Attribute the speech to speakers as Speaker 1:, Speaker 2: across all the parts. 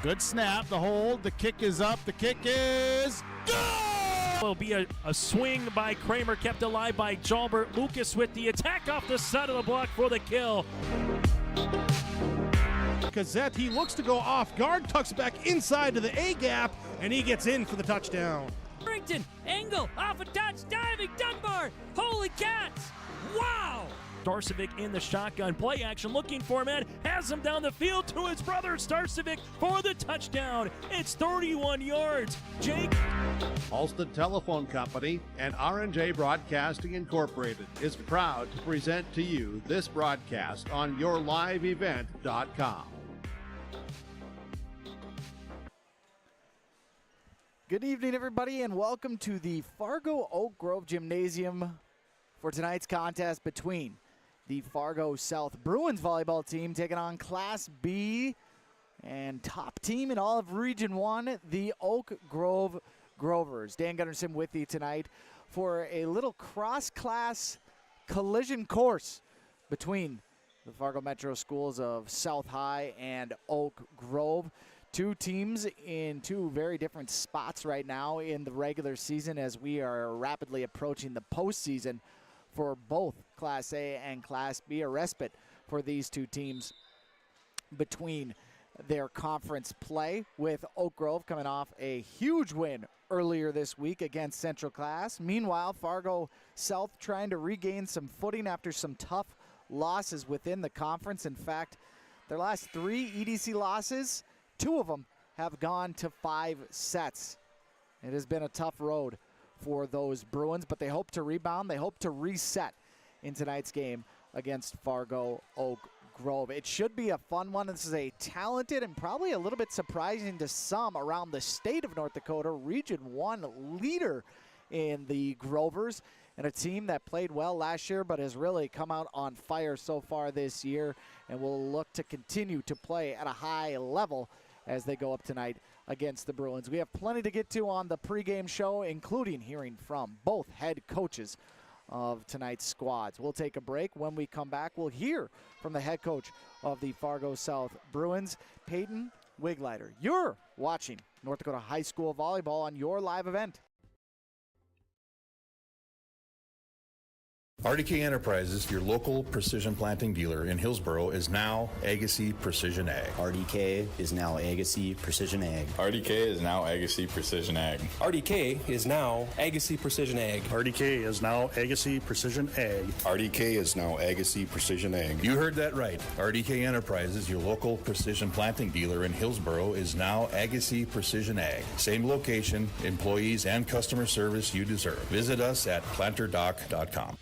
Speaker 1: Good snap, the hold, the kick is up, the kick is good!
Speaker 2: Will be a swing by Kramer, kept alive by Jalbert. Lucas with the attack off the side of the block for the kill.
Speaker 3: Gazette, he looks to go off guard, tucks back inside to the A gap, and he gets in for the touchdown.
Speaker 4: Harrington, angle, off a touch, diving, Dunbar, holy cats, wow!
Speaker 2: Starcevic in the shotgun, play action, looking for Matt, has him down the field to his brother Starcevic for the touchdown. It's 31 yards. Jake.
Speaker 5: Alston Telephone Company and R&J Broadcasting Incorporated is proud to present to you this broadcast on yourliveevent.com.
Speaker 6: Good evening, everybody, and welcome to the Fargo Oak Grove Gymnasium for tonight's contest between the Fargo South Bruins volleyball team taking on Class B and top team in all of Region 1, the Oak Grove Grovers. Dan Gunderson with you tonight for a little cross-class collision course between the Fargo Metro schools of South High and Oak Grove. Two teams in two very different spots right now in the regular season as we are rapidly approaching the postseason for both Class A and Class B. A respite for these two teams between their conference play, with Oak Grove coming off a huge win earlier this week against Central Class. Meanwhile, Fargo South trying to regain some footing after some tough losses within the conference. In fact, their last three EDC losses, two of them have gone to 5 sets. It has been a tough road for those Bruins, but they hope to rebound. They hope to reset in tonight's game against Fargo Oak Grove. It should be a fun one. This is a talented and probably a little bit surprising to some around the state of North Dakota, Region 1 leader in the Grovers, and a team that played well last year but has really come out on fire so far this year and will look to continue to play at a high level as they go up tonight against the Bruins. We have plenty to get to on the pregame show, including hearing from both head coaches of tonight's squads. We'll take a break. When we come back, we'll hear from the head coach of the Fargo South Bruins, Peyton Wigleiter. You're watching North Dakota High School Volleyball on your live event.
Speaker 7: RDK Enterprises, your local precision planting dealer in Hillsboro, is now Agassiz Precision Ag.
Speaker 8: RDK is now Agassiz Precision Ag.
Speaker 9: RDK is now Agassiz Precision Ag.
Speaker 10: RDK is now Agassiz Precision Ag.
Speaker 11: RDK is now Agassiz Precision Ag.
Speaker 12: RDK is now Agassiz Precision Ag.
Speaker 7: You heard that right. RDK Enterprises, your local precision planting dealer in Hillsboro, is now Agassiz Precision Ag. Same location, employees, and customer service you deserve. Visit us at planterdoc.com.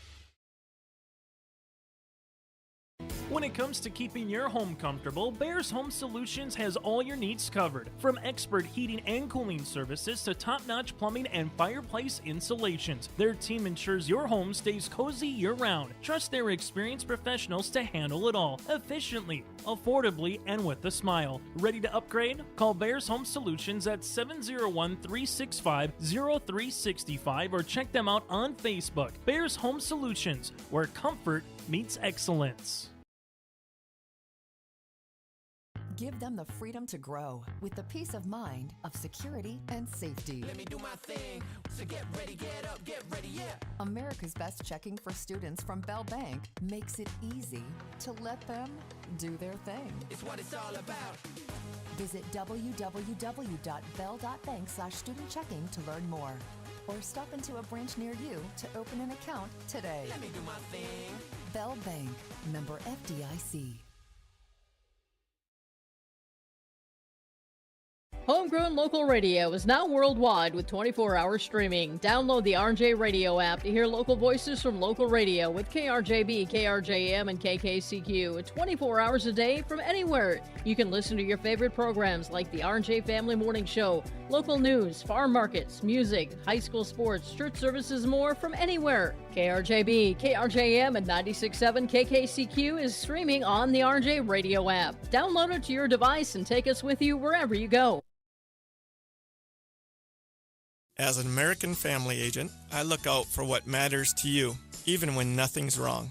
Speaker 2: When it comes to keeping your home comfortable, Bears Home Solutions has all your needs covered. From expert heating and cooling services to top-notch plumbing and fireplace installations, their team ensures your home stays cozy year-round. Trust their experienced professionals to handle it all, efficiently, affordably, and with a smile. Ready to upgrade? Call Bears Home Solutions at 701-365-0365 or check them out on Facebook. Bears Home Solutions, where comfort meets excellence.
Speaker 13: Give them the freedom to grow with the peace of mind of security and safety.
Speaker 14: Let me do my thing. So get ready, get up, get ready, yeah.
Speaker 13: America's Best Checking for students from Bell Bank makes it easy to let them do their thing.
Speaker 14: It's what it's all about.
Speaker 13: Visit www.bell.bank/student-checking to learn more. Or stop into a branch near you to open an account today.
Speaker 14: Let me do my thing.
Speaker 13: Bell Bank, member FDIC.
Speaker 15: Homegrown local radio is now worldwide with 24-hour streaming. Download the RJ Radio app to hear local voices from local radio with KRJB, KRJM, and KKCQ 24 hours a day from anywhere. You can listen to your favorite programs like the RJ Family Morning Show, local news, farm markets, music, high school sports, church services, more from anywhere. KRJB, KRJM, and 96.7 KKCQ is streaming on the RJ Radio app. Download it to your device and take us with you wherever you go.
Speaker 16: As an American family agent, I look out for what matters to you, even when nothing's wrong.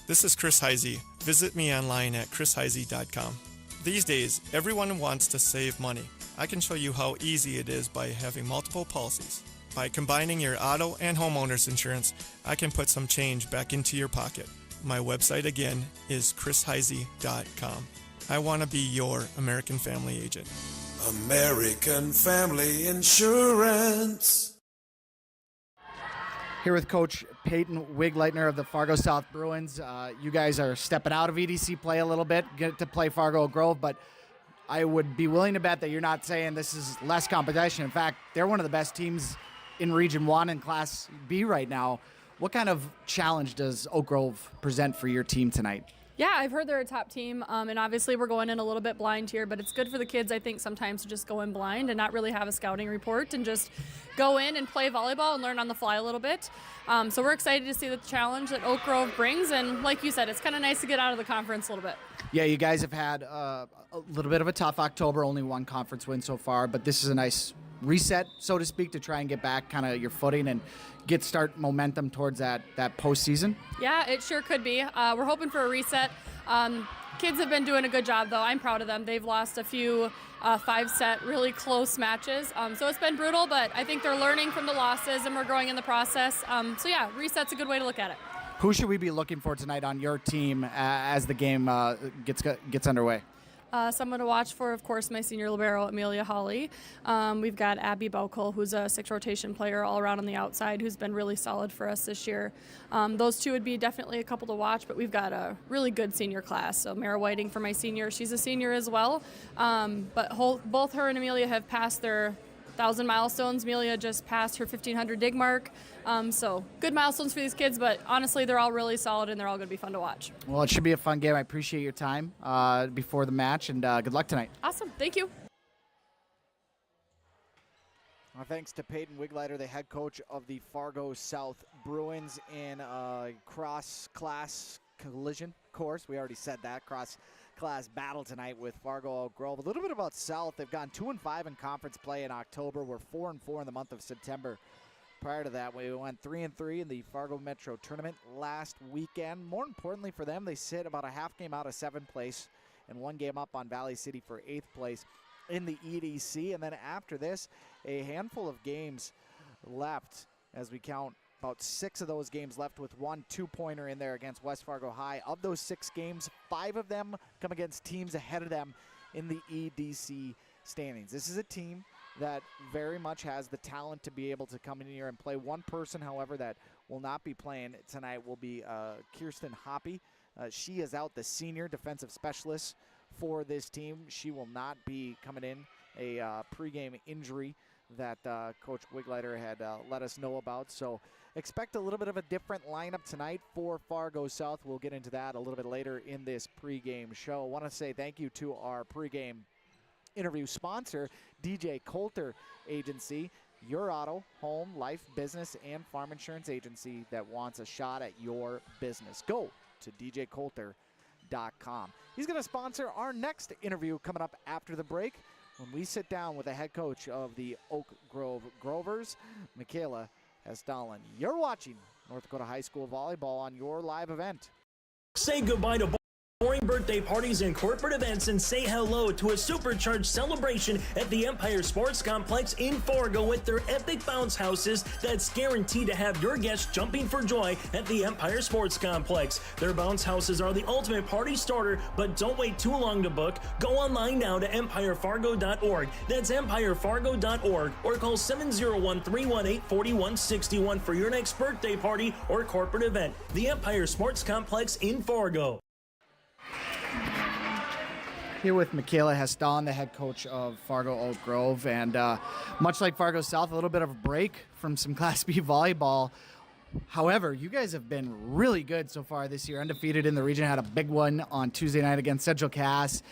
Speaker 16: This is Chris Heisey. Visit me online at chrisheisey.com. These days, everyone wants to save money. I can show you how easy it is by having multiple policies. By combining your auto and homeowner's insurance, I can put some change back into your pocket. My website again is chrisheisey.com. I want to be your American Family agent.
Speaker 14: American Family Insurance.
Speaker 6: Here with Coach Peyton Wigleitner of the Fargo South Bruins. You guys are stepping out of EDC play a little bit, get to play Fargo Oak Grove, but I would be willing to bet that you're not saying this is less competition. In fact, they're one of the best teams in Region 1 and Class B right now. What kind of challenge does Oak Grove present for your team tonight?
Speaker 17: Yeah, I've heard they're a top team, and obviously we're going in a little bit blind here, but it's good for the kids, I think, sometimes to just go in blind and not really have a scouting report and just go in and play volleyball and learn on the fly a little bit. So we're excited to see the challenge that Oak Grove brings, and like you said, it's kind of nice to get out of the conference a little bit.
Speaker 6: Yeah, you guys have had a little bit of a tough October, only one conference win so far, but this is a nice reset, so to speak, to try and get back kind of your footing and start momentum towards that postseason?
Speaker 17: Yeah, it sure could be. We're hoping for a reset. Kids have been doing a good job, though. I'm proud of them. They've lost a few 5-set really close matches. So it's been brutal, but I think they're learning from the losses and we're growing in the process. So yeah, reset's a good way to look at it.
Speaker 6: Who should we be looking for tonight on your team as the game gets underway?
Speaker 17: Someone to watch for, of course, my senior libero, Amelia Hawley. We've got Abby Baukel, who's a 6-rotation player all around on the outside, who's been really solid for us this year. Those two would be definitely a couple to watch, but we've got a really good senior class. So Mara Whiting for my senior, she's a senior as well. But both her and Amelia have passed their 1,000 milestones. Amelia just passed her 1,500 dig mark. So good milestones for these kids, but honestly, they're all really solid and they're all going to be fun to watch.
Speaker 6: Well, it should be a fun game. I appreciate your time before the match, and good luck tonight.
Speaker 17: Awesome. Thank you.
Speaker 6: Well, thanks to Peyton Wigleitner, the head coach of the Fargo South Bruins in a cross-class collision course. We already said that, cross-class battle tonight with Fargo Oak Grove. A little bit about South. They've gone 2-5 in conference play in October. We're 4-4 in the month of September. Prior to that, we went 3-3 in the Fargo Metro Tournament last weekend. More importantly for them, they sit about a half game out of 7th place and 1 game up on Valley City for 8th place in the EDC. And then after this, a handful of games left as we count about 6 of those games left with 1 2-pointer in there against West Fargo High. Of those 6 games, 5 of them come against teams ahead of them in the EDC standings. This is a team that very much has the talent to be able to come in here and play. One person, however, that will not be playing tonight will be Kirsten Hoppy. She is out, the senior defensive specialist for this team. She will not be coming in, a pregame injury that Coach Wigleitner had let us know about. So expect a little bit of a different lineup tonight for Fargo South. We'll get into that a little bit later in this pregame show. I want to say thank you to our pregame interview sponsor, DJ Coulter Agency, your auto, home, life, business, and farm insurance agency that wants a shot at your business. Go to djcoulter.com. He's going to sponsor our next interview coming up after the break when we sit down with the head coach of the Oak Grove Grovers, Michaela Hestalin. You're watching North Dakota High School Volleyball on your live event.
Speaker 2: Say goodbye to boring birthday parties and corporate events and say hello to a supercharged celebration at the Empire Sports Complex in Fargo with their epic bounce houses that's guaranteed to have your guests jumping for joy at the Empire Sports Complex. Their bounce houses are the ultimate party starter, but don't wait too long to book. Go online now to empirefargo.org. That's empirefargo.org, or call 701-318-4161 for your next birthday party or corporate event. The Empire Sports Complex in Fargo.
Speaker 6: Here with Michaela Hestalin, the head coach of Fargo Oak Grove, and much like Fargo South, a little bit of a break from some Class B volleyball. However, you guys have been really good so far this year, undefeated in the region, had a big one on Tuesday night against Central Cass.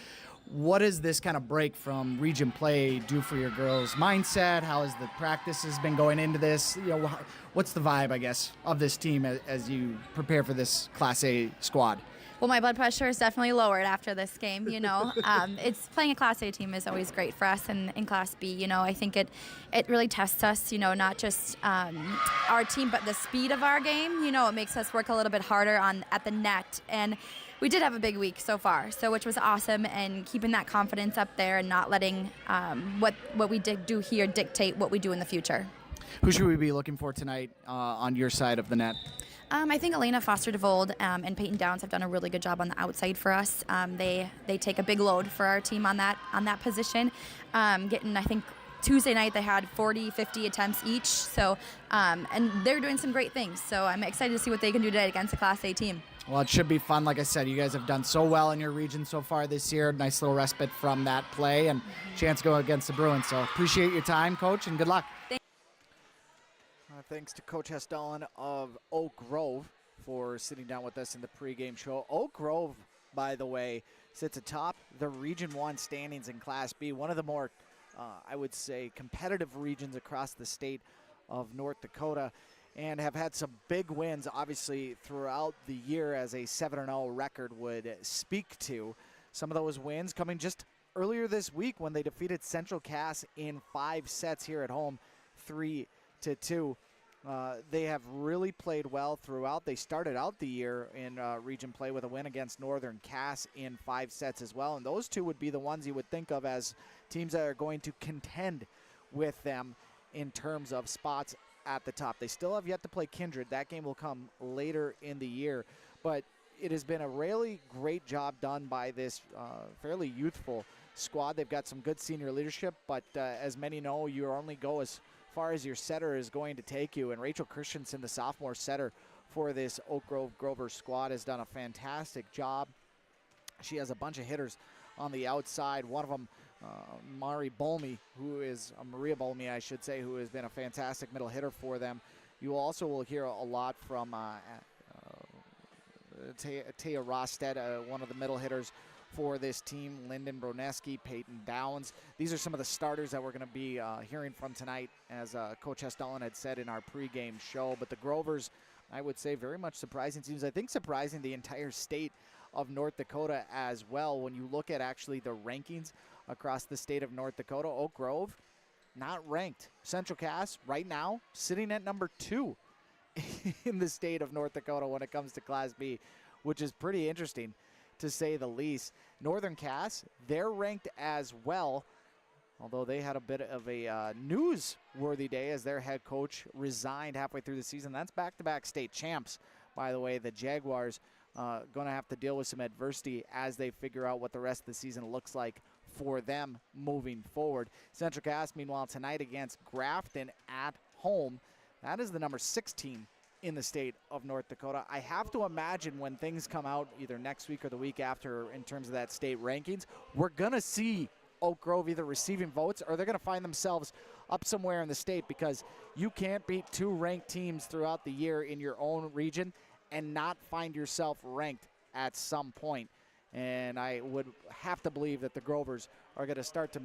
Speaker 6: What does this kind of break from region play do for your girls' mindset? How has the practices been going into this? You know, what's the vibe, I guess, of this team as you prepare for this Class A squad?
Speaker 18: Well, my blood pressure is definitely lowered after this game. It's playing a Class A team is always great for us, and in Class B, I think it really tests us. Not just our team, but the speed of our game. It makes us work a little bit harder at the net, and we did have a big week so far, which was awesome, and keeping that confidence up there and not letting what we did do here dictate what we do in the future.
Speaker 6: Who should we be looking for tonight on your side of the net?
Speaker 18: I think Elena Foster-DeVold and Peyton Downs have done a really good job on the outside for us. They take a big load for our team on that position. Getting, I think, Tuesday night they had 40, 50 attempts each. So, and they're doing some great things. So I'm excited to see what they can do today against a Class A team.
Speaker 6: Well, it should be fun. Like I said, you guys have done so well in your region so far this year. Nice little respite from that play and chance to go against the Bruins. So appreciate your time, Coach, and good luck. Thanks to Coach Hesdalen of Oak Grove for sitting down with us in the pregame show. Oak Grove, by the way, sits atop the Region 1 standings in Class B, one of the more, I would say, competitive regions across the state of North Dakota, and have had some big wins, obviously, throughout the year, as a 7-0 record would speak to. Some of those wins coming just earlier this week when they defeated Central Cass in 5 sets here at home, 3-2. They have really played well throughout. They started out the year in region play with a win against Northern Cass in 5 sets as well. And those two would be the ones you would think of as teams that are going to contend with them in terms of spots at the top. They still have yet to play Kindred. That game will come later in the year. But it has been a really great job done by this fairly youthful squad. They've got some good senior leadership, but as many know, you only go as far as your setter is going to take you. And Rachel Christensen, the sophomore setter for this Oak Grove Grover squad, has done a fantastic job. She has a bunch of hitters on the outside. One of them, Maria Bolmy, I should say, who has been a fantastic middle hitter for them. You also will hear a lot from Taya Rosted, one of the middle hitters for this team, Lyndon Broneski, Peyton Downs. These are some of the starters that we're going to be hearing from tonight, as Coach Hesdalen had said in our pregame show. But the Grovers, I would say, very much surprising teams. I think surprising the entire state of North Dakota as well. When you look at actually the rankings across the state of North Dakota, Oak Grove, not ranked. Central Cass, right now, sitting at number 2 in the state of North Dakota when it comes to Class B, which is pretty interesting, to say the least. Northern Cass, they're ranked as well, although they had a bit of a newsworthy day as their head coach resigned halfway through the season. That's back-to-back state champs, by the way. The Jaguars going to have to deal with some adversity as they figure out what the rest of the season looks like for them moving forward. Central Cass, meanwhile, tonight against Grafton at home. That is the number 6 team in the state of North Dakota. I have to imagine when things come out either next week or the week after in terms of that state rankings, we're going to see Oak Grove either receiving votes or they're going to find themselves up somewhere in the state, because you can't beat 2 ranked teams throughout the year in your own region and not find yourself ranked at some point. And I would have to believe that the Grovers are going to start to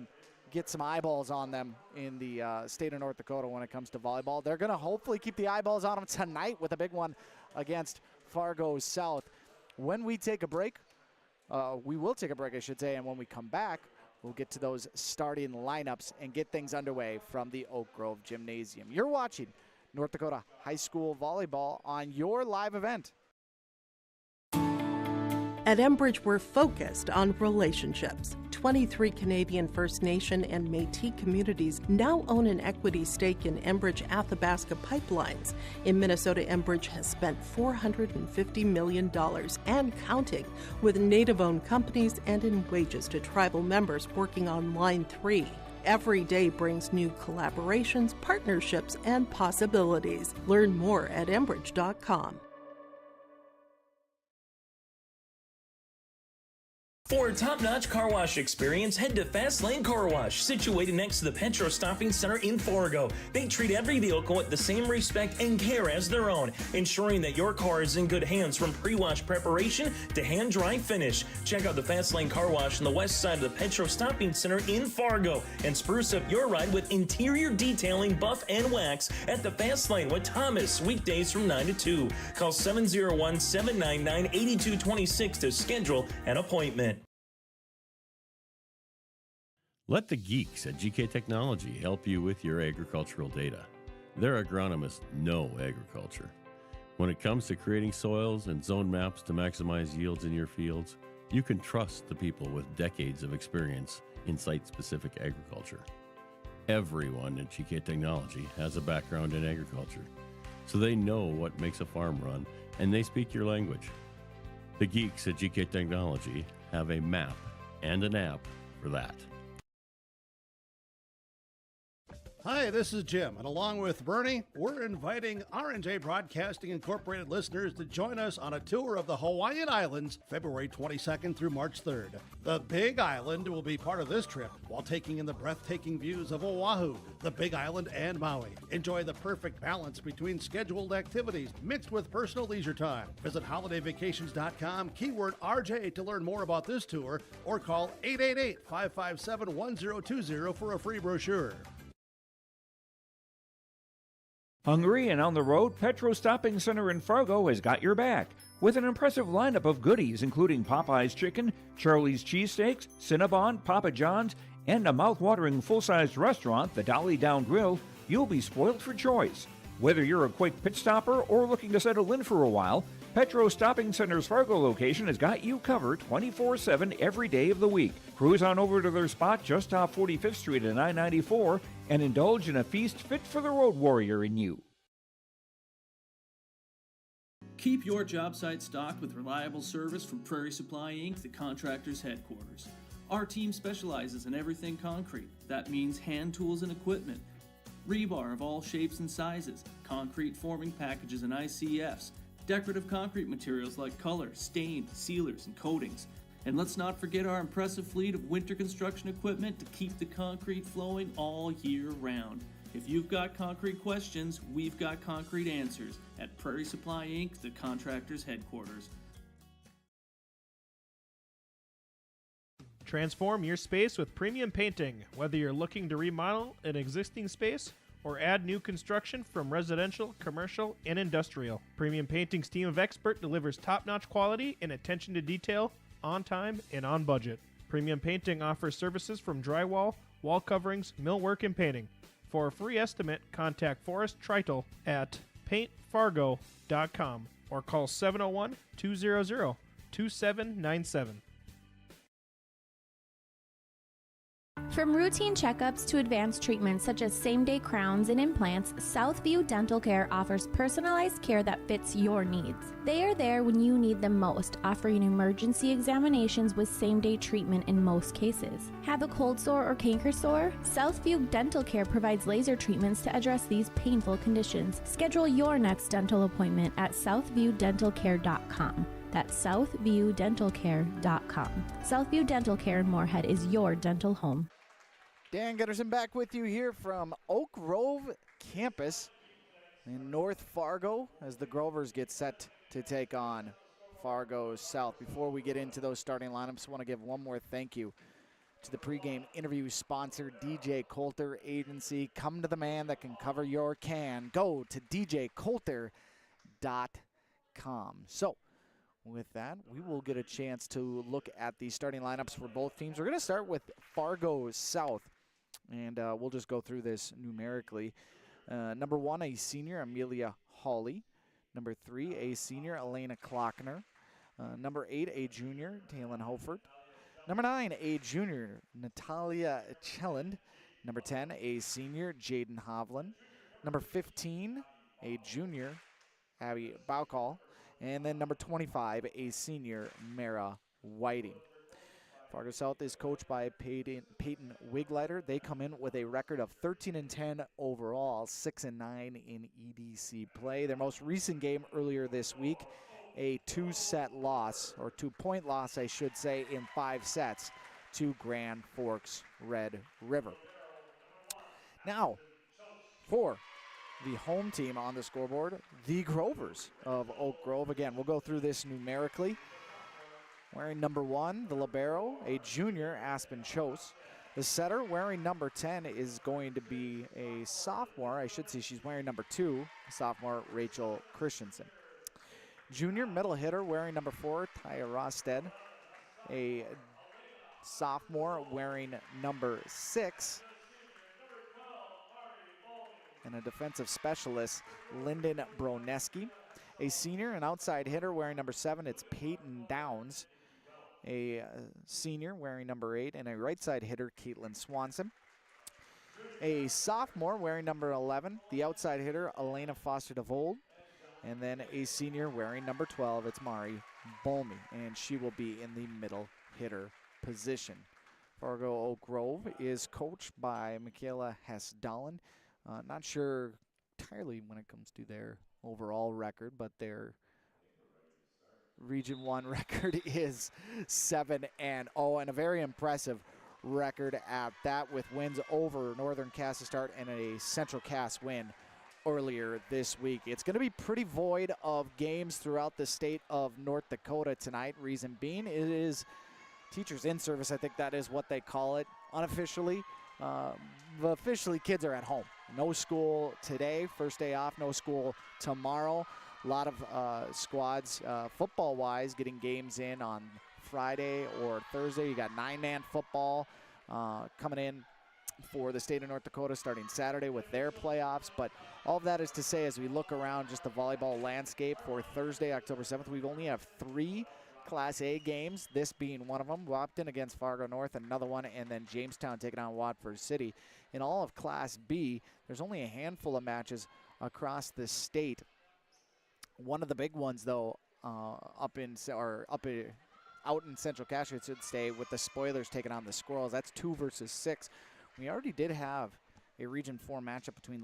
Speaker 6: get some eyeballs on them in the state of North Dakota when it comes to volleyball. They're going to hopefully keep the eyeballs on them tonight with a big one against Fargo South. When we take a break, we will take a break, I should say, and when we come back, we'll get to those starting lineups and get things underway from the Oak Grove Gymnasium. You're watching North Dakota High School Volleyball on your live event.
Speaker 19: At Enbridge, we're focused on relationships. 23 Canadian First Nation and Métis communities now own an equity stake in Enbridge Athabasca Pipelines. In Minnesota, Enbridge has spent $450 million and counting, with Native-owned companies and in wages to tribal members working on Line 3. Every day brings new collaborations, partnerships, and possibilities. Learn more at Enbridge.com.
Speaker 2: For a top-notch car wash experience, head to Fast Lane Car Wash, situated next to the Petro Stopping Center in Fargo. They treat every vehicle with the same respect and care as their own, ensuring that your car is in good hands from pre-wash preparation to hand-dry finish. Check out the Fast Lane Car Wash on the west side of the Petro Stopping Center in Fargo and spruce up your ride with interior detailing, buff, and wax at the Fast Lane with Thomas, weekdays from 9 to 2. Call 701-799-8226 to schedule an appointment.
Speaker 20: Let the geeks at GK Technology help you with your agricultural data. Their agronomists know agriculture. When it comes to creating soils and zone maps to maximize yields in your fields, you can trust the people with decades of experience in site-specific agriculture. Everyone at GK Technology has a background in agriculture, so they know what makes a farm run, and they speak your language. The geeks at GK Technology have a map and an app for that.
Speaker 5: Hi, this is Jim, and along with Bernie, we're inviting R&J Broadcasting Incorporated listeners to join us on a tour of the Hawaiian Islands, February 22nd through March 3rd. The Big Island will be part of this trip while taking in the breathtaking views of Oahu, the Big Island, and Maui. Enjoy the perfect balance between scheduled activities mixed with personal leisure time. Visit holidayvacations.com, keyword RJ to learn more about this tour, or call 888-557-1020 for a free brochure.
Speaker 21: Hungry and on the road, Petro Stopping Center in Fargo has got your back with an impressive lineup of goodies including Popeye's Chicken, Charlie's Cheesesteaks, Cinnabon, Papa John's, and a mouth-watering full-sized restaurant, the Dolly Down Grill. You'll be spoiled for choice. Whether you're a quick pit stopper or looking to settle in for a while, Petro Stopping Center's Fargo location has got you covered 24/7 every day of the week. Cruise on over to their spot just off 45th Street and I-94 and indulge in a feast fit for the road warrior in you.
Speaker 2: Keep your job site stocked with reliable service from Prairie Supply Inc., the contractor's headquarters. Our team specializes in everything concrete. That means hand tools and equipment, rebar of all shapes and sizes, concrete forming packages and ICFs, decorative concrete materials like color, stain, sealers, and coatings. And let's not forget our impressive fleet of winter construction equipment to keep the concrete flowing all year round. If you've got concrete questions, we've got concrete answers at Prairie Supply Inc., the contractor's headquarters.
Speaker 3: Transform your space with premium painting, whether you're looking to remodel an existing space or add new construction from residential, commercial, and industrial. Premium Painting's team of experts delivers top-notch quality and attention to detail on time and on budget. Premium Painting offers services from drywall, wall coverings, millwork, and painting. For a free estimate, contact Forrest Tritel at paintfargo.com or call 701-200-2797.
Speaker 22: From routine checkups to advanced treatments such as same-day crowns and implants, Southview Dental Care offers personalized care that fits your needs. They are there when you need them most, offering emergency examinations with same-day treatment in most cases. Have a cold sore or canker sore? Southview Dental Care provides laser treatments to address these painful conditions. Schedule your next dental appointment at southviewdentalcare.com. That's southviewdentalcare.com. Southview Dental Care in Moorhead is your dental home.
Speaker 6: Dan Gunderson back with you here from Oak Grove campus in North Fargo as the Grovers get set to take on Fargo South. Before we get into those starting lineups, I want to give one more thank you to the pregame interview sponsor, DJ Coulter Agency. Come to the man that can cover your can. Go to djcoulter.com. So, with that, we will get a chance to look at the starting lineups for both teams. We're going to start with Fargo South, and we'll just go through this numerically. Number 1, a senior, Amelia Hawley. Number 3, a senior, Elena Klockner. Number 8, a junior, Talon Hofert. Number 9, a junior, Natalia Chelland. Number 10, a senior, Jaden Hovland. Number 15, a junior, Abby Baukal. And then number 25, a senior, Mara Whiting. Fargo South is coached by Peyton Wigleiter. They come in with a record of 13-10 overall, 6-9 in EDC play. Their most recent game earlier this week, a 2-set loss, or 2-point loss, I should say, in 5 sets to Grand Forks Red River. Now, for the home team on the scoreboard, the Grovers of Oak Grove. Again, we'll go through this numerically. Wearing number 1, the libero, a junior, Aspen Chose. The setter wearing number 10 is going to be a sophomore. I should say she's wearing number 2, sophomore Rachel Christensen. Junior middle hitter wearing number 4, Taya Rosted. A sophomore wearing number 6. And a defensive specialist, Lyndon Broneski. A senior, an outside hitter wearing number 7, it's Peyton Downs. A senior wearing number 8, and a right side hitter, Caitlin Swanson. A sophomore wearing number 11, the outside hitter, Elena Foster DeVold. And then a senior wearing number 12, it's Mari Bolmy, and she will be in the middle hitter position. Fargo Oak Grove is coached by Michaela Hess-Dolan. Not sure entirely when it comes to their overall record, but their Region 1 record is 7-0, and a very impressive record at that, with wins over Northern Cass to start and a Central Cass win earlier this week. It's going to be pretty void of games throughout the state of North Dakota tonight. Reason being, it is Teachers in Service. I think that is what they call it unofficially. Officially, kids are at home. No school today, first day off, no school tomorrow. A lot of squads, football-wise, getting games in on Friday or Thursday. You got 9-man football coming in for the state of North Dakota starting Saturday with their playoffs. But all of that is to say, as we look around just the volleyball landscape for Thursday, October 7th, we only have 3 Class A games, this being one of them. Wapton against Fargo North, another one, and then Jamestown taking on Watford City. In all of Class B, there's only a handful of matches across the state. One of the big ones, though, out in Central Cass, I should say, with the Spoilers taking on the Squirrels. That's 2 versus 6. We already did have a Region 4 matchup between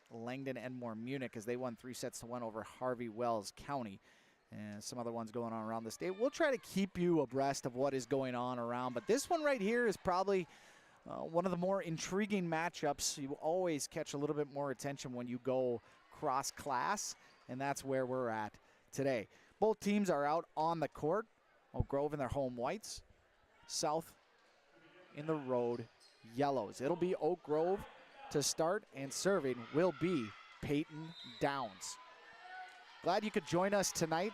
Speaker 6: Langdon and Munich as they won 3-1 over Harvey Wells County. And some other ones going on around the state. We'll try to keep you abreast of what is going on around, but this one right here is probably one of the more intriguing matchups. You always catch a little bit more attention when you go cross-class, and that's where we're at today. Both teams are out on the court. Oak Grove in their home whites, South in the road yellows. It'll be Oak Grove to start, and serving will be Peyton Downs. Glad you could join us tonight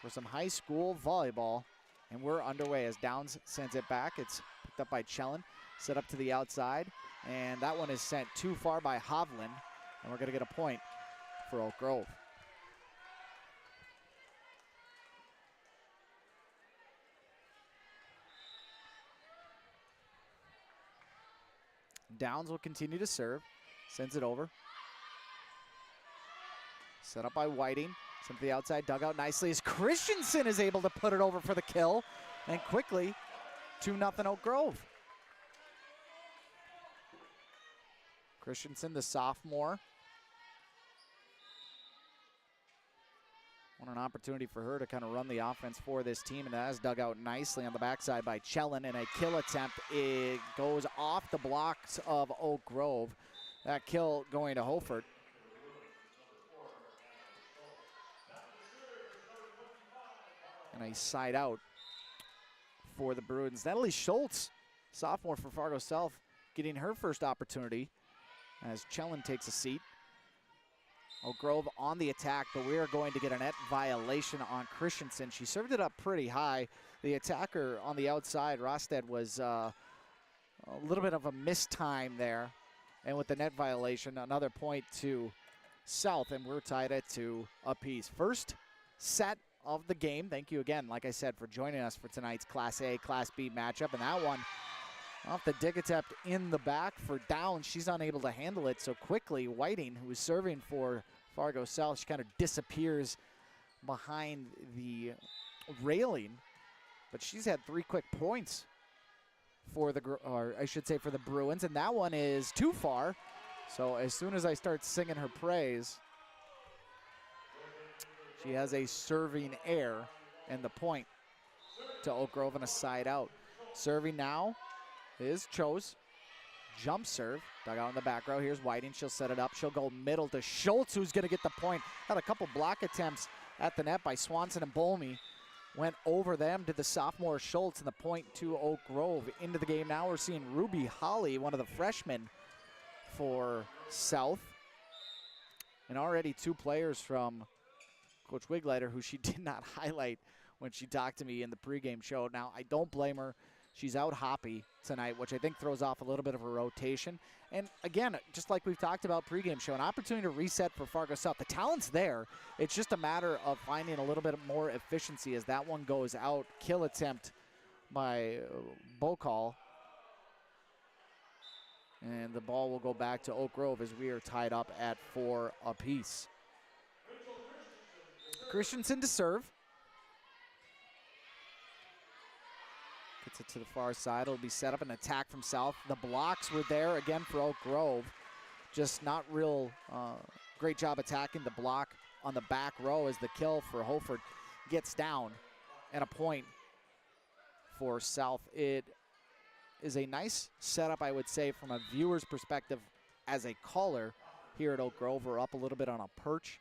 Speaker 6: for some high school volleyball, and we're underway as Downs sends it back. It's picked up by Chellen, set up to the outside, and that one is sent too far by Hovland, and we're going to get a point for Oak Grove. Downs will continue to serve, sends it over. Set up by Whiting. Sent to the outside, dug out nicely as Christensen is able to put it over for the kill. And quickly, 2-0 Oak Grove. Christensen, the sophomore. What an opportunity for her to kind of run the offense for this team. And that is dug out nicely on the backside by Chellen. And a kill attempt. It goes off the blocks of Oak Grove. That kill going to Holford. And a side out for the Bruins. Natalie Schultz, sophomore for Fargo South, getting her first opportunity as Chellen takes a seat. Oak Grove on the attack, but we are going to get a net violation on Christensen. She served it up pretty high. The attacker on the outside, Rosted, was a little bit of a mistime there. And with the net violation, another point to South, and we're tied at 2 apiece. First set of the game. Thank you again, like I said, for joining us for tonight's Class A, Class B matchup. And that one off the dig attempt in the back for Downs. She's unable to handle it so quickly. Whiting, who is serving for Fargo South, she kind of disappears behind the railing. But she's had 3 quick points for for the Bruins. And that one is too far. So as soon as I start singing her praise, She has a serving error, and the point to Oak Grove and a side out. Serving now is Chose. Jump serve, dug out in the back row. Here's Whiting, she'll set it up. She'll go middle to Schultz, who's gonna get the point. Had a couple block attempts at the net by Swanson and Bolmy. Went over them to the sophomore Schultz, and the point to Oak Grove. Into the game now, we're seeing Ruby Holly, one of the freshmen for South. And already 2 players from Coach Wigleiter, who she did not highlight when she talked to me in the pregame show. Now, I don't blame her. She's out hoppy tonight, which I think throws off a little bit of a rotation. And again, just like we've talked about pregame show, an opportunity to reset for Fargo South. The talent's there. It's just a matter of finding a little bit more efficiency as that one goes out. Kill attempt by Bokal. And the ball will go back to Oak Grove as we are tied up at 4 apiece. Christensen to serve. Gets it to the far side. It'll be set up an attack from South. The blocks were there again for Oak Grove. Just not real great job attacking the block on the back row as the kill for Holford gets down. And a point for South. It is a nice setup, I would say, from a viewer's perspective as a caller here at Oak Grove. We're up a little bit on a perch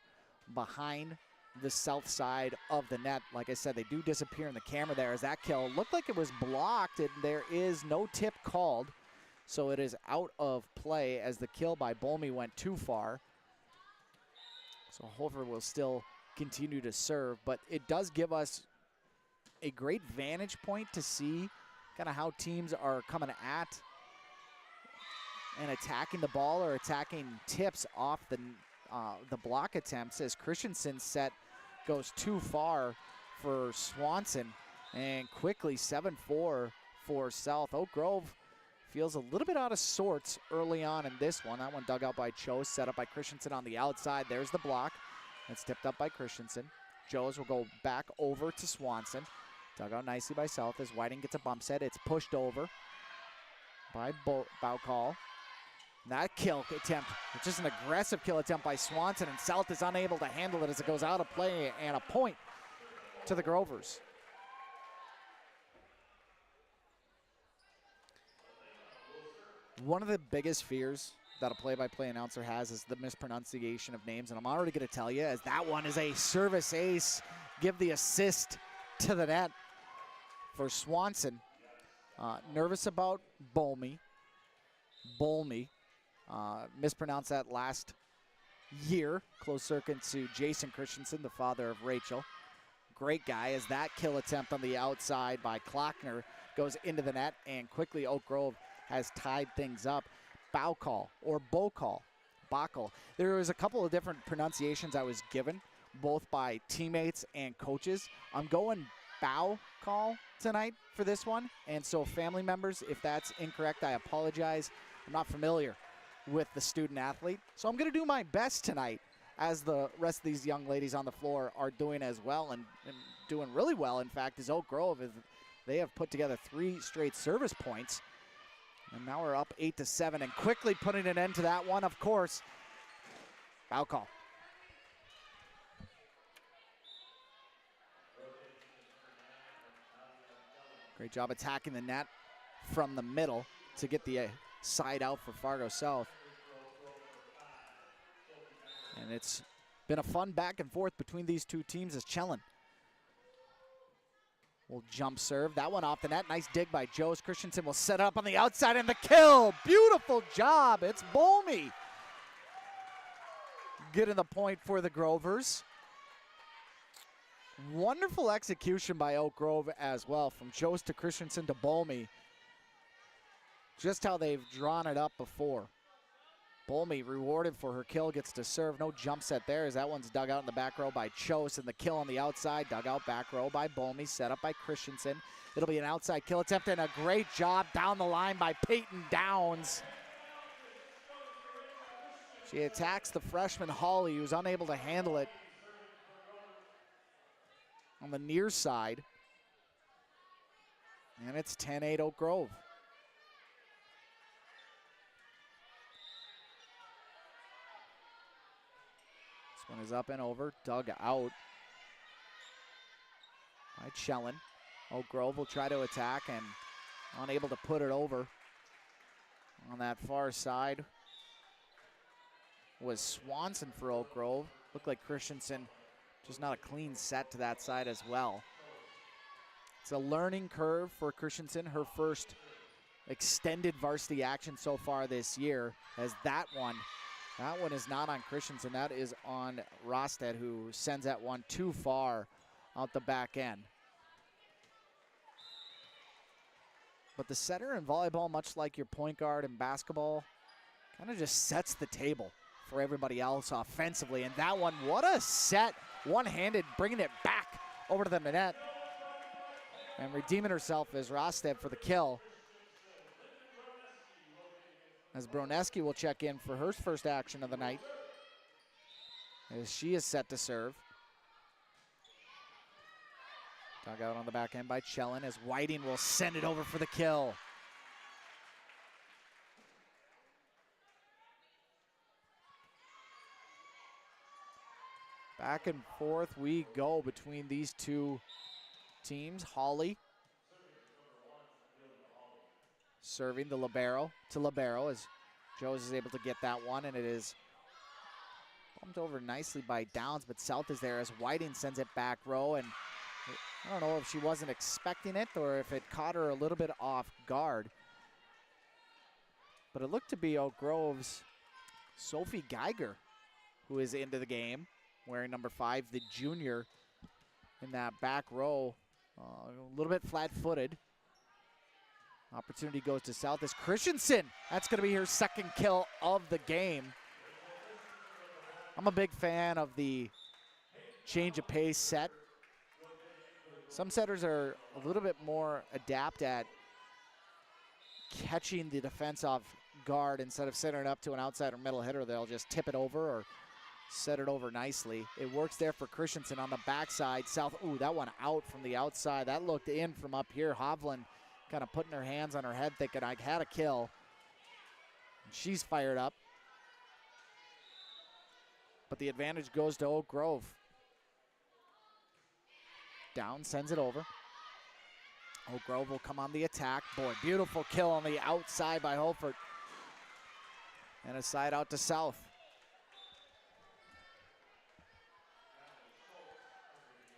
Speaker 6: behind the south side of the net. Like I said, they do disappear in the camera there as that kill looked like it was blocked, and there is no tip called. So it is out of play as the kill by Bolmy went too far. So Holford will still continue to serve, but it does give us a great vantage point to see kind of how teams are coming at and attacking the ball or attacking tips off the block attempts as Christensen's set goes too far for Swanson, and quickly 7-4 for South. Oak Grove feels a little bit out of sorts early on in this one. That one dug out by Chose, set up by Christensen on the outside. There's the block. It's tipped up by Christensen. Chose will go back over to Swanson. Dug out nicely by South as Whiting gets a bump set. It's pushed over by Baukal. That kill attempt, it's just an aggressive kill attempt by Swanson, and South is unable to handle it as it goes out of play, and a point to the Grovers. One of the biggest fears that a play-by-play announcer has is the mispronunciation of names, and I'm already going to tell you, as that one is a service ace. Give the assist to the net for Swanson. Nervous about Bolmy. Mispronounced that last year. Close circuit to Jason Christensen, the father of Rachel. Great guy as that kill attempt on the outside by Klockner goes into the net, and quickly Oak Grove has tied things up. Baukal or Bokal. There was a couple of different pronunciations I was given, both by teammates and coaches. I'm going Baukal tonight for this one, and so family members, if that's incorrect, I apologize. I'm not familiar with the student athlete, so I'm going to do my best tonight, as the rest of these young ladies on the floor are doing as well, and doing really well. In fact, is Oak Grove. They have put together 3 straight service points, and now we're up 8-7, and quickly putting an end to that one, of course, foul call. Great job attacking the net from the middle to get the side out for Fargo South. And it's been a fun back and forth between these two teams as Chellan will jump serve. That one off the net. Nice dig by Joes. Christensen will set up on the outside, and the kill. Beautiful job. It's Bolmy getting the point for the Grovers. Wonderful execution by Oak Grove as well, from Joes to Christensen to Bolmy. Just how they've drawn it up before. Bolmy rewarded for her kill, gets to serve. No jump set there as that one's dug out in the back row by Chose, and the kill on the outside, dug out back row by Bolmy, set up by Christensen. It'll be an outside kill attempt, and a great job down the line by Peyton Downs. She attacks the freshman Holly, who's unable to handle it on the near side. And it's 10-8 Oak Grove. This one is up and over, dug out by Schellen. Oak Grove will try to attack and unable to put it over. On that far side was Swanson for Oak Grove. Looked like Christensen, just not a clean set to that side as well. It's a learning curve for Christensen, her first extended varsity action so far this year, as that one is not on Christensen, that is on Rosted, who sends that one too far out the back end. But the setter in volleyball, much like your point guard in basketball, kind of just sets the table for everybody else offensively. And that one, what a set, one-handed, bringing it back over to the net. And redeeming herself is Rosted for the kill. As Broneski will check in for her first action of the night, as she is set to serve. Dug out on the back end by Schellen as Whiting will send it over for the kill. Back and forth we go between these two teams. Hawley serving the libero to libero as Joes is able to get that one, and it is bumped over nicely by Downs, but South is there as Whiting sends it back row, and I don't know if she wasn't expecting it or if it caught her a little bit off guard. But it looked to be Oak Grove's Sophie Geiger who is into the game, wearing number 5, the junior, in that back row. A little bit flat-footed. Opportunity goes to South as Christensen. That's going to be her second kill of the game. I'm a big fan of the change of pace set. Some setters are a little bit more adept at catching the defense off guard. Instead of setting it up to an outside or middle hitter, they'll just tip it over or set it over nicely. It works there for Christensen on the backside. South, ooh, that one out from the outside. That looked in from up here. Hovland kind of putting her hands on her head thinking, I had a kill. And she's fired up. But the advantage goes to Oak Grove. Down, sends it over. Oak Grove will come on the attack. Boy, beautiful kill on the outside by Holford. And a side out to South.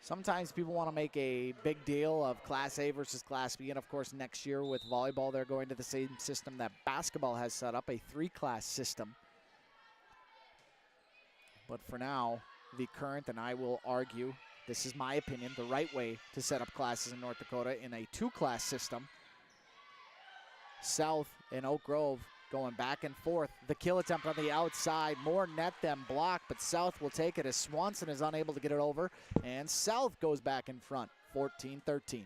Speaker 6: Sometimes people want to make a big deal of Class A versus Class B, and of course next year with volleyball they're going to the same system that basketball has set up, a 3-class system. But for now, the current, and I will argue, this is my opinion, the right way to set up classes in North Dakota in a 2-class system. South and Oak Grove going back and forth. The kill attempt on the outside, more net than block, but South will take it as Swanson is unable to get it over, and South goes back in front, 14-13.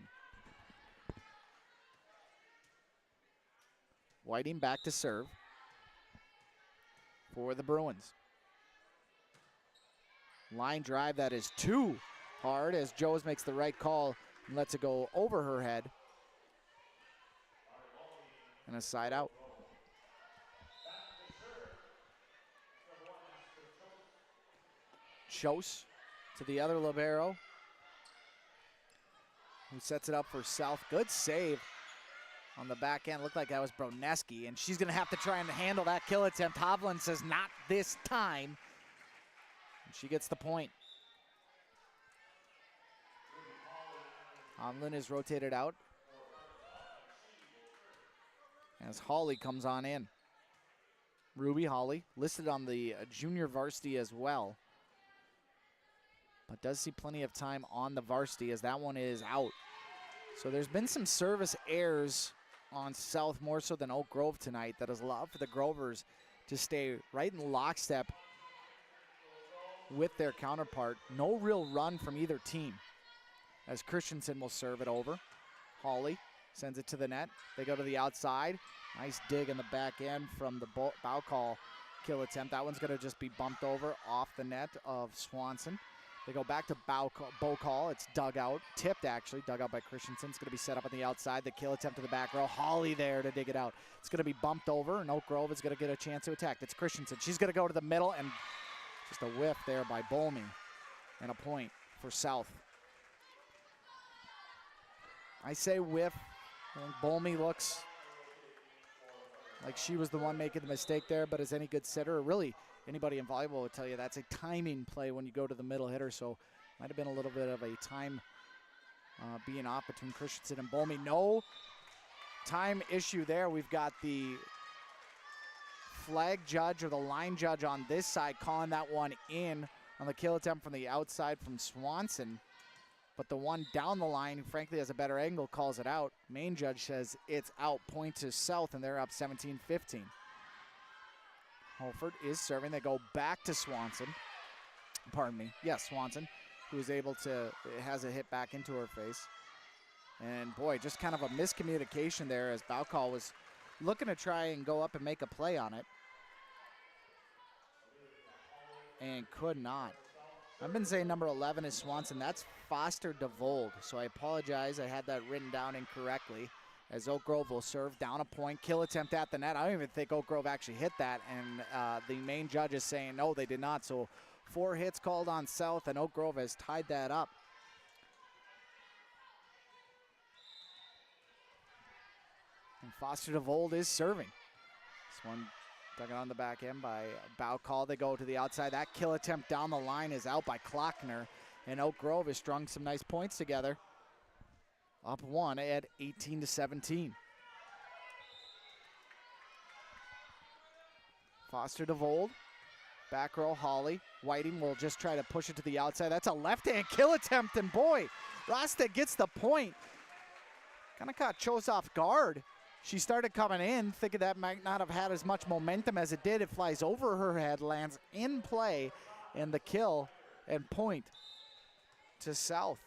Speaker 6: Whiting back to serve for the Bruins. Line drive that is too hard as Joes makes the right call and lets it go over her head. And a side out. Chose to the other libero, who sets it up for South. Good save on the back end. Looked like that was Broneski, and she's going to have to try and handle that kill attempt. Hovland says not this time. And she gets the point. Hovland is rotated out as Hawley comes on in. Ruby Hawley, listed on the junior varsity as well, but does see plenty of time on the varsity as that one is out. So there's been some service errors on South more so than Oak Grove tonight that has allowed for the Grovers to stay right in lockstep with their counterpart. No real run from either team as Christensen will serve it over. Hawley sends it to the net. They go to the outside. Nice dig in the back end from the bow call kill attempt. That one's going to just be bumped over off the net of Swanson. They go back to bow call. It's dug out, tipped actually, dug out by Christensen. It's going to be set up on the outside. The kill attempt to the back row. Hawley there to dig it out. It's going to be bumped over, and Oak Grove is going to get a chance to attack. It's Christensen. She's going to go to the middle, and just a whiff there by Bolmy, and a point for South. I say whiff. I think Bolmy looks like she was the one making the mistake there, but as any good sitter, or really anybody in volleyball would tell you, that's a timing play when you go to the middle hitter, so might have been a little bit of a time being off between Christensen and Bolmy. No time issue there. We've got the flag judge or the line judge on this side calling that one in on the kill attempt from the outside from Swanson. But the one down the line, who frankly has a better angle, calls it out. Main judge says it's out, point to South, and they're up 17-15. Holford is serving. They go back to Swanson. Pardon me. Yes, Swanson, who is able to, has a hit back into her face. And boy, just kind of a miscommunication there as Baukal was looking to try and go up and make a play on it. And could not. I've been saying number 11 is Swanson. That's Foster DeVold. So I apologize. I had that written down incorrectly. As Oak Grove will serve down a point. Kill attempt at the net. I don't even think Oak Grove actually hit that. And the main judge is saying, no, they did not. So 4 hits called on South, and Oak Grove has tied that up. And Foster DeVold is serving. This one dug it on the back end by Baukal. They go to the outside. That kill attempt down the line is out by Klockner. And Oak Grove has strung some nice points together. Up 1 at 18-17. Foster DeVold. Back row, Holly. Whiting will just try to push it to the outside. That's a left-hand kill attempt, and boy, Rosted gets the point. Kind of caught Chose off guard. She started coming in, thinking that might not have had as much momentum as it did. It flies over her head, lands in play, and the kill and point to South.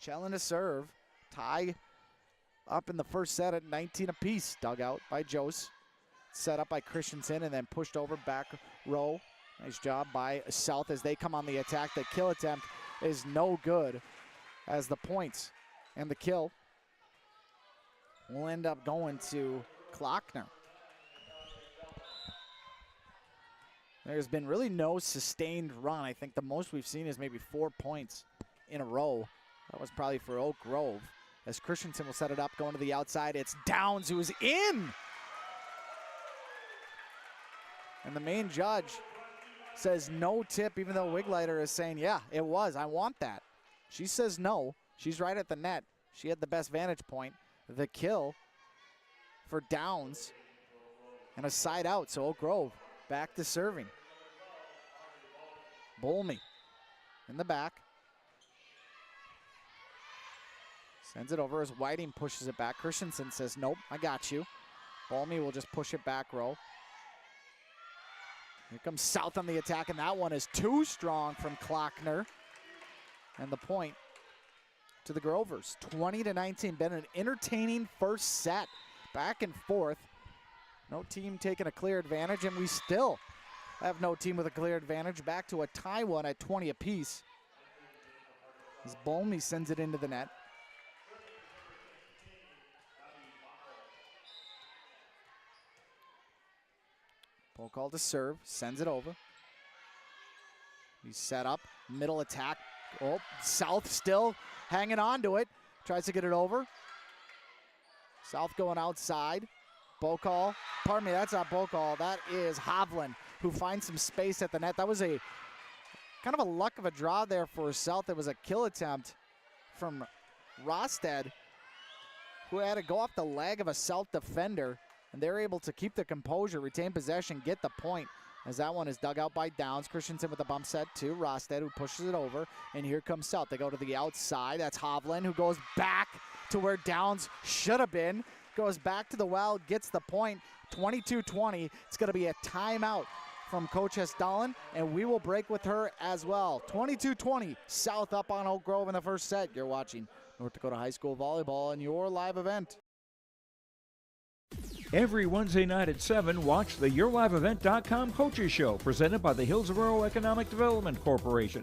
Speaker 6: Chelin to serve. Tie up in the first set at 19 apiece. Dug out by Jose. Set up by Christensen and then pushed over back row. Nice job by South as they come on the attack. The kill attempt is no good as the points and the kill will end up going to Klockner. There's been really no sustained run. I think the most we've seen is maybe 4 points in a row. That was probably for Oak Grove. As Christensen will set it up, going to the outside. It's Downs who's in. And the main judge says no tip, even though Wigleiter is saying, yeah, it was. I want that. She says no. She's right at the net. She had the best vantage point. The kill for Downs and a side out. So Oak Grove back to serving. Bolmy in the back. Sends it over as Whiting pushes it back. Christensen says, nope, I got you. Bolmy will just push it back row. Here comes South on the attack, and that one is too strong from Klockner. And the point to the Grovers. 20-19. Been an entertaining first set. Back and forth. No team taking a clear advantage, and we still have no team with a clear advantage. Back to a tie one at 20 apiece. As Bolmy sends it into the net. Baukal to serve, sends it over. He's set up, middle attack. Oh, South still hanging on to it. Tries to get it over. South going outside. Baukal, pardon me, that's not Baukal. That is Hovland, who finds some space at the net. That was a kind of a luck of a draw there for South. It was a kill attempt from Rosted, who had to go off the leg of a South defender. And they're able to keep the composure, retain possession, get the point. As that one is dug out by Downs. Christensen with a bump set to Rosted, who pushes it over. And here comes South. They go to the outside. That's Hovland, who goes back to where Downs should have been. Goes back to the well, gets the point. 22-20. It's going to be a timeout from Coach Hesdalen, and we will break with her as well. 22-20. South up on Oak Grove in the first set. You're watching North Dakota High School Volleyball and your live event.
Speaker 21: Every Wednesday night at 7, watch the YourLiveEvent.com Coaches Show presented by the Hillsborough Economic Development Corporation.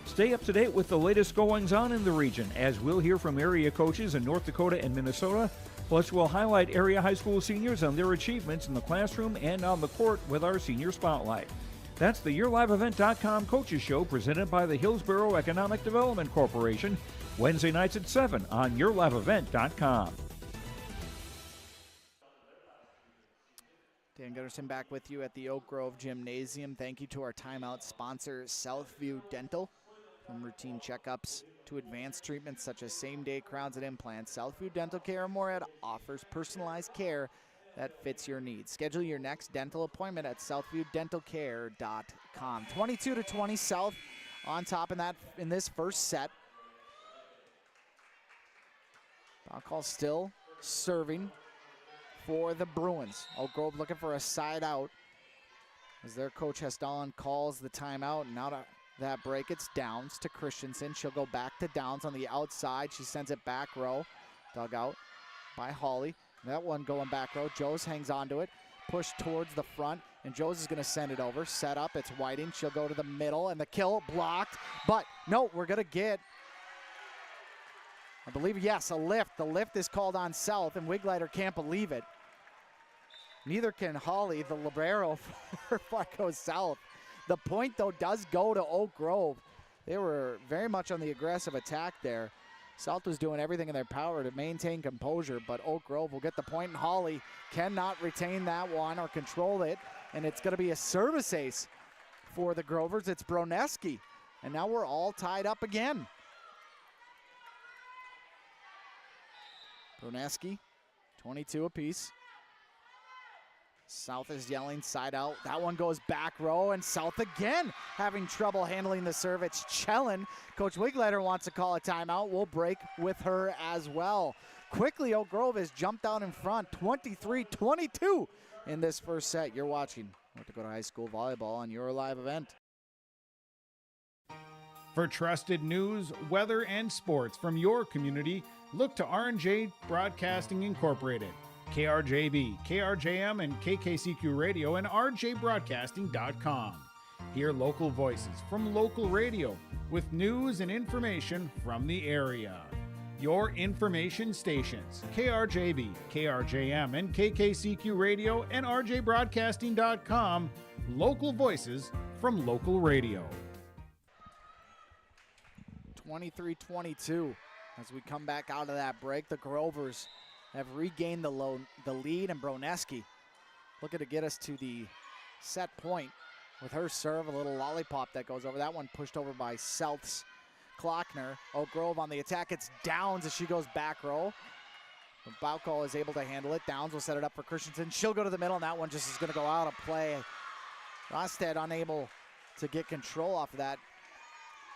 Speaker 21: Stay up to date with the latest goings-on in the region, as we'll hear from area coaches in North Dakota and Minnesota. Plus, we'll highlight area high school seniors and their achievements in the classroom and on the court with our Senior Spotlight. That's the YourLiveEvent.com Coaches Show presented by the Hillsborough Economic Development Corporation, Wednesday nights at 7 on YourLiveEvent.com.
Speaker 6: Dan Gunderson back with you at the Oak Grove Gymnasium. Thank you to our timeout sponsor, Southview Dental. From routine checkups to advanced treatments such as same-day crowns and implants, Southview Dental Care in Moorhead offers personalized care that fits your needs. Schedule your next dental appointment at southviewdentalcare.com. 22-20 South on top in this first set. Balcall still serving for the Bruins. Oak Grove looking for a side out as their coach Hestalin calls the timeout, and out of that break, it's Downs to Christensen. She'll go back to Downs on the outside. She sends it back row. Dug out by Hawley. That one going back row. Joes hangs onto it. Push towards the front, and Joes is going to send it over. Set up. It's Whiting. She'll go to the middle, and the kill blocked. But no, we're going to get, I believe, yes, a lift. The lift is called on South, and Wigleiter can't believe it. Neither can Hawley, the libero for Fargo South. The point, though, does go to Oak Grove. They were very much on the aggressive attack there. South was doing everything in their power to maintain composure, but Oak Grove will get the point, and Hawley cannot retain that one or control it, and it's going to be a service ace for the Grovers. It's Broneski, and now we're all tied up again. Broneski, 22 apiece. South is yelling side out. That one goes back row, and South again having trouble handling the serve. It's Chellen. Coach Wigleiter wants to call a timeout. We'll break with her as well. Quickly, Oak Grove has jumped out in front, 23-22 in this first set. You're watching North Dakota High School Volleyball on your live event.
Speaker 1: For trusted news, weather, and sports from your community, look to R&J Broadcasting Incorporated. KRJB, KRJM, and KKCQ Radio, and RJBroadcasting.com. Hear local voices from local radio with news and information from the area. Your information stations, KRJB, KRJM, and KKCQ Radio, and RJBroadcasting.com. Local voices from local radio.
Speaker 6: 23-22 as we come back out of that break. The Grovers have regained the lead, and Broneski looking to get us to the set point with her serve. A little lollipop that goes over. That one pushed over by South's Klockner. Oak Grove on the attack. It's Downs as she goes back row. Balcall is able to handle it. Downs will set it up for Christensen. She'll go to the middle, and that one just is going to go out of play. Rosted unable to get control off of that.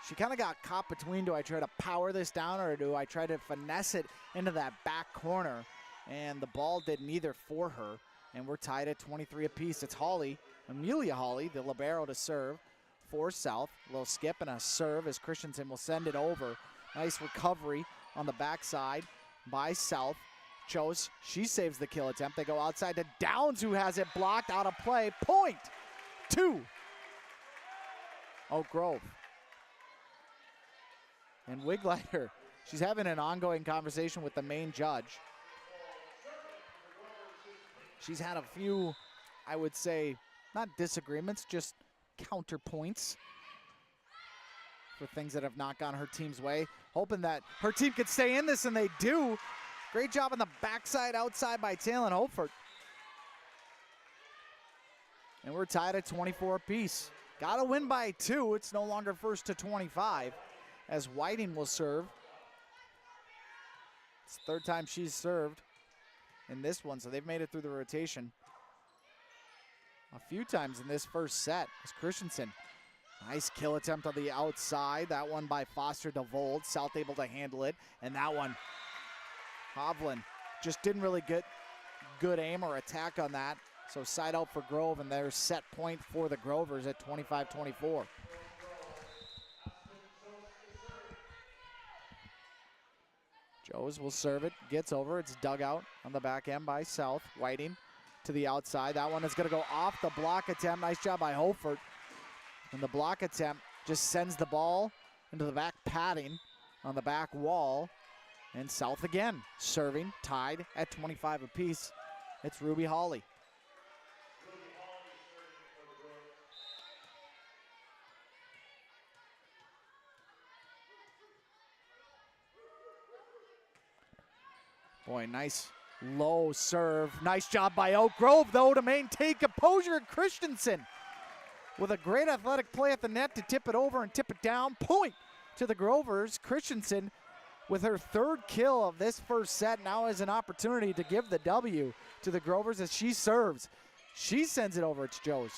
Speaker 6: She kind of got caught between, do I try to power this down or do I try to finesse it into that back corner? And the ball did neither for her, and we're tied at 23 apiece. It's Hawley, Amelia Hawley, the libero to serve for South. A little skip and a serve as Christensen will send it over. Nice recovery on the backside by South. Chose, she saves the kill attempt. They go outside to Downs, who has it blocked out of play. Point 2. Oak Grove. And Wigleiter, she's having an ongoing conversation with the main judge. She's had a few, I would say, not disagreements, just counterpoints for things that have not gone her team's way. Hoping that her team could stay in this, and they do. Great job on the backside outside by Talon Holford. And we're tied at 24 apiece. Got to win by 2. It's no longer first to 25. As Whiting will serve. It's the third time she's served in this one, so they've made it through the rotation a few times in this first set. As Christensen, nice kill attempt on the outside. That one by Foster DeVold. South able to handle it, and that one, Hovland just didn't really get good aim or attack on that. So side out for Grove, and there's set point for the Grovers at 25-24. Joes will serve it, gets over. It's dug out on the back end by South. Whiting to the outside. That one is going to go off the block attempt. Nice job by Holford. And the block attempt just sends the ball into the back padding on the back wall. And South again serving, tied at 25 apiece. It's Ruby Hawley. Boy, nice low serve. Nice job by Oak Grove, though, to maintain composure. Christensen with a great athletic play at the net to tip it over and tip it down. Point to the Grovers. Christensen with her third kill of this first set now has an opportunity to give the W to the Grovers as she serves. She sends it over. It's Joe's.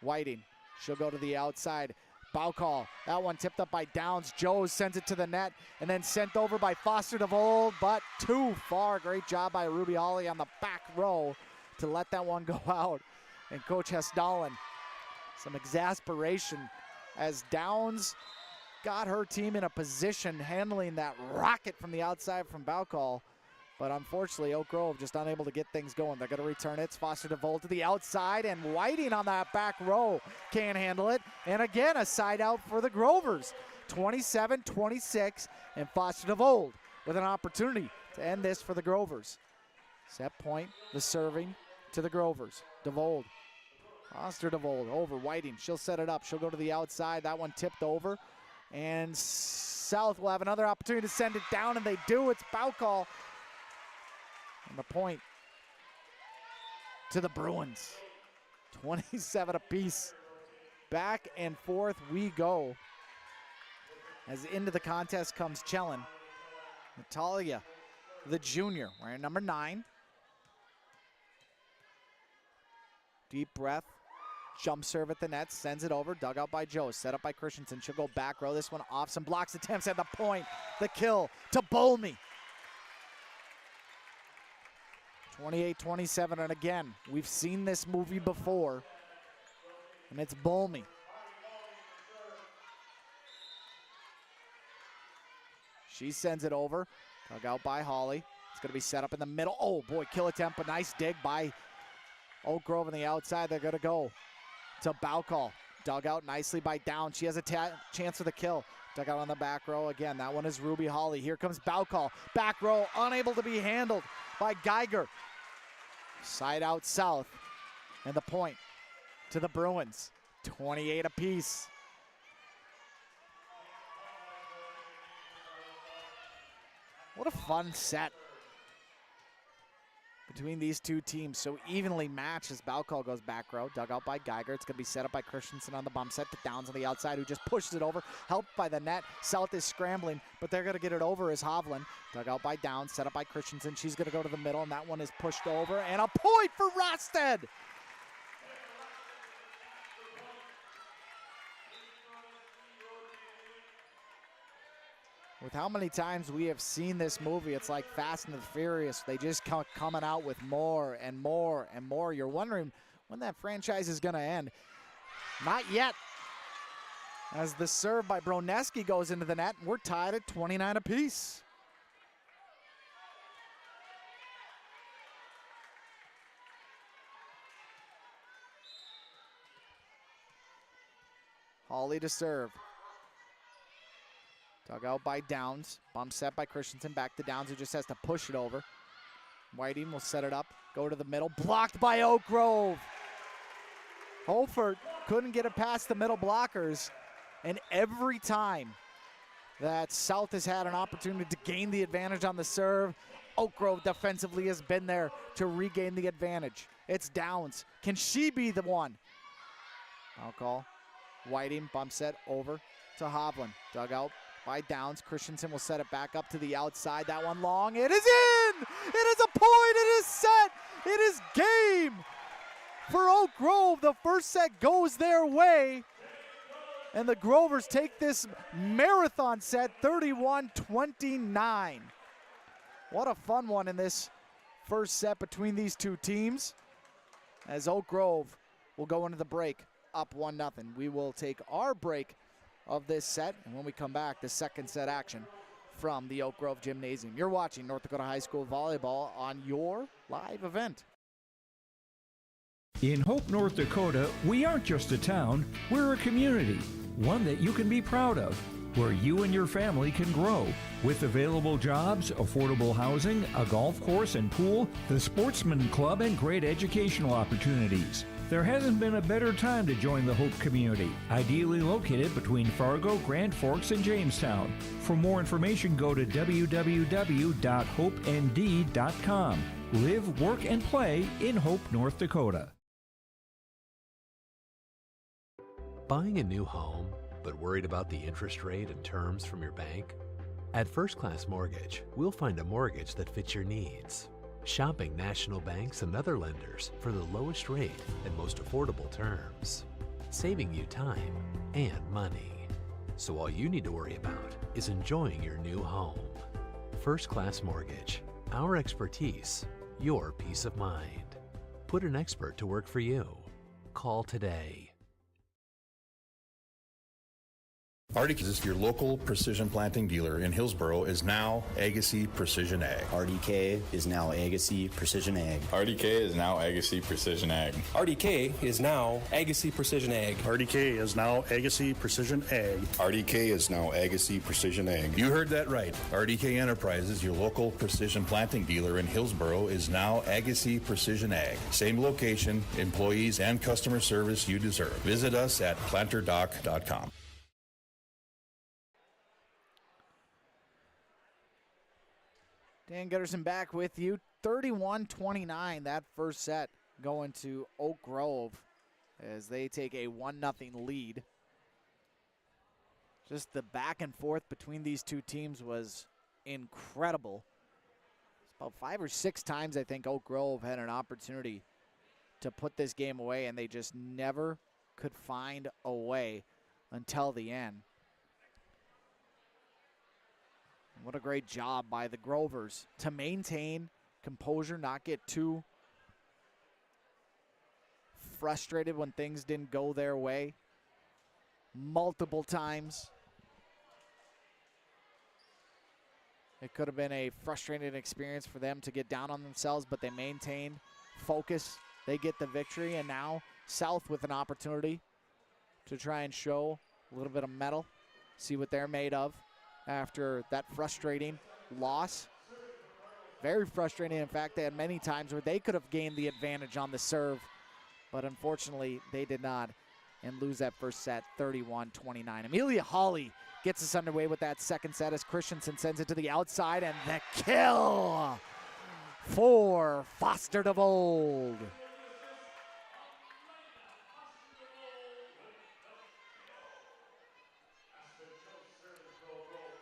Speaker 6: Whiting. She'll go to the outside. Bow call. That one tipped up by Downs. Joes sends it to the net and then sent over by Foster DeVold, but too far. Great job by Ruby Holly on the back row to let that one go out. And Coach Hesdalen, some exasperation as Downs got her team in a position handling that rocket from the outside from bow call. But unfortunately, Oak Grove just unable to get things going. They're going to return it. It's Foster DeVold to the outside, and Whiting on that back row can't handle it. And again, a side out for the Grovers. 27-26, and Foster DeVold with an opportunity to end this for the Grovers. Set point, the serving to the Grovers. DeVold. Foster DeVold over Whiting. She'll set it up. She'll go to the outside. That one tipped over. And South will have another opportunity to send it down, and they do. It's bow call. And the point to the Bruins. 27 apiece. Back and forth we go. As into the contest comes Chellan. Natalia, the junior, wearing number 9. Deep breath. Jump serve at the net, sends it over, dug out by Joe, set up by Christensen. She'll go back row, this one off some blocks attempts at the point. The kill to Bolney. 28-27, and again, we've seen this movie before, and it's Bolney. She sends it over, dug out by Holly. It's going to be set up in the middle. Oh boy, kill attempt, a nice dig by Oak Grove on the outside. They're going to go to bow call. Dug out nicely by Down. She has a chance for the kill. Dug out on the back row again. That one is Ruby Holly. Here comes bow call. Back row, unable to be handled by Geiger. Side out South. And the point to the Bruins. 28 apiece. What a fun set between these two teams, so evenly matched as Balcall goes back row. Dug out by Geiger. It's going to be set up by Christensen on the bump set to Downs on the outside, who just pushes it over, helped by the net. South is scrambling, but they're going to get it over as Hovland. Dug out by Downs, set up by Christensen. She's going to go to the middle, and that one is pushed over. And a point for Rosted! With how many times we have seen this movie, it's like Fast and the Furious. They just come coming out with more and more and more. You're wondering when that franchise is going to end. Not yet. As the serve by Broneski goes into the net, and we're tied at 29 apiece. Holly to serve. Dug out by Downs. Bump set by Christensen. Back to Downs, who just has to push it over. Whiting will set it up. Go to the middle. Blocked by Oak Grove. Holford couldn't get it past the middle blockers. And every time that South has had an opportunity to gain the advantage on the serve, Oak Grove defensively has been there to regain the advantage. It's Downs. Can she be the one? I'll call. Whiting, bump set over to Hovland. Dug out by Downs. Christensen will set it back up to the outside. That one long. It is in! It is a point! It is set! It is game for Oak Grove. The first set goes their way. And the Grovers take this marathon set 31-29. What a fun one in this first set between these two teams. As Oak Grove will go into the break up 1-0. We will take our break of this set, and when we come back, the second set action from the Oak Grove Gymnasium. You're watching North Dakota High School Volleyball on your live event.
Speaker 21: In Hope, North Dakota, we aren't just a town, we're a community, one that you can be proud of, where you and your family can grow. With available jobs, affordable housing, a golf course and pool, the Sportsman Club, and great educational opportunities. There hasn't been a better time to join the Hope community, ideally located between Fargo, Grand Forks, and Jamestown. For more information, go to www.hopend.com. Live, work, and play in Hope, North Dakota.
Speaker 4: Buying a new home, but worried about the interest rate and terms from your bank? At First Class Mortgage, we'll find a mortgage that fits your needs. Shopping national banks and other lenders for the lowest rate and most affordable terms, saving you time and money. So all you need to worry about is enjoying your new home. First Class Mortgage, our expertise, your peace of mind. Put an expert to work for you. Call today.
Speaker 7: RDK, your local precision planting dealer in Hillsboro, is now Agassi Precision Ag.
Speaker 8: RDK is now Agassi Precision Ag.
Speaker 9: RDK is now Agassi Precision Ag.
Speaker 10: RDK is now Agassi Precision Ag.
Speaker 11: RDK is now Agassi Precision Ag.
Speaker 12: RDK is now Agassi Precision Ag.
Speaker 7: You heard that right. RDK Enterprises, your local precision planting dealer in Hillsboro, is now Agassi Precision Ag. Same location, employees, and customer service you deserve. Visit us at planterdoc.com.
Speaker 6: Dan Gutterson back with you. 31-29, that first set going to Oak Grove as they take a 1-0 lead. Just the back and forth between these two teams was incredible. It's about 5 or 6 times I think Oak Grove had an opportunity to put this game away, and they just never could find a way until the end. What a great job by the Grovers to maintain composure, not get too frustrated when things didn't go their way. Multiple times. It could have been a frustrating experience for them to get down on themselves, but they maintained focus. They get the victory, and now South with an opportunity to try and show a little bit of mettle, see what they're made of. After that frustrating loss. Very frustrating. In fact, they had many times where they could have gained the advantage on the serve, but unfortunately they did not and lose that first set 31-29. Amelia Hawley gets us underway with that second set as Christensen sends it to the outside, and the kill for Foster DeVold.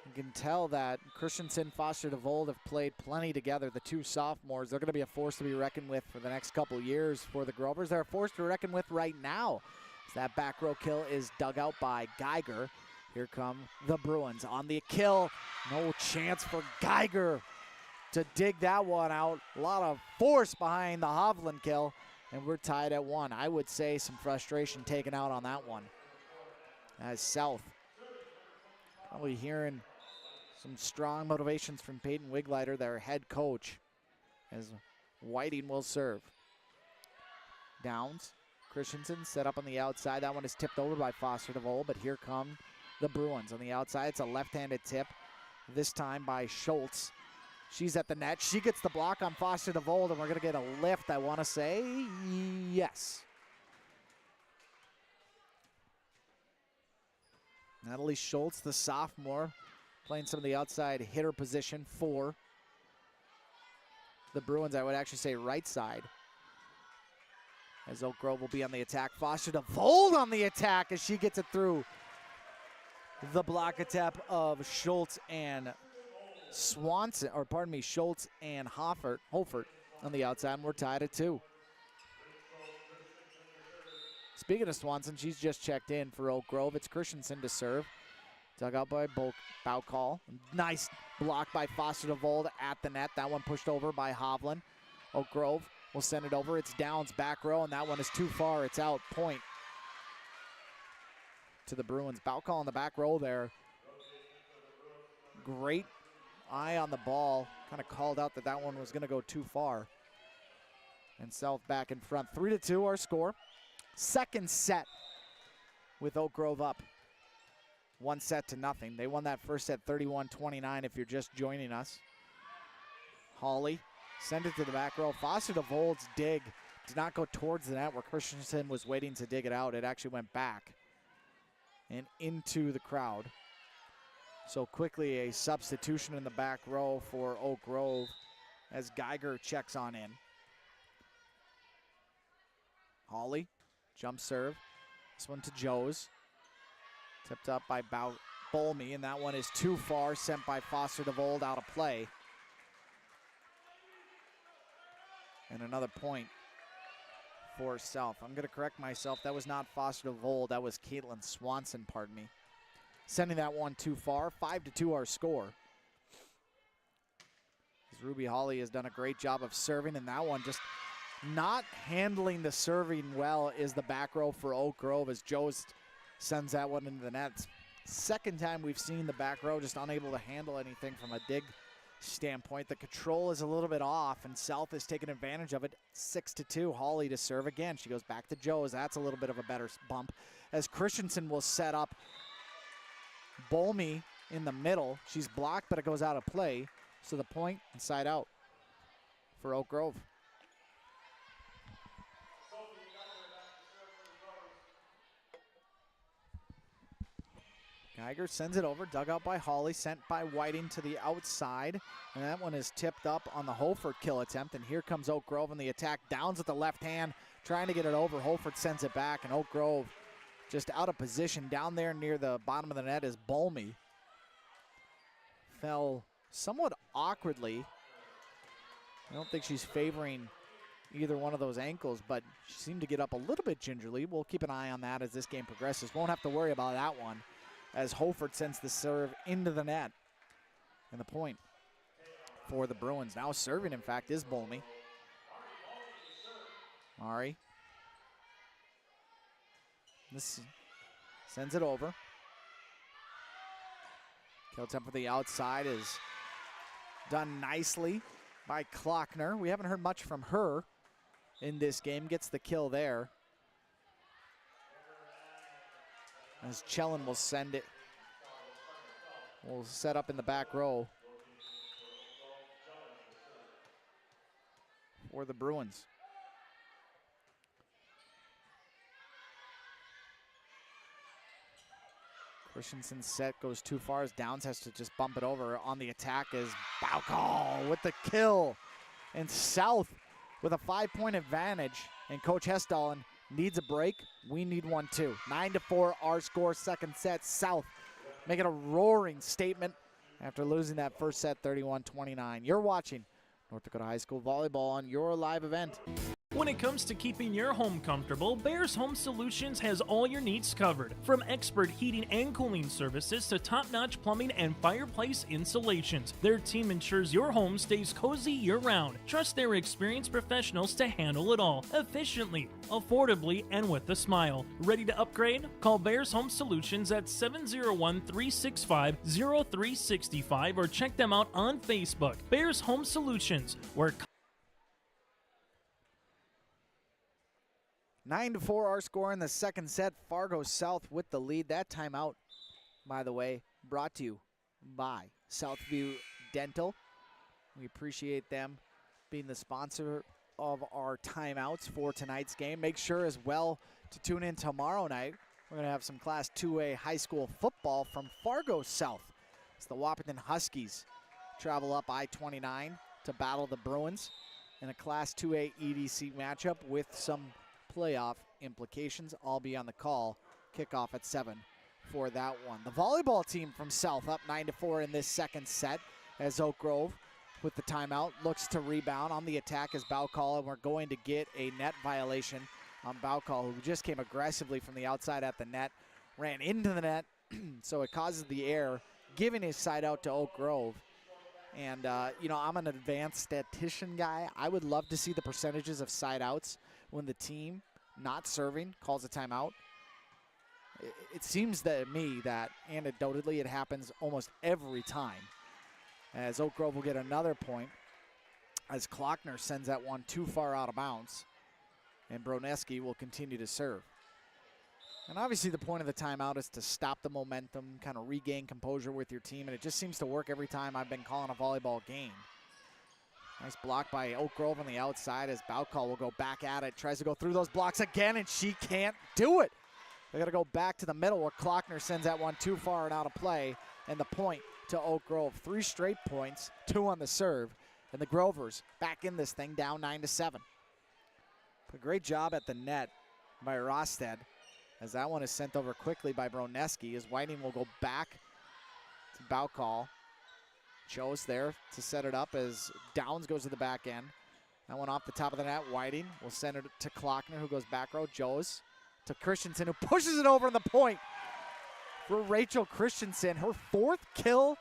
Speaker 6: You can tell that Christensen, Foster DeVold have played plenty together. The two sophomores, they're going to be a force to be reckoned with for the next couple years for the Grovers. They're a force to reckon with right now. As that back row kill is dug out by Geiger. Here come the Bruins on the kill. No chance for Geiger to dig that one out. A lot of force behind the Hovland kill, and we're tied at 1. I would say some frustration taken out on that one. As South probably hearing some strong motivations from Peyton Wigleiter, their head coach, as Whiting will serve. Downs, Christensen set up on the outside. That one is tipped over by Foster DeVold, but here come the Bruins on the outside. It's a left-handed tip, this time by Schultz. She's at the net. She gets the block on Foster DeVold, and we're going to get a lift, I want to say. Yes. Natalie Schultz, the sophomore, playing some of the outside hitter position for the Bruins. I would actually say right side. As Oak Grove will be on the attack. Foster DeVold on the attack as she gets it through the block attempt of Schultz and Swanson, or pardon me, Schultz and Holfert on the outside, and we're tied at 2. Speaking of Swanson, she's just checked in for Oak Grove. It's Christensen to serve. Dug out by Baukal. Nice block by Foster DeVold at the net. That one pushed over by Hovland. Oak Grove will send it over. It's Downs back row, and that one is too far. It's out. Point to the Bruins. Baukal on the back row there. Great eye on the ball. Kind of called out that that one was going to go too far. And South back in front. 3-2 our score. Second set with Oak Grove up 1-0. They won that first set 31-29 if you're just joining us. Hawley send it to the back row. Foster DeVold's dig did not go towards the net where Christensen was waiting to dig it out. It actually went back and into the crowd. So quickly a substitution in the back row for Oak Grove as Geiger checks on in. Hawley, jump serve. This one to Joes. Tipped up by Bolmy, and that one is too far, sent by Foster DeVold out of play. And another point for South. I'm going to correct myself. That was not Foster DeVold. That was Caitlin Swanson, pardon me. Sending that one too far. 5-2 our score. As Ruby Hawley has done a great job of serving, and that one just not handling the serving well is the back row for Oak Grove as Joes sends that one into the net. Second time we've seen the back row just unable to handle anything from a dig standpoint. The control is a little bit off, and South has taken advantage of it. 6-2, Hawley to serve again. She goes back to Joes. That's a little bit of a better bump as Christensen will set up Bolmy in the middle. She's blocked, but it goes out of play. So the point inside out for Oak Grove. Geiger sends it over, dug out by Hawley, sent by Whiting to the outside, and that one is tipped up on the Holford kill attempt, and here comes Oak Grove in the attack. Downs with the left hand, trying to get it over. Holford sends it back, and Oak Grove just out of position. Down there near the bottom of the net is Bolmy. Fell somewhat awkwardly. I don't think she's favoring either one of those ankles, but she seemed to get up a little bit gingerly. We'll keep an eye on that as this game progresses. Won't have to worry about that one, as Holford sends the serve into the net. And the point for the Bruins. Now serving, in fact, is Bolmy. Mari. This sends it over. Kill attempt for the outside is done nicely by Klockner. We haven't heard much from her in this game. Gets the kill there. As Chellen will send it. Will set up in the back row for the Bruins. Christensen's set goes too far as Downs has to just bump it over. On the attack is Baukal with the kill. And South with a 5-point advantage. And Coach Hesdalen needs a break. We need one too. 9-4 our score, second set. South making a roaring statement after losing that first set 31-29. You're watching North Dakota High School Volleyball on your live event.
Speaker 2: When it comes to keeping your home comfortable, Bears Home Solutions has all your needs covered. From expert heating and cooling services to top-notch plumbing and fireplace installations, their team ensures your home stays cozy year-round. Trust their experienced professionals to handle it all efficiently, affordably, and with a smile. Ready to upgrade? Call Bears Home Solutions at 701-365-0365 or check them out on Facebook. Bears Home Solutions, where
Speaker 6: 9-4 our score in the second set. Fargo South with the lead. That timeout, by the way, brought to you by Southview Dental. We appreciate them being the sponsor of our timeouts for tonight's game. Make sure as well to tune in tomorrow night. We're going to have some Class 2A high school football from Fargo South. It's the Wahpeton Huskies travel up I-29 to battle the Bruins in a Class 2A EDC matchup with some playoff implications. I'll be on the call. Kickoff at 7 for that one. The volleyball team from South up 9-4 in this second set as Oak Grove with the timeout looks to rebound. On the attack is Baukal, and we're going to get a net violation on Baukal, who just came aggressively from the outside at the net, ran into the net, so it causes the error, giving his side out to Oak Grove. And, you know, I'm an advanced statistician guy. I would love to see the percentages of side outs when the team not serving calls a timeout. It seems to me that anecdotally it happens almost every time, as Oak Grove will get another point as Klockner sends that one too far out of bounds, and Broneski will continue to serve. And obviously the point of the timeout is to stop the momentum, kind of regain composure with your team, and it just seems to work every time I've been calling a volleyball game. Nice block by Oak Grove on the outside as Baukal will go back at it. Tries to go through those blocks again, and she can't do it. They got to go back to the middle where Klockner sends that one too far and out of play. And the point to Oak Grove. 3 straight points, 2 on the serve. And the Grovers back in this thing, down 9-7. A great job at the net by Rosted as that one is sent over quickly by Broneski as Whiting will go back to Baukal. Joe's there to set it up as Downs goes to the back end. That one off the top of the net. Whiting will send it to Klockner, who goes back row. Joe's to Christensen, who pushes it over in the point for Rachel Christensen. Her 4th kill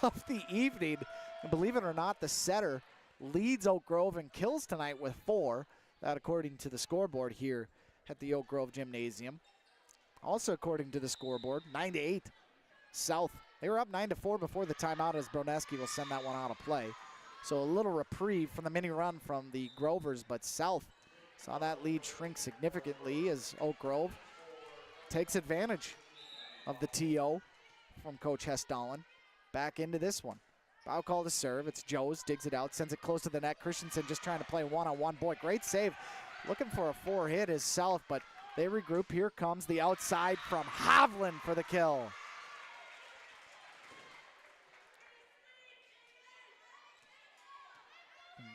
Speaker 6: of the evening. And believe it or not, the setter leads Oak Grove in kills tonight with 4. That according to the scoreboard here at the Oak Grove Gymnasium. Also according to the scoreboard, 9-8. South. They were up 9-4 before the timeout as Broneski will send that one out of play. So a little reprieve from the mini run from the Grovers, but South saw that lead shrink significantly as Oak Grove takes advantage of the TO from Coach Hesdalen. Back into this one. Foul call to serve. It's Joes, digs it out, sends it close to the net. Christensen just trying to play one-on-one. Boy, great save. Looking for a 4 hit is South, but they regroup. Here comes the outside from Hovland for the kill.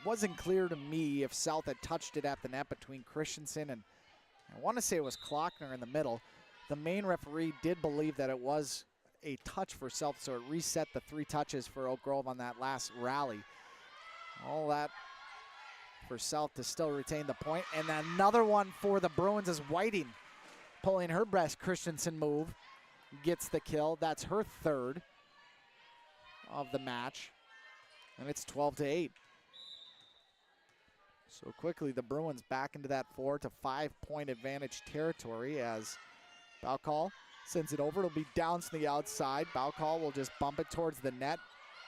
Speaker 6: Wasn't clear to me if South had touched it at the net between Christensen and I want to say it was Klockner in the middle. The main referee did believe that it was a touch for South, so it reset the 3 touches for Oak Grove on that last rally. All that for South to still retain the point. And another one for the Bruins is Whiting pulling her best Christensen move. Gets the kill. That's her 3rd of the match. And it's 12-8. So quickly the Bruins back into that 4 to 5 point advantage territory as Baukal sends it over. It'll be Downs to the outside. Baukal will just bump it towards the net.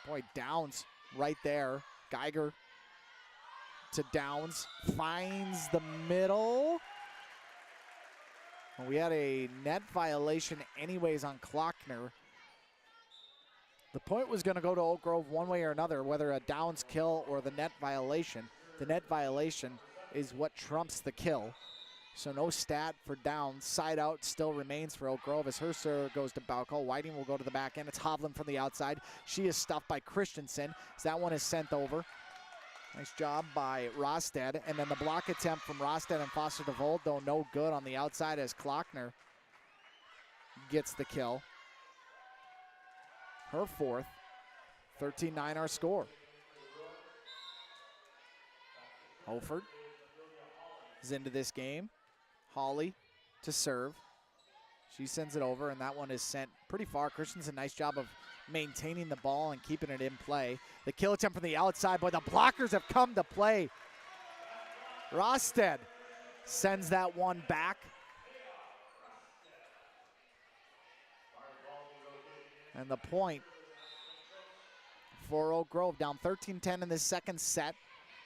Speaker 6: Boy, Downs right there. Geiger to Downs. Finds the middle. Well, we had a net violation anyways on Klockner. The point was going to go to Oak Grove one way or another, whether a Downs kill or the net violation. The net violation is what trumps the kill. So no stat for Downs. Side out still remains for Oak Grove as her serve goes to Baukal. Whiting will go to the back end. It's Hovland from the outside. She is stuffed by Christensen as that one is sent over. Nice job by Rosted. And then the block attempt from Rosted and Foster DeVold, though no good on the outside as Klockner gets the kill. Her 4th. 13-9 our score. Holford is into this game. Hawley to serve. She sends it over, and that one is sent pretty far. Christensen, nice job of maintaining the ball and keeping it in play. The kill attempt from the outside, but the blockers have come to play. Rosted sends that one back. And the point for Oak Grove, down 13-10 in this second set.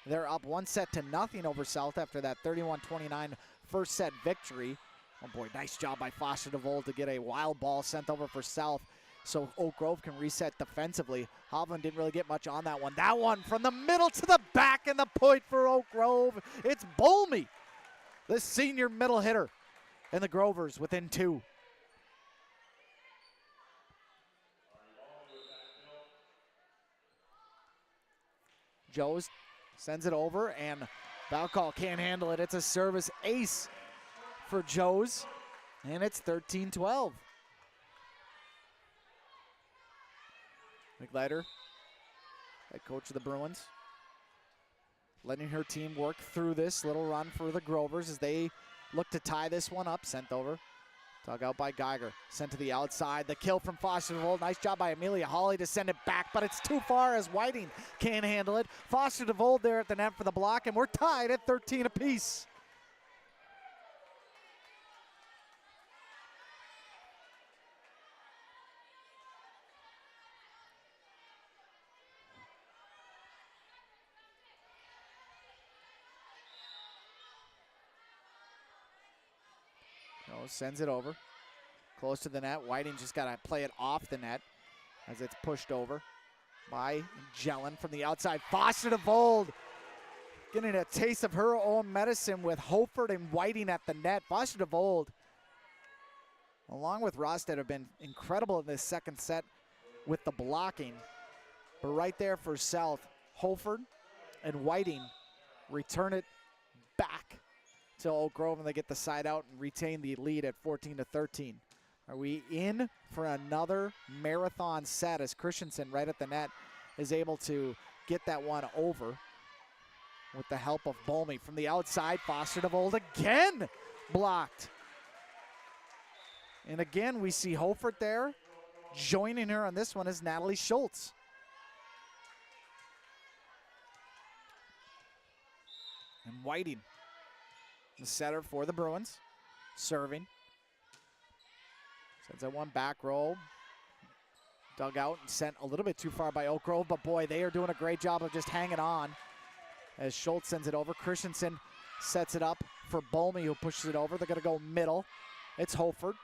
Speaker 6: They're up 1-0 over South after that 31-29 first set victory. Oh boy, nice job by Foster DeVold to get a wild ball sent over for South so Oak Grove can reset defensively. Hovland didn't really get much on that one. That one from the middle to the back, and the point for Oak Grove. It's Bolmy, the senior middle hitter, and the Grovers within 2. Joes sends it over, and Baukal can't handle it. It's a service ace for Joes, and it's 13-12. McLeiter, head coach of the Bruins, letting her team work through this little run for the Grovers as they look to tie this one up. Sent over. Dug out by Geiger. Sent to the outside. The kill from Foster DeVold. Nice job by Amelia Hawley to send it back, but it's too far as Whiting can't handle it. Foster DeVold there at the net for the block, and we're tied at 13 apiece. Sends it over. Close to the net. Whiting just got to play it off the net as it's pushed over. by Jelen from the outside. Foster to Vold, getting a taste of her own medicine with Hofert and Whiting at the net. Foster de Vold, along with Rosted, have been incredible in this second set with the blocking. But right there for South, Hofert and Whiting return it back to Oak Grove, and they get the side out and retain the lead at 14-13. Are we in for another marathon set as Christensen right at the net is able to get that one over with the help of Bolmy from the outside. Foster de Vold again blocked. And again, we see Hofert there. Joining her on this one is Natalie Schultz. And Whiting, the setter for the Bruins, serving. Sends that one back row. Dug out and sent a little bit too far by Oak Grove, but boy, they are doing a great job of just hanging on as Schultz sends it over. Christensen sets it up for Bolmy, who pushes it over. They're going to go middle. It's Hofert.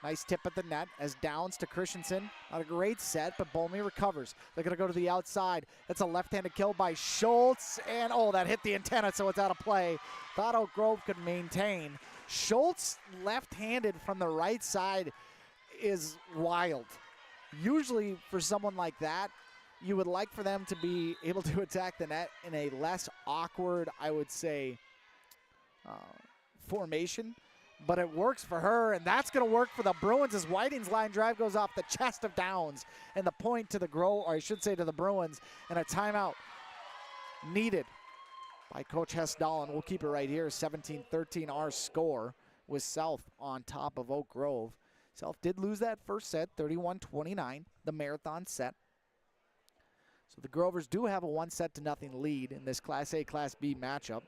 Speaker 6: Nice tip at the net as Downs to Christensen. Not a great set, but Bolmy recovers. They're going to go to the outside. That's a left-handed kill by Schultz, and oh, that hit the antenna, so it's out of play. Thought Oak Grove could maintain. Schultz left-handed from the right side is wild. Usually for someone like that, you would like for them to be able to attack the net in a less awkward, I would say, formation. But it works for her, and that's going to work for the Bruins as Whiting's line drive goes off the chest of Downs. And the point to the to the Bruins, and a timeout needed by Coach Hess-Dahlin. We'll keep it right here, 17-13 our score with South on top of Oak Grove. South did lose that first set, 31-29, the marathon set. So the Grovers do have a 1-0 lead in this Class A, Class B matchup.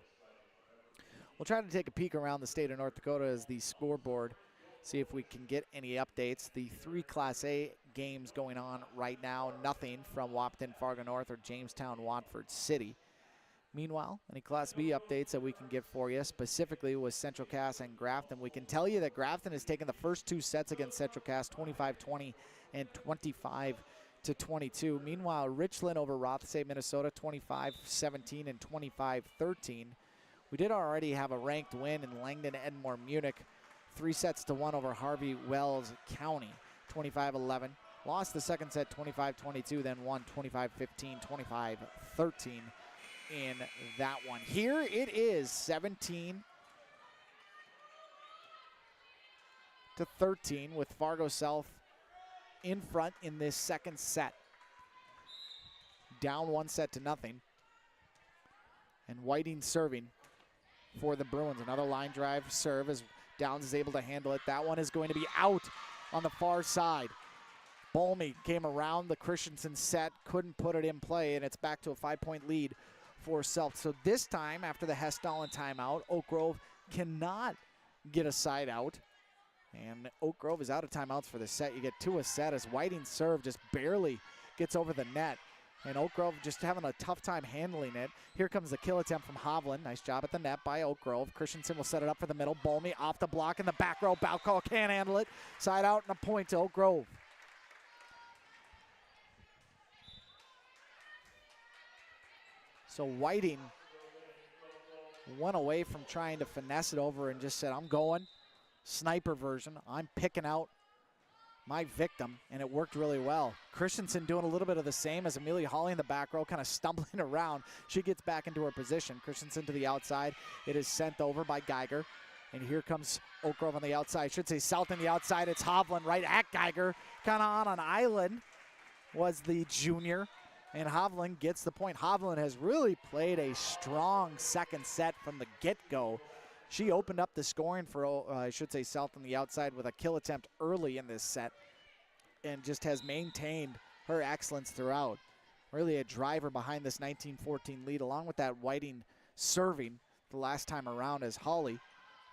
Speaker 6: We'll try to take a peek around the state of North Dakota as the scoreboard, see if we can get any updates. The 3 Class A games going on right now, nothing from Wahpeton, Fargo North, or Jamestown, Watford City. Meanwhile, any Class B updates that we can give for you, specifically with Central Cass and Grafton. We can tell you that Grafton has taken the first 2 sets against Central Cass, 25-20 and 25-22. Meanwhile, Richland over Rothsay, Minnesota, 25-17 and 25-13. We did already have a ranked win in Langdon, Edmore, Munich, 3-1 over Harvey Wells County, 25-11. Lost the second set 25-22, then won 25-15, 25-13 in that one. Here it is, 17-13 with Fargo South in front in this second set. Down 1-0. And Whiting serving for the Bruins. Another line drive serve as Downs is able to handle it. That one is going to be out on the far side. Bolmy came around the Christensen set, couldn't put it in play, and it's back to a 5-point lead for South. So this time, after the Hess-Dahlin timeout, Oak Grove cannot get a side out. And Oak Grove is out of timeouts for the set. You get 2 a set as Whiting's serve just barely gets over the net. And Oak Grove just having a tough time handling it. Here comes the kill attempt from Hovland. Nice job at the net by Oak Grove. Christensen will set it up for the middle. Bolmy off the block in the back row. Balcall can't handle it. Side out and a point to Oak Grove. So Whiting went away from trying to finesse it over and just said, I'm going. Sniper version. I'm picking out my victim, and it worked really well. Christensen doing a little bit of the same as Amelia Hawley in the back row, kind of stumbling around. She gets back into her position. Christensen to the outside. It is sent over by Geiger. And here comes Oak Grove on the outside. I should say South on the outside. It's Hovland right at Geiger. Kind of on an island was the junior. And Hovland gets the point. Hovland has really played a strong second set from the get-go. She opened up the scoring for, South on the outside with a kill attempt early in this set and just has maintained her excellence throughout. Really a driver behind this 19-14 lead, along with that Whiting serving the last time around as Hawley.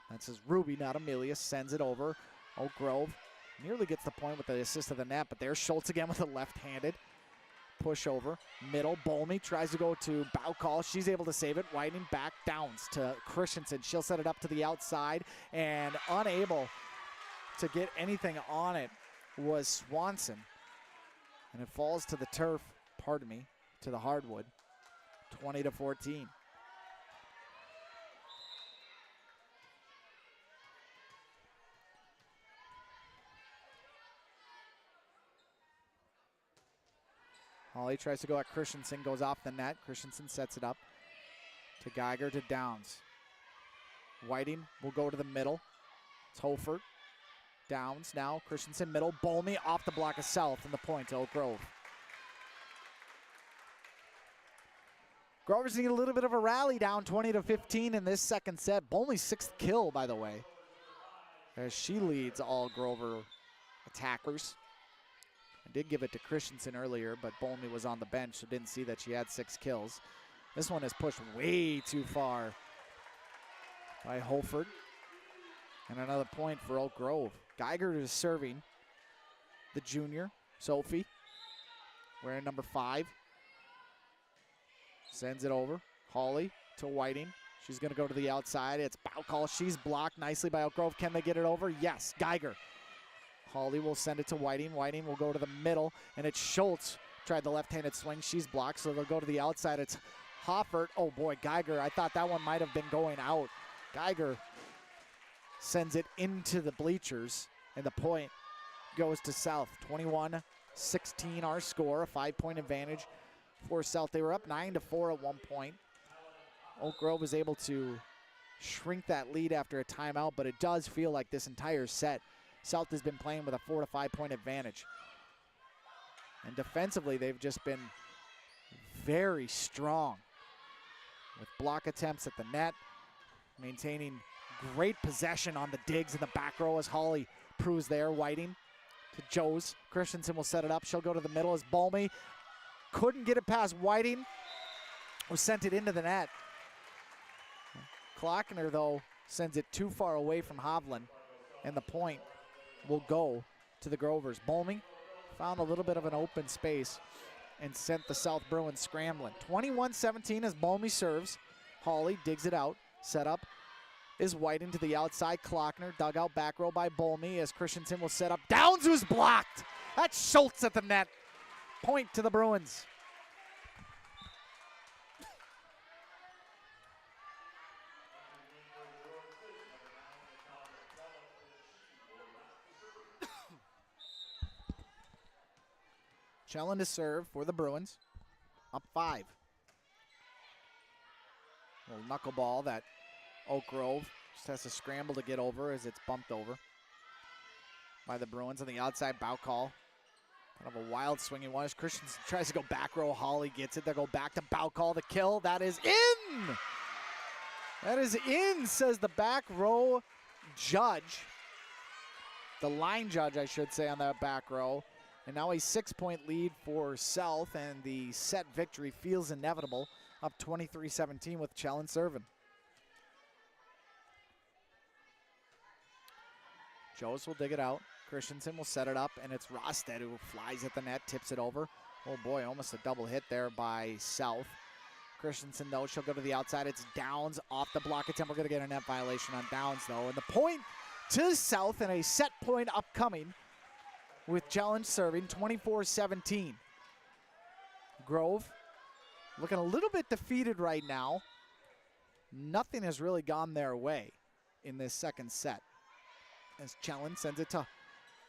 Speaker 6: That's as Ruby, not Amelia, sends it over. Oak Grove nearly gets the point with the assist of the net, but there's Schultz again with a left-handed. Push over, middle, Bolmy tries to go to Balcall. She's able to save it. Whiting back, Downs to Christensen. She'll set it up to the outside, and unable to get anything on it was Swanson. And it falls to the turf. to the hardwood, 20-14. Holly tries to go at Christensen, goes off the net. Christensen sets it up to Geiger to Downs. Whiting will go to the middle. It's Holford. Downs now. Christensen middle. Bolmy off the block of South and the point to Oak Grove. Grover's need a little bit of a rally, down 20-15 in this second set. Bolmy's 6th kill, by the way, as she leads all Grover attackers. I did give it to Christensen earlier, but Bolmy was on the bench, so didn't see that she had 6 kills. This one is pushed way too far by Holford. And another point for Oak Grove. Geiger is serving. The junior, Sophie, wearing number 5. Sends it over. Hawley to Whiting. She's going to go to the outside. It's foul call. She's blocked nicely by Oak Grove. Can they get it over? Yes. Geiger. Hawley will send it to Whiting. Whiting will go to the middle, and it's Schultz. Tried the left-handed swing. She's blocked, so they'll go to the outside. It's Hoffert. Oh, boy, Geiger. I thought that one might have been going out. Geiger sends it into the bleachers, and the point goes to South. 21-16 our score, a 5-point advantage for South. They were up 9-4 at one point. Oak Grove was able to shrink that lead after a timeout, but it does feel like this entire set, South has been playing with a 4 to 5 point advantage. And defensively, they've just been very strong with block attempts at the net, maintaining great possession on the digs in the back row as Hawley proves there. Whiting to Joes. Christensen will set it up. She'll go to the middle as Bolmy couldn't get it past Whiting, who sent it into the net. Klockner, though, sends it too far away from Hovland, and the point will go to the Grovers. Bolmy found a little bit of an open space and sent the South Bruins scrambling. 21-17 as Bolmy serves. Hawley digs it out. Set up is Whiting to the outside. Klockner dug out back row by Bolmy as Christensen will set up. Downs, who's blocked. That's Schultz at the net. Point to the Bruins. Chellen to serve for the Bruins. Up 5. Little knuckleball that Oak Grove just has to scramble to get over as it's bumped over by the Bruins on the outside. Bow call. Kind of a wild swinging one as Christensen tries to go back row. Hawley gets it. They go back to bow call. The kill. That is in. That is in, says the back row judge. The line judge, I should say, on that back row. And now a 6-point lead for South, and the set victory feels inevitable, up 23-17 with Chellen serving. Joes will dig it out. Christensen will set it up, and it's Rosted who flies at the net, tips it over. Oh boy, almost a double hit there by South. Christensen, though, she'll go to the outside. It's Downs off the block attempt. We're going to get a net violation on Downs, though. And the point to South, and a set point upcoming with Challenge serving, 24-17. Grove looking a little bit defeated right now. Nothing has really gone their way in this second set. As Chellen sends it to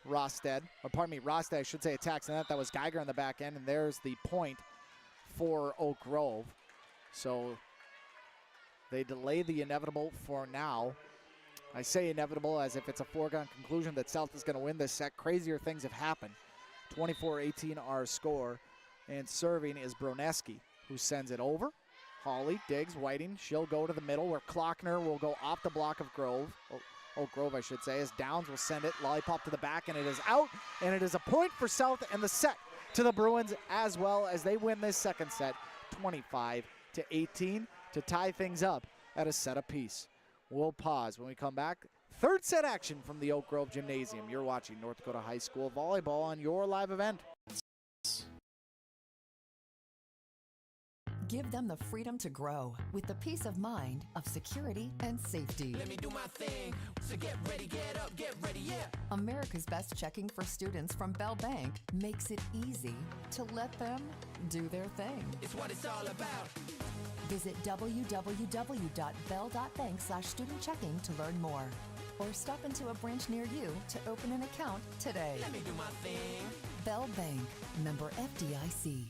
Speaker 6: Rosted, or pardon me, Rosted, I should say, attacks the net. That was Geiger on the back end, and there's the point for Oak Grove. So they delay the inevitable for now. I say inevitable as if it's a foregone conclusion that South is going to win this set. Crazier things have happened. 24-18 our score, and serving is Broneski, who sends it over. Hawley digs, Whiting. She'll go to the middle where Klockner will go off the block of Grove. Oak Grove, I should say, as Downs will send it. Lollipop to the back, and it is out. And it is a point for South and the set to the Bruins as well as they win this second set, 25-18, to tie things up at a set apiece. We'll pause when we come back. Third set action from the Oak Grove Gymnasium. You're watching North Dakota High School Volleyball on your live event.
Speaker 13: Give them the freedom to grow with the peace of mind of security and safety.
Speaker 14: Let me do my thing. So get ready, get up, get ready, yeah.
Speaker 13: America's Best Checking for Students from Bell Bank makes it easy to let them do their thing.
Speaker 14: It's what it's all about.
Speaker 13: Visit www.bell.bank/student-checking to learn more. Or stop into a branch near you to open an account today.
Speaker 14: Let me do my thing.
Speaker 13: Bell Bank, member FDIC.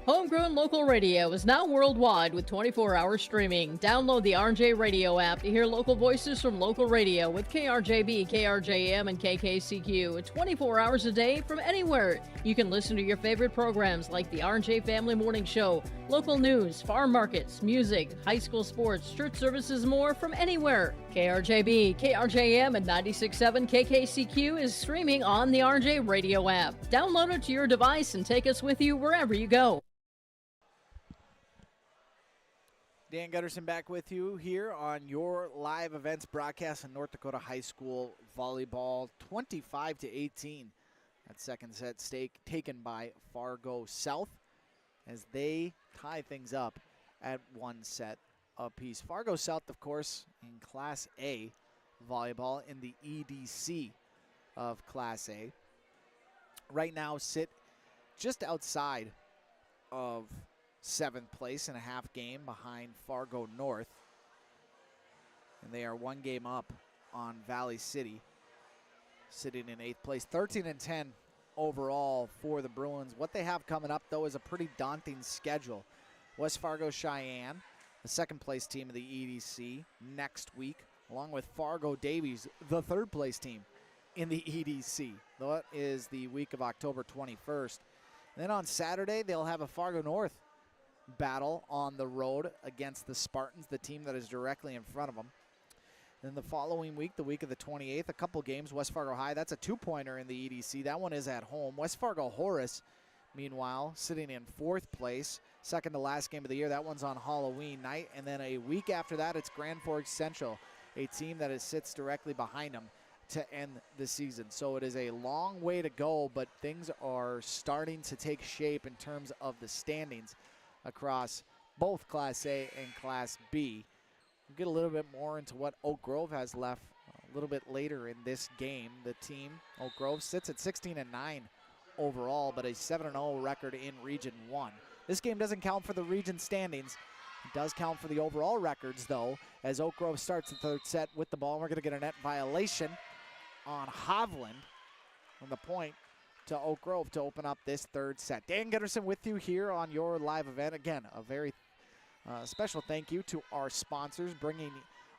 Speaker 15: Homegrown local radio is now worldwide with 24-hour streaming. Download the RJ Radio app to hear local voices from local radio with KRJB, KRJM, and KKCQ 24 hours a day from anywhere. You can listen to your favorite programs like the RJ Family Morning Show, local news, farm markets, music, high school sports, church services, more from anywhere. KRJB, KRJM, and 96.7 KKCQ is streaming on the RJ Radio app. Download it to your device and take us with you wherever you go.
Speaker 6: Dan Gutterson back with you here on your live events broadcast in North Dakota High School volleyball, 25-18. That second set taken by Fargo South as they tie things up at one set apiece. Fargo South, of course, in Class A volleyball in the EDC of Class A. Right now sit just outside of 7th place in a half game behind Fargo North. And they are one game up on Valley City, sitting in 8th place. 13-10 overall for the Bruins. What they have coming up, though, is a pretty daunting schedule. West Fargo Cheyenne, the 2nd place team of the EDC, next week, along with Fargo Davies, the 3rd place team in the EDC. That is the week of October 21st. And then on Saturday, they'll have a Fargo North battle on the road against the Spartans, the team that is directly in front of them. Then the following week, the week of the 28th, a couple games. West Fargo High, that's a 2-pointer in the EDC. That one is at home. West Fargo Horace, meanwhile, sitting in 4th place. Second to last game of the year. That one's on Halloween night. And then a week after that, it's Grand Forks Central, a team that sits directly behind them to end the season. So it is a long way to go, but things are starting to take shape in terms of the standings across both Class A and Class B. We'll get a little bit more into what Oak Grove has left a little bit later in this game. The team, Oak Grove, sits at 16-9 overall, but a 7-0 record in Region 1. This game doesn't count for the region standings. It does count for the overall records, though, as Oak Grove starts the 3rd set with the ball. We're going to get a net violation on Hovland on the point to Oak Grove to open up this 3rd set. Dan Gutterson with you here on your live event. Again, a very special thank you to our sponsors bringing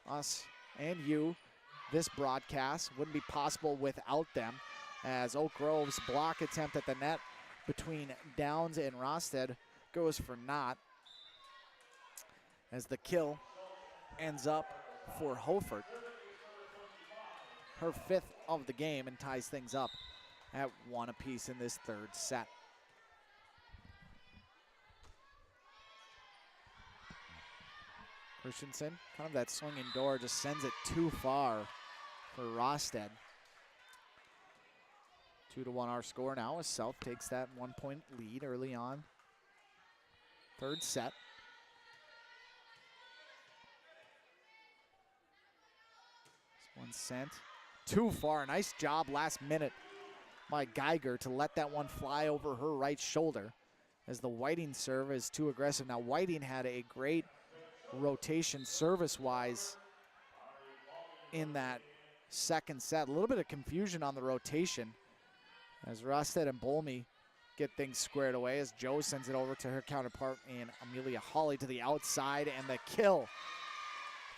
Speaker 6: us and you this broadcast. Wouldn't be possible without them, as Oak Grove's block attempt at the net between Downs and Rosted goes for naught, as the kill ends up for Holford, her 5th of the game, and ties things up at 1 apiece in this 3rd set. Christensen, kind of that swinging door, just sends it too far for Rosted. 2-1 our score now as South takes that 1-point lead early on. 3rd set. This one sent too far. Nice job last minute by Geiger to let that one fly over her right shoulder, as the Whiting serve is too aggressive. Now Whiting had a great rotation service-wise in that 2nd set. A little bit of confusion on the rotation as Rosted and Bolmy get things squared away, as Joe sends it over to her counterpart in Amelia Hawley to the outside, and the kill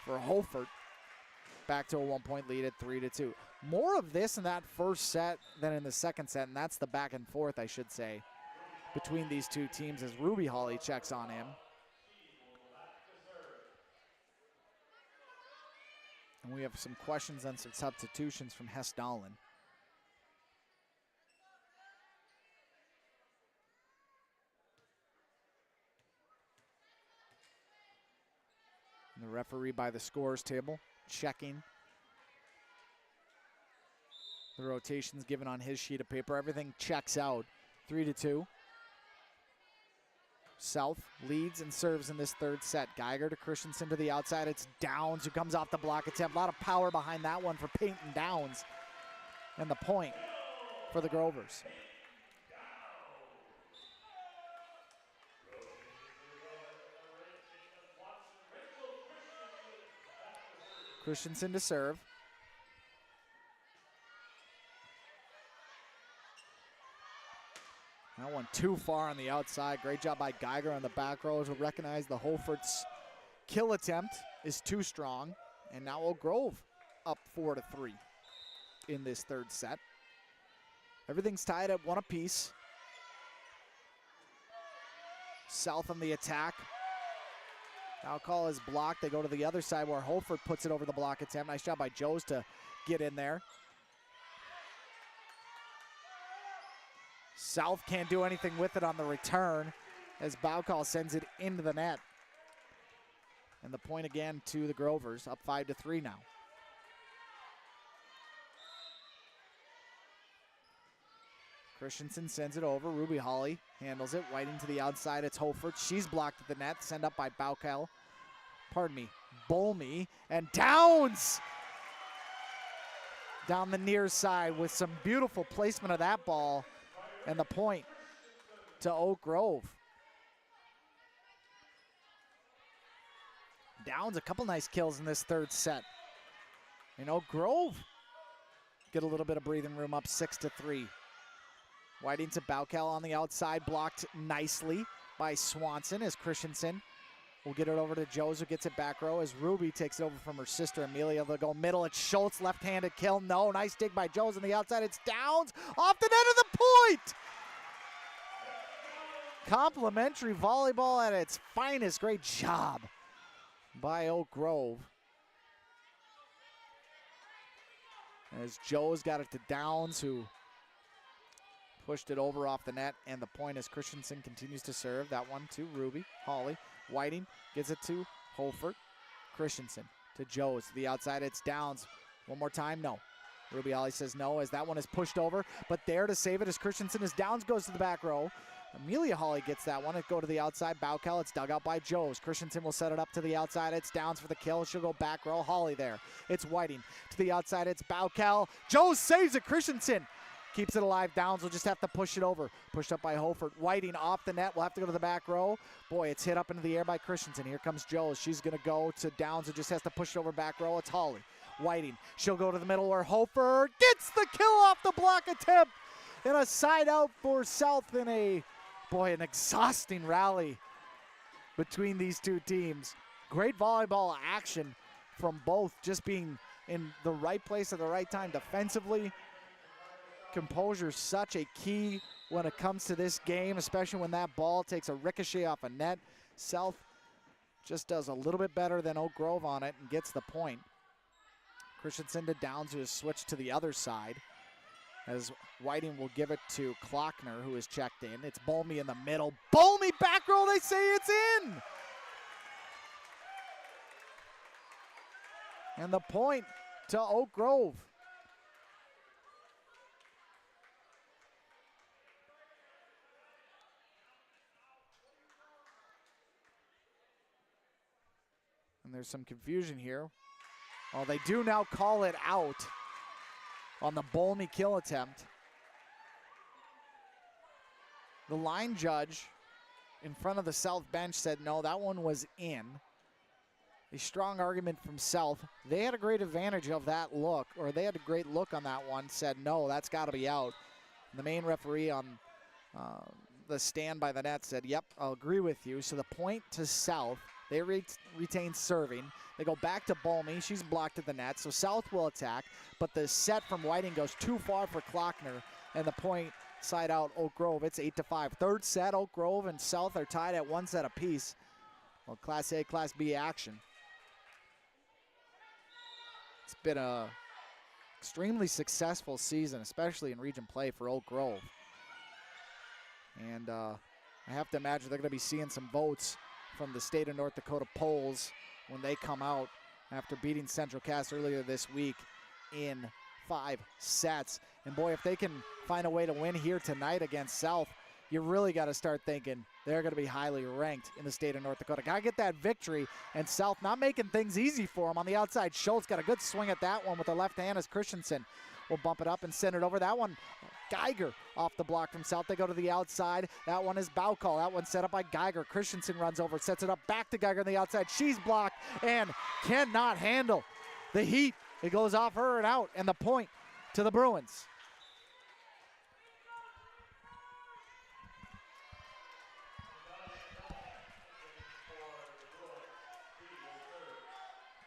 Speaker 6: for Holford. Back to a 1-point lead at 3-2. More of this in that 1st set than in the 2nd set, and that's the back and forth, I should say, between these two teams as Ruby Hawley checks on him. And we have some questions and some substitutions from Hess Dolan. And the referee by the scores table checking the rotations given on his sheet of paper. Everything checks out. 3-2. South leads and serves in this 3rd set. Geiger to Christensen to the outside. It's Downs who comes off the block attempt. A lot of power behind that one for Peyton Downs. And the point for the Grovers. Christensen to serve. That one too far on the outside. Great job by Geiger on the back row to recognize the Holford's kill attempt is too strong. And now Oak Grove up 4-3 in this third set. Everything's tied at 1 apiece. South on the attack. Foul call is blocked. They go to the other side where Holford puts it over the block attempt. Nice job by Joes to get in there. South can't do anything with it on the return as Baukal sends it into the net. And the point again to the Grovers, up 5-3 now. Christensen sends it over. Ruby Holly handles it. Whiting to the outside. It's Holford. She's blocked at the net. Send up by Baukal. Pardon me. Bolmy. And Downs! Down the near side with some beautiful placement of that ball. And the point to Oak Grove. Downs, a couple nice kills in this third set. And Oak Grove get a little bit of breathing room, up 6-3. Whiting to Baukal on the outside, blocked nicely by Swanson as Christensen will get it over to Joes, who gets it back row as Ruby takes it over from her sister Amelia. They'll go middle. It's Schultz, left-handed kill. No, nice dig by Joes on the outside. It's Downs off the net of the point. Complimentary volleyball at its finest. Great job by Oak Grove. As Joes got it to Downs, who pushed it over off the net, and the point as Christensen continues to serve. That one to Ruby Holly. Whiting gets it to Holford. Christensen to Joes to the outside. It's Downs. One more time, no. Ruby Holly says no as that one is pushed over, but there to save it is Christensen as Downs goes to the back row. Amelia Holly gets that one. It go to the outside. Baukal, it's dug out by Joes. Christensen will set it up to the outside. It's Downs for the kill. She'll go back row. Holly there. It's Whiting to the outside. It's Baukal. Joes saves it. Christensen keeps it alive. Downs will just have to push it over. Pushed up by Holford. Whiting off the net. Will have to go to the back row. Boy, it's hit up into the air by Christensen. Here comes Joes. She's going to go to Downs, who just has to push it over back row. It's Holly. Whiting. She'll go to the middle where Holford gets the kill off the block attempt. And a side out for South in a, boy, an exhausting rally between these two teams. Great volleyball action from both, just being in the right place at the right time defensively. Composure such a key when it comes to this game, especially when that ball takes a ricochet off a net. South just does a little bit better than Oak Grove on it and gets the point. Christensen to Downs, who has switched to the other side, as Whiting will give it to Klockner, who is checked in. It's Bolmy in the middle. Bolmy back row, they say it's in! And the point to Oak Grove. And there's some confusion here. Oh, they do now call it out on the Bolmy kill attempt. The line judge in front of the South bench said no, that one was in. A strong argument from South. They had a great advantage of that look, or they had a great look on that one, said no, that's got to be out. And the main referee on the stand by the net said, yep, I'll agree with you. So the point to South. They retain serving. They go back to Bolmy. She's blocked at the net, so South will attack. But the set from Whiting goes too far for Klockner, and the point side out Oak Grove. It's 8-5. Third set, Oak Grove and South are tied at 1 set apiece. Well, Class A, Class B action. It's been a extremely successful season, especially in region play for Oak Grove. And I have to imagine they're going to be seeing some votes from the state of North Dakota polls when they come out after beating Central Cass earlier this week in 5 sets. And boy, if they can find a way to win here tonight against South, you really got to start thinking they're going to be highly ranked in the state of North Dakota. Got to get that victory, and South not making things easy for them on the outside. Schultz got a good swing at that one with the left hand as Christensen will bump it up and send it over. That one Geiger off the block from South. They go to the outside. That one is Baukal. That one set up by Geiger. Christensen runs over, sets it up back to Geiger on the outside. She's blocked and cannot handle the heat. It goes off her and out, and the point to the Bruins.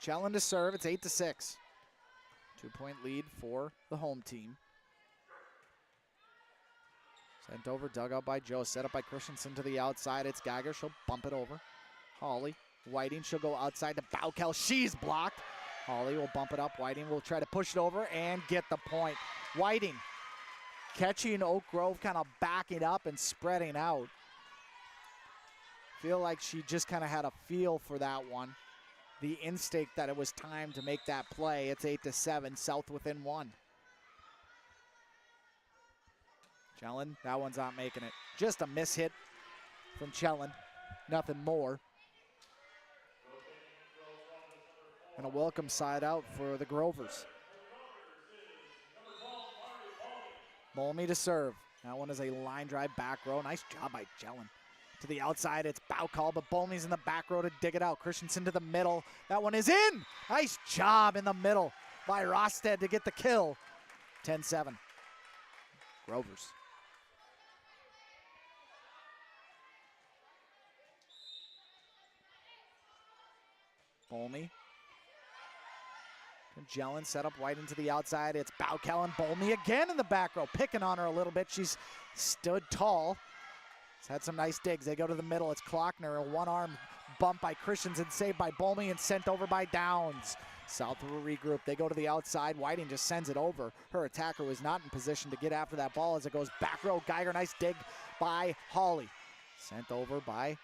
Speaker 6: Chelland to serve. It's 8-6. 2-point lead for the home team. Sent over, dug out by Joe. Set up by Christensen to the outside. It's Geiger. She'll bump it over. Holly. Whiting. She'll go outside to Baukal. She's blocked. Holly will bump it up. Whiting will try to push it over and get the point. Whiting catching Oak Grove, kind of backing up and spreading out. Feel like she just kind of had a feel for that one. The instinct that it was time to make that play. It's 8-7, South within 1. Chelland, that one's not making it. Just a miss hit from Chelland, nothing more. And a welcome side out for the Grovers. Bolmy to serve. That one is a line drive back row. Nice job by Chelland. To the outside, it's Baukal, but Bolmy's in the back row to dig it out. Christensen to the middle. That one is in. Nice job in the middle by Rosted to get the kill. 10-7. Grovers. Bolmy. Jelen set up White into the outside. It's Baukal and Bolmy again in the back row, picking on her a little bit. She's stood tall. She's had some nice digs. They go to the middle. It's Klockner, a one-arm bump by Christensen, saved by Bolmy and sent over by Downs. South will regroup. They go to the outside. Whiting just sends it over. Her attacker was not in position to get after that ball as it goes back row. Geiger, nice dig by Hawley. Sent over by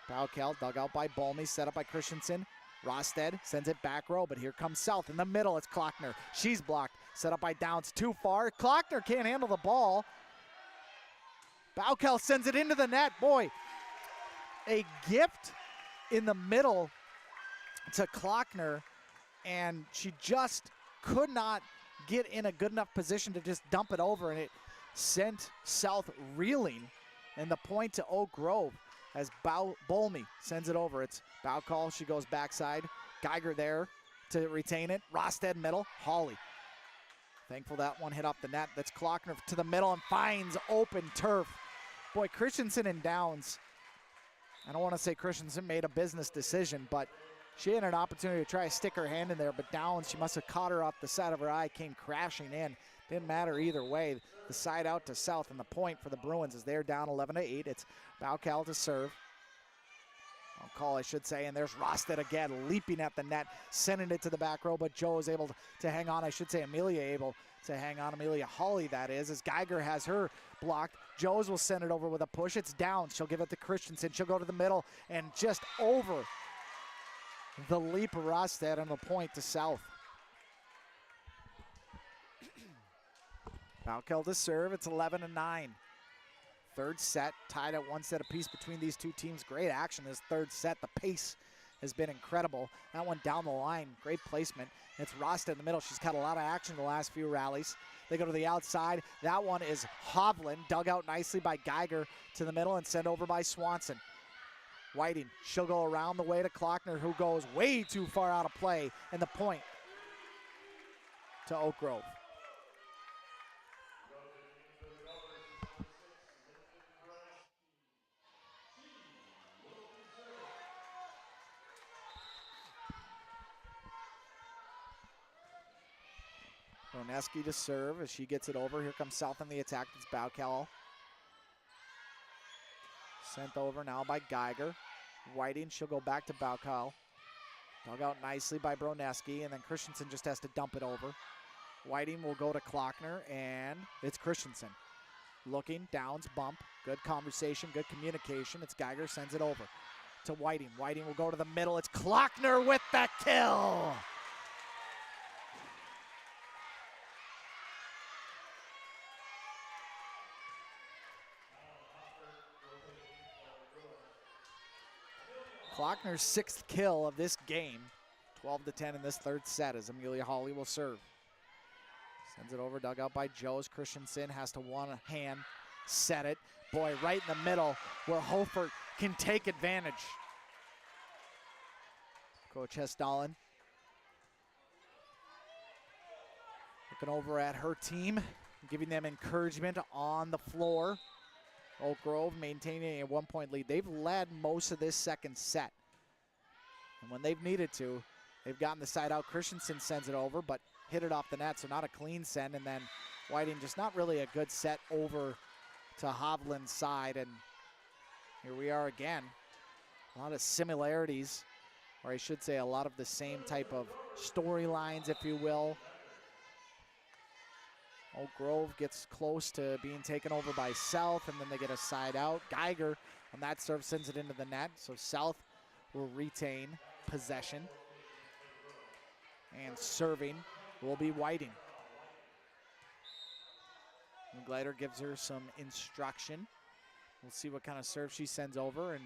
Speaker 6: Baukal, dug out by Bolmy, set up by Christensen. Rosted sends it back row, but here comes South in the middle. It's Klockner. She's blocked. Set up by Downs too far. Klockner can't handle the ball. Baukal sends it into the net. Boy, a gift in the middle to Klockner, and she just could not get in a good enough position to just dump it over, and it sent South reeling. And the point to Oak Grove as Bolmy sends it over. It's Baukal. She goes backside. Geiger there to retain it. Rosted middle. Hawley. Thankful that one hit off the net. That's Klockner to the middle and finds open turf. Boy, Christensen and Downs. I don't want to say Christensen made a business decision, but she had an opportunity to try to stick her hand in there, but Downs, she must have caught her off the side of her eye, came crashing in. Didn't matter either way. The side out to South, and the point for the Bruins is they're down 11-8. It's Baukal to serve. I'll call, I should say, and there's Rosted again, leaping at the net, sending it to the back row, but Joe is able to hang on. I should say Amelia able to hang on. Amelia Hawley, that is, as Geiger has her blocked. Joes will send it over with a push. It's down. She'll give it to Christensen. She'll go to the middle and just over the leap of Rosted and the point to South. Baukal to serve. It's 11-9. Third set, tied at one set apiece between these two teams. Great action this third set. The pace has been incredible. That one down the line, great placement. It's Rosted in the middle. She's got a lot of action the last few rallies. They go to the outside. That one is Hovland, dug out nicely by Geiger to the middle and sent over by Swanson. Whiting, she'll go around the way to Klockner, who goes way too far out of play, and the point to Oak Grove. Roneski to serve as she gets it over. Here comes South on the attack. It's Baukal. Sent over now by Geiger. Whiting, she'll go back to Baukal. Dug out nicely by Broneski, and then Christensen just has to dump it over. Whiting will go to Klockner, and it's Christensen. Looking, Downs, bump. Good conversation, good communication. It's Geiger, sends it over to Whiting. Whiting will go to the middle. It's Klockner with the kill. Klockner's sixth kill of this game. 12-10 in this third set as Amelia Hawley will serve. Sends it over, dug out by Joes. Christensen has to one-hand set it. Boy, right in the middle where Hofert can take advantage. Coach Hesdalen looking over at her team, giving them encouragement on the floor. Oak Grove maintaining a 1-point lead. They've led most of this second set. And when they've needed to, they've gotten the side out. Christensen sends it over, but hit it off the net, so not a clean send. And then Whiting just not really a good set over to Hovland's side. And here we are again. A lot of similarities, or I should say a lot of the same type of storylines, if you will. Oak Grove gets close to being taken over by South, and then they get a side out. Geiger on that serve sends it into the net, so South will retain possession. And serving will be Whiting. Glider gives her some instruction. We'll see what kind of serve she sends over, and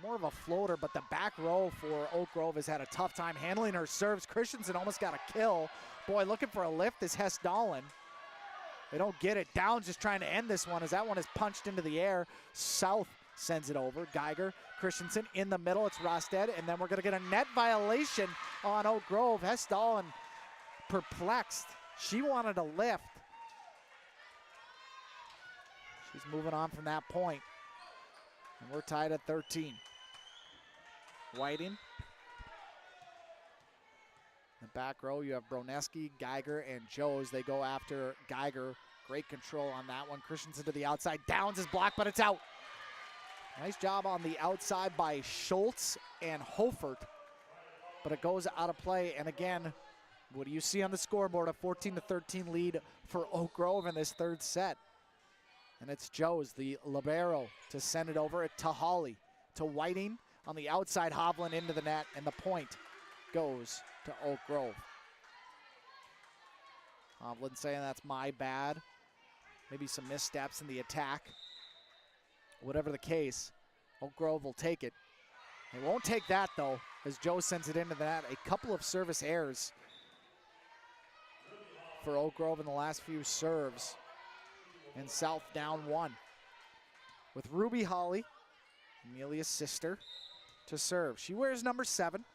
Speaker 6: more of a floater, but the back row for Oak Grove has had a tough time handling her serves. Christensen almost got a kill. Boy, looking for a lift is Hesdalen. They don't get it. Downs just trying to end this one as that one is punched into the air. South sends it over. Geiger, Christensen in the middle. It's Rosted, and then we're going to get a net violation on Oak Grove. Hesdalen perplexed. She wanted a lift. She's moving on from that point. And we're tied at 13. Whiting. In the back row, you have Broneski, Geiger, and Joes. They go after Geiger. Great control on that one. Christensen to the outside. Downs is blocked, but it's out. Nice job on the outside by Schultz and Hofert. But it goes out of play. And again, what do you see on the scoreboard? A 14-13 lead for Oak Grove in this third set. And it's Joes, the libero, to send it over to Hawley. To Whiting on the outside, Hovland into the net, and the point goes to Oak Grove. Hovland saying that's my bad. Maybe some missteps in the attack. Whatever the case, Oak Grove will take it. They won't take that, though, as Joe sends it into the net. A couple of service errors for Oak Grove in the last few serves. And South down one. With Ruby Hawley, Amelia's sister, to serve. She wears number 7.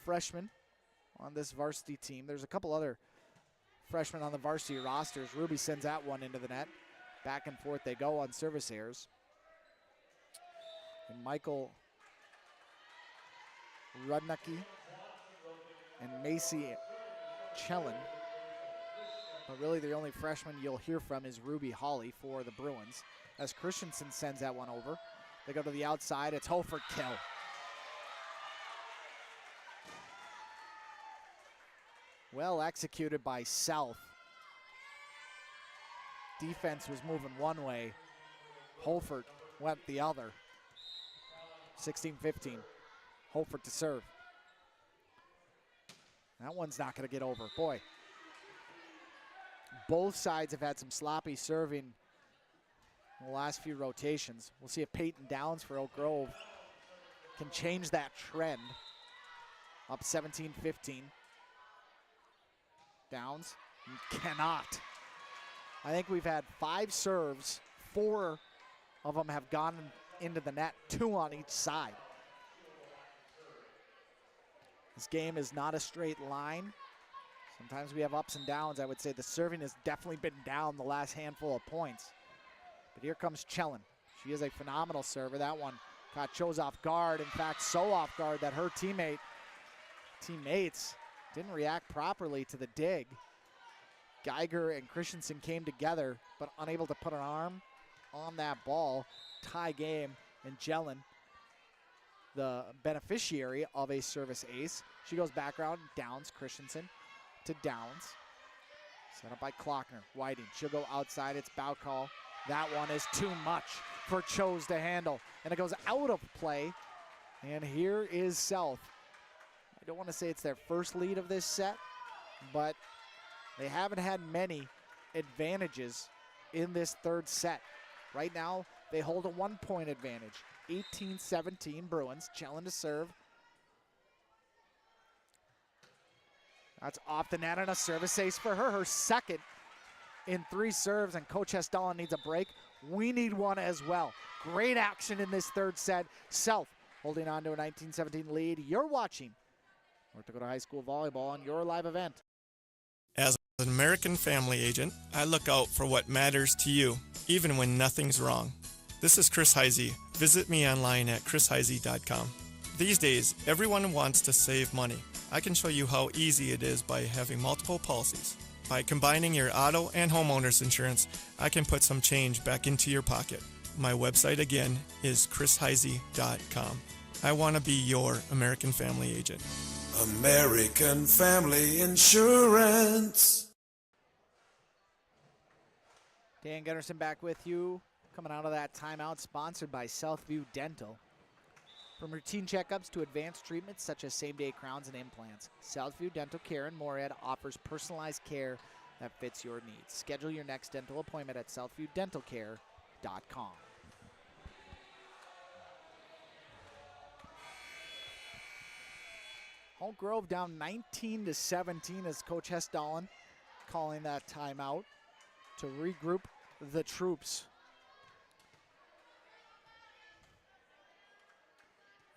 Speaker 6: Freshman on this varsity team. There's a couple other freshmen on the varsity rosters. Ruby sends that one into the net. Back and forth they go on service errors. And Michael Rudnicki and Macy Chellen. But really the only freshman you'll hear from is Ruby Hawley for the Bruins. As Christensen sends that one over. They go to the outside. It's Hofert kill. Well executed by South. Defense was moving one way. Hofert went the other. 16-15. Hofert to serve. That one's not going to get over. Boy. Both sides have had some sloppy serving in the last few rotations. We'll see if Peyton Downs for Oak Grove can change that trend. Up 17-15. Downs cannot. I think we've had 5 serves. 4 of them have gone into the net, 2 on each side. This game is not a straight line. Sometimes we have ups and downs. I would say the serving has definitely been down the last handful of points. But here comes Chellen. She is a phenomenal server. That one caught Chose off guard. In fact, so off guard that her teammates didn't react properly to the dig. Geiger and Christensen came together, but unable to put an arm on that ball. Tie game, and Chellen, the beneficiary of a service ace. She goes back around, Downs, Christensen to Downs. Set up by Klockner. Whiting, she'll go outside, it's bow call. That one is too much for Chose to handle, and it goes out of play. And here is South. I don't want to say it's their first lead of this set, but they haven't had many advantages in this third set. Right now, they hold a 1-point advantage. 18-17 Bruins. Chellen to serve. That's off the net and a service ace for her. Her second in 3 serves, and Coach Hesdallen needs a break. We need one as well. Great action in this third set. South holding on to a 19-17 lead. You're watching North Dakota High School Volleyball on your live event.
Speaker 16: As an American family agent, I look out for what matters to you, even when nothing's wrong. This is Chris Heisey. Visit me online at chrisheisey.com. These days, everyone wants to save money. I can show you how easy it is by having multiple policies. By combining your auto and homeowner's insurance, I can put some change back into your pocket. My website again is chrisheisey.com. I want to be your American family agent.
Speaker 17: American Family Insurance.
Speaker 6: Dan Gunnarsson back with you, coming out of that timeout, sponsored by Southview Dental. From routine checkups to advanced treatments such as same-day crowns and implants, Southview Dental Care in Moorhead offers personalized care that fits your needs. Schedule your next dental appointment at southviewdentalcare.com. Oak Grove down 19-17 as Coach Hesdallen calling that timeout to regroup the troops.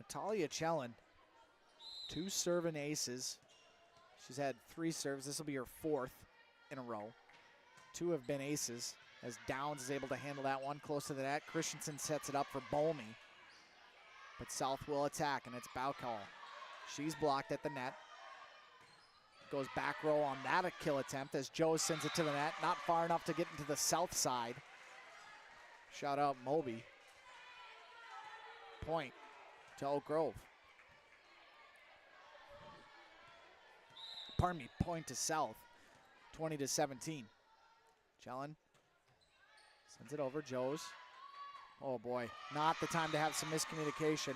Speaker 6: Natalia Chelin, 2 serving aces. She's had 3 serves. This will be her 4th in a row. 2 have been aces as Downs is able to handle that one close to the net. Christensen sets it up for Bolmy. But South will attack, and it's Baukal. She's blocked at the net. Goes back row on that kill attempt as Joe sends it to the net. Not far enough to get into the south side. Shout out Moby. Point to Oak Grove. Pardon me, point to South. 20-17. Chelin sends it over. Joes. Oh boy, not the time to have some miscommunication.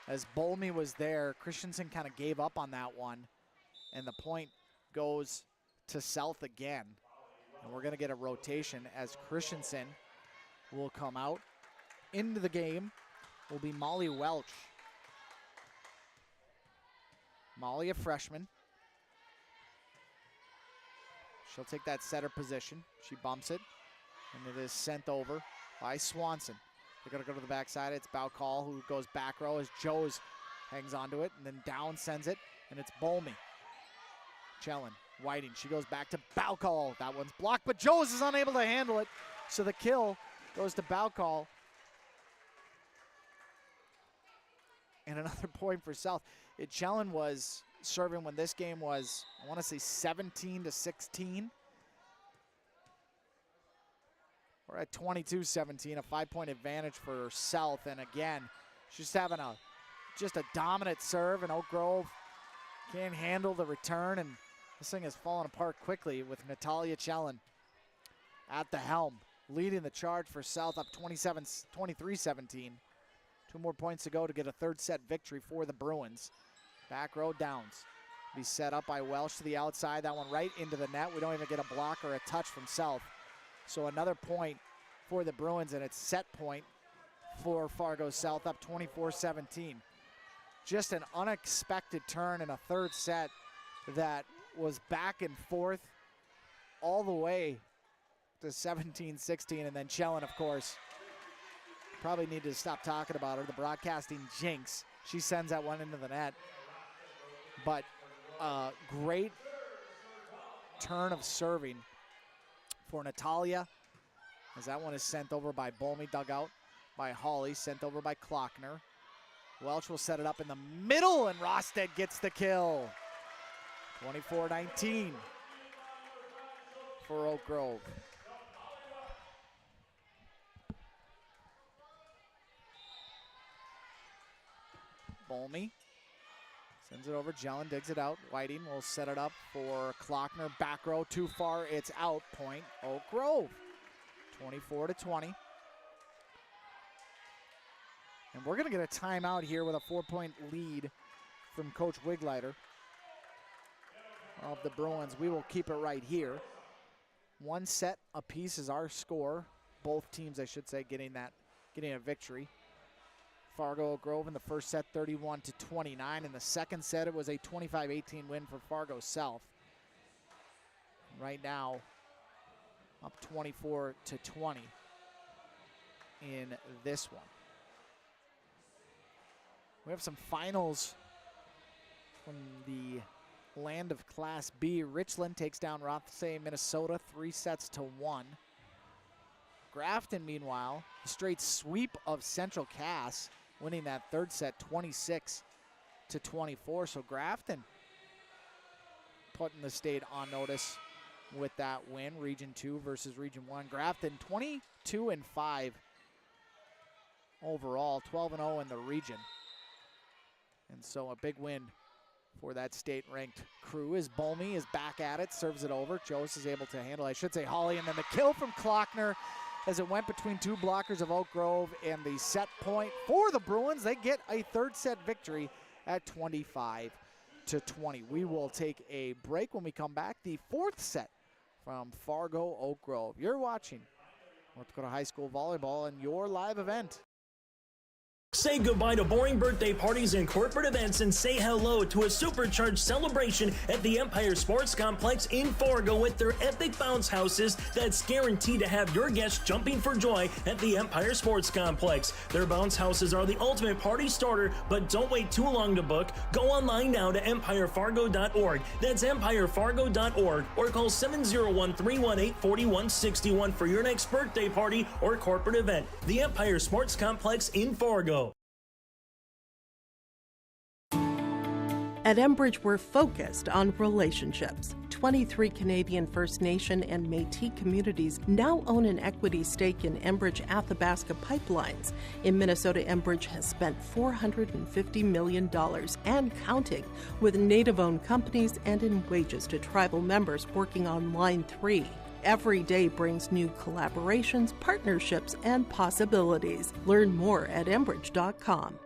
Speaker 6: As Bolmy was there, Christensen kind of gave up on that one. And the point goes to South again. And we're going to get a rotation as Christensen will come out. Into the game will be Molly Welch. Molly, a freshman. She'll take that setter position. She bumps it, and it is sent over by Swanson. They're going to go to the backside. It's Baukal who goes back row as Joes hangs onto it, and then down sends it, and it's Bolmy. Chelin, Whiting, she goes back to Baukal. That one's blocked, but Joes is unable to handle it, so the kill goes to Baukal. And another point for South. Chelin was serving when this game was, I want to say 17-16. We're at 22-17, a 5-point advantage for South. And again, she's having just a dominant serve, and Oak Grove can't handle the return, and this thing has fallen apart quickly with Natalia Chelin at the helm, leading the charge for South up 23-17. 2 more points to go to get a third set victory for the Bruins. Back row Downs. Be set up by Welsh to the outside. That one right into the net. We don't even get a block or a touch from South. So another point for the Bruins, and it's set point for Fargo South up 24-17. Just an unexpected turn in a third set that was back and forth all the way to 17-16. And then Chelin, of course, probably need to stop talking about her. The broadcasting jinx. She sends that one into the net. But great turn of serving for Natalia, as that one is sent over by Bolmy, dug out by Hawley, sent over by Klockner. Welch will set it up in the middle, and Rosted gets the kill. 24-19 for Oak Grove. Bolmy sends it over. Jelen digs it out. Whiting will set it up for Klockner. Back row, too far. It's out. Point Oak Grove. 24-20. And we're going to get a timeout here with a 4-point lead from Coach Wigleiter of the Bruins. We will keep it right here. 1 set apiece is our score. Both teams, I should say, getting a victory. Fargo Grove in the first set, 31-29. In the second set, it was a 25-18 win for Fargo South. Right now, up 24-20 in this one. We have some finals from the land of Class B. Richland takes down Rothsay, Minnesota, 3-1. Grafton, meanwhile, a straight sweep of Central Cass, winning that third set 26-24. So Grafton putting the state on notice with that win, Region 2 versus Region 1. Grafton 22-5 overall, 12-0 in the region. And so a big win for that state-ranked crew as Bolmy is back at it, serves it over. Jost is able to handle, I should say, Hawley, and then the kill from Klockner as it went between two blockers of Oak Grove, and the set point for the Bruins. They get a third set victory at 25-20. We will take a break. When we come back, the fourth set from Fargo Oak Grove. You're watching North Dakota High School Volleyball and your live event.
Speaker 2: Say goodbye to boring birthday parties and corporate events and say hello to a supercharged celebration at the Empire Sports Complex in Fargo with their epic bounce houses that's guaranteed to have your guests jumping for joy at the Empire Sports Complex. Their bounce houses are the ultimate party starter, but don't wait too long to book. Go online now to empirefargo.org. That's empirefargo.org, or call 701-318-4161 for your next birthday party or corporate event. The Empire Sports Complex in Fargo.
Speaker 18: At Enbridge, we're focused on relationships. 23 Canadian First Nation and Métis communities now own an equity stake in Enbridge Athabasca Pipelines. In Minnesota, Enbridge has spent $450 million and counting with Native-owned companies and in wages to tribal members working on Line 3. Every day brings new collaborations, partnerships, and possibilities. Learn more at Enbridge.com.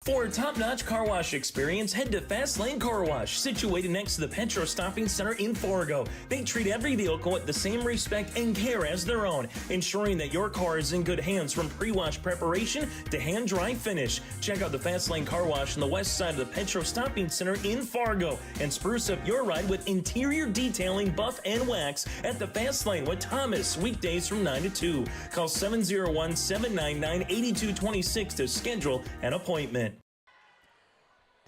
Speaker 2: For a top-notch car wash experience, head to Fast Lane Car Wash, situated next to the Petro Stopping Center in Fargo. They treat every vehicle with the same respect and care as their own, ensuring that your car is in good hands from pre-wash preparation to hand-dry finish. Check out the Fast Lane Car Wash on the west side of the Petro Stopping Center in Fargo and spruce up your ride with interior detailing, buff, and wax at the Fast Lane with Thomas, weekdays from 9 to 2. Call 701-799-8226 to schedule an appointment.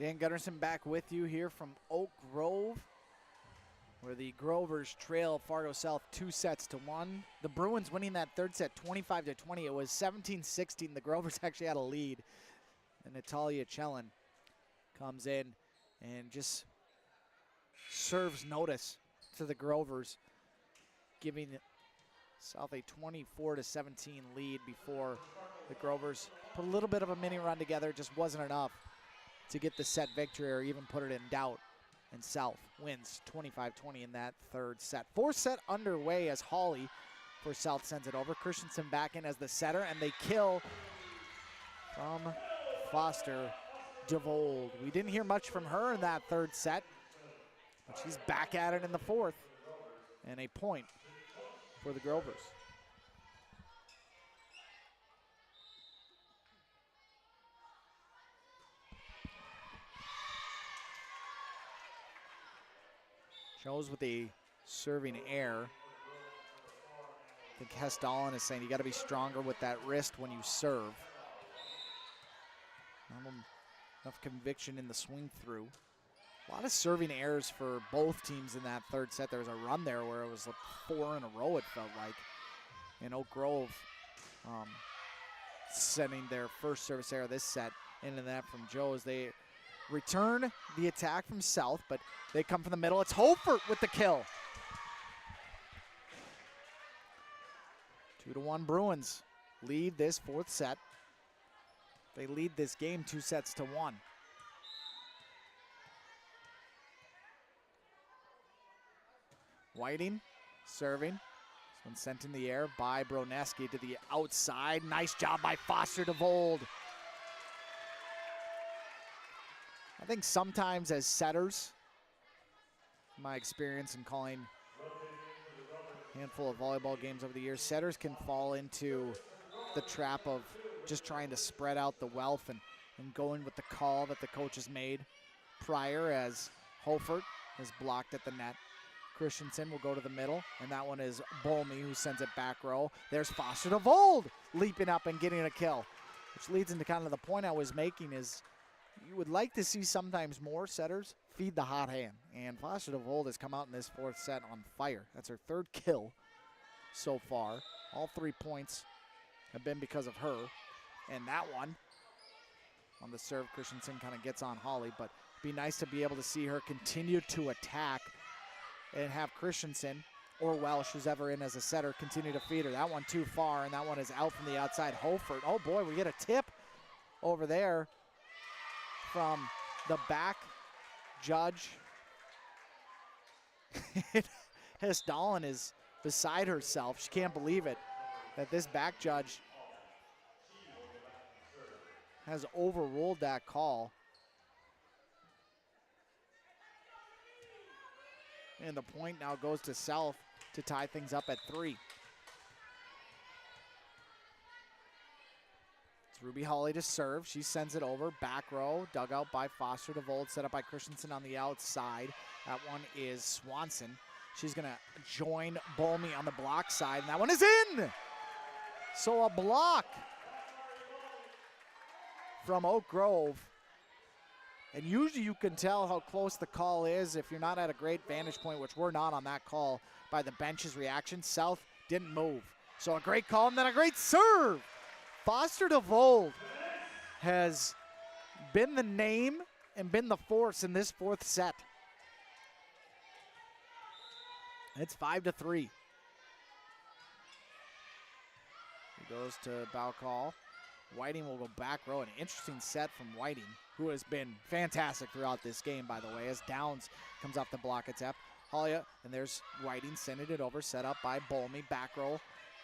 Speaker 6: Dan Gunnarsson back with you here from Oak Grove, where the Grovers trail Fargo South 2-1. The Bruins winning that third set 25-20. It was 17-16. The Grovers actually had a lead. And Natalia Chelin comes in and just serves notice to the Grovers, giving South a 24-17 lead before the Grovers put a little bit of a mini run together. It just wasn't enough to get the set victory or even put it in doubt. And South wins 25-20 in that third set. Fourth set underway as Hawley for South sends it over. Christensen back in as the setter, and they kill from Foster DeVold. We didn't hear much from her in that third set, but she's back at it in the fourth. And a point for the Grovers. Shows with a serving error. I think Hesdalen is saying you got to be stronger with that wrist when you serve. Enough conviction in the swing through. A lot of serving errors for both teams in that third set. There was a run there where it was like 4 in a row, it felt like. And Oak Grove sending their first service error this set into that from Joe's. They return the attack from South, but they come from the middle. It's Holfert with the kill. 2-1 Bruins lead this fourth set. They lead this game 2-1. Whiting serving. This one sent in the air by Broneski to the outside. Nice job by Foster DeVold. I think sometimes as setters, my experience in calling handful of volleyball games over the years, setters can fall into the trap of just trying to spread out the wealth and going with the call that the coach has made prior, as Holford is blocked at the net. Christensen will go to the middle, and that one is Bolmy who sends it back row. There's Foster DeVold leaping up and getting a kill, which leads into kind of the point I was making is you would like to see sometimes more setters feed the hot hand. And Foster DeVold has come out in this fourth set on fire. That's her third kill so far. All 3 points have been because of her. And that one on the serve, Christensen kind of gets on Holly, but it'd be nice to be able to see her continue to attack and have Christensen or Welsh, who's ever in as a setter, continue to feed her. That one too far, and that one is out from the outside. Holford, oh boy, we get a tip over there from the back judge. Hesdalen is beside herself. She can't believe it that this back judge has overruled that call. And the point now goes to South to tie things up at 3. It's Ruby Holly to serve. She sends it over. Back row, dug out by Foster DeVold, set up by Christensen on the outside. That one is Swanson. She's going to join Bolmy on the block side, and that one is in! So a block from Oak Grove. And usually you can tell how close the call is if you're not at a great vantage point, which we're not on that call, by the bench's reaction. South didn't move. So a great call and then a great serve. Foster DeVold has been the name and been the force in this fourth set. It's 5-3. He goes to bow call. Whiting will go back row. An interesting set from Whiting, who has been fantastic throughout this game, by the way, as Downs comes off the block attempt. Holly, and there's Whiting sending it over, set up by Bolmy. Back row.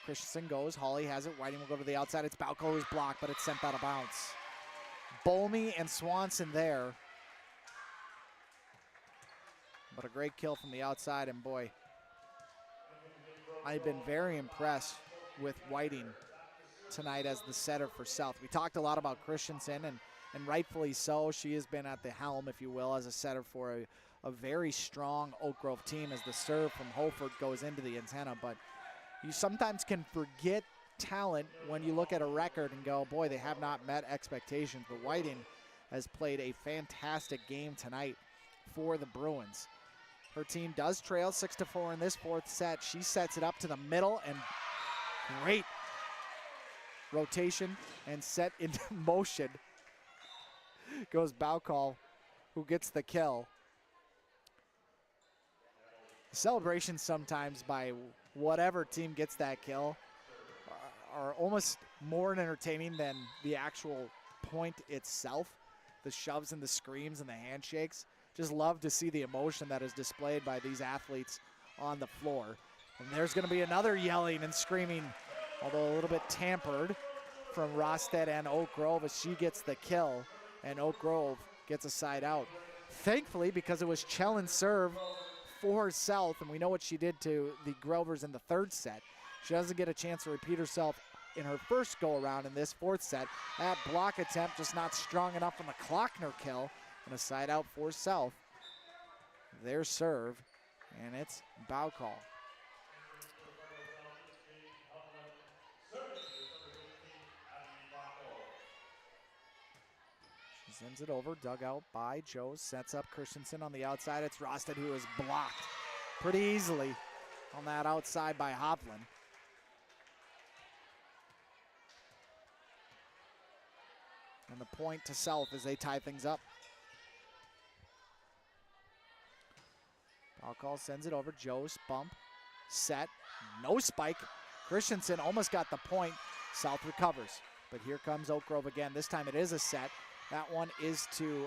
Speaker 6: Christensen goes. Holly has it. Whiting will go to the outside. It's Bauco who's blocked, but it's sent out of bounds. Bolmy and Swanson there. But a great kill from the outside, and boy, I've been very impressed with Whiting tonight as the setter for South. We talked a lot about Christensen, and rightfully so. She has been at the helm, if you will, as a setter for a very strong Oak Grove team as the serve from Holford goes into the antenna. But you sometimes can forget talent when you look at a record and go, boy, they have not met expectations. But Whiting has played a fantastic game tonight for the Bruins. Her team does trail 6-4 in this fourth set. She sets it up to the middle, and great rotation and set into motion goes Baukal, who gets the kill. Celebrations sometimes by whatever team gets that kill are almost more entertaining than the actual point itself. The shoves and the screams and the handshakes. Just love to see the emotion that is displayed by these athletes on the floor. And there's going to be another yelling and screaming, although a little bit tampered, from Rosted and Oak Grove as she gets the kill, and Oak Grove gets a side out. Thankfully, because it was Chellen's serve for South, and we know what she did to the Grovers in the third set. She doesn't get a chance to repeat herself in her first go-around in this fourth set. That block attempt just not strong enough on the Klockner kill, and a side out for South. Their serve, and it's bow call. She sends it over, dug out by Joe, sets up Christensen on the outside. It's Rosted who is blocked pretty easily on that outside by Hovland. And the point to South as they tie things up. Balcall sends it over. Joe's bump, set, no spike. Christensen almost got the point. South recovers, but here comes Oak Grove again. This time it is a set. That one is to,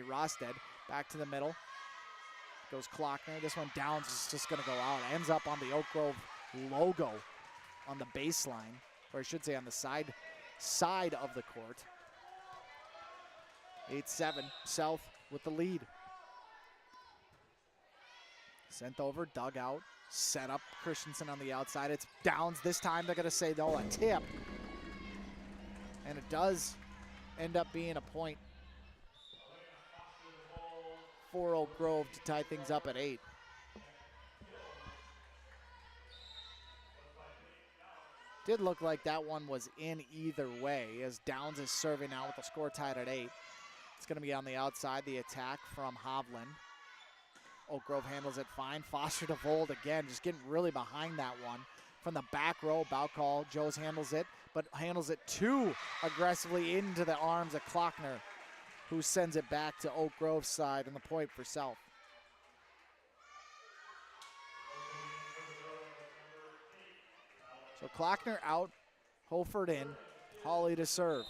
Speaker 6: Rosted. Back to the middle. Goes Klockner. This one Downs is just going to go out. Ends up on the Oak Grove logo on the baseline, or I should say on the side of the court. 8-7, South with the lead. Sent over, dug out, set up Christensen on the outside. It's Downs. This time they're going to say, no, a tip. And it does end up being a point for Oak Grove to tie things up at 8. Did look like that one was in either way as Downs is serving now with the score tied at 8. It's going to be on the outside, the attack from Hovland. Oak Grove handles it fine. Foster DeVold again, just getting really behind that one. From the back row, Baukal, Joes handles it, but handles it too aggressively into the arms of Klockner, who sends it back to Oak Grove's side and the point for South. So Klockner out, Holford in, Hawley to serve.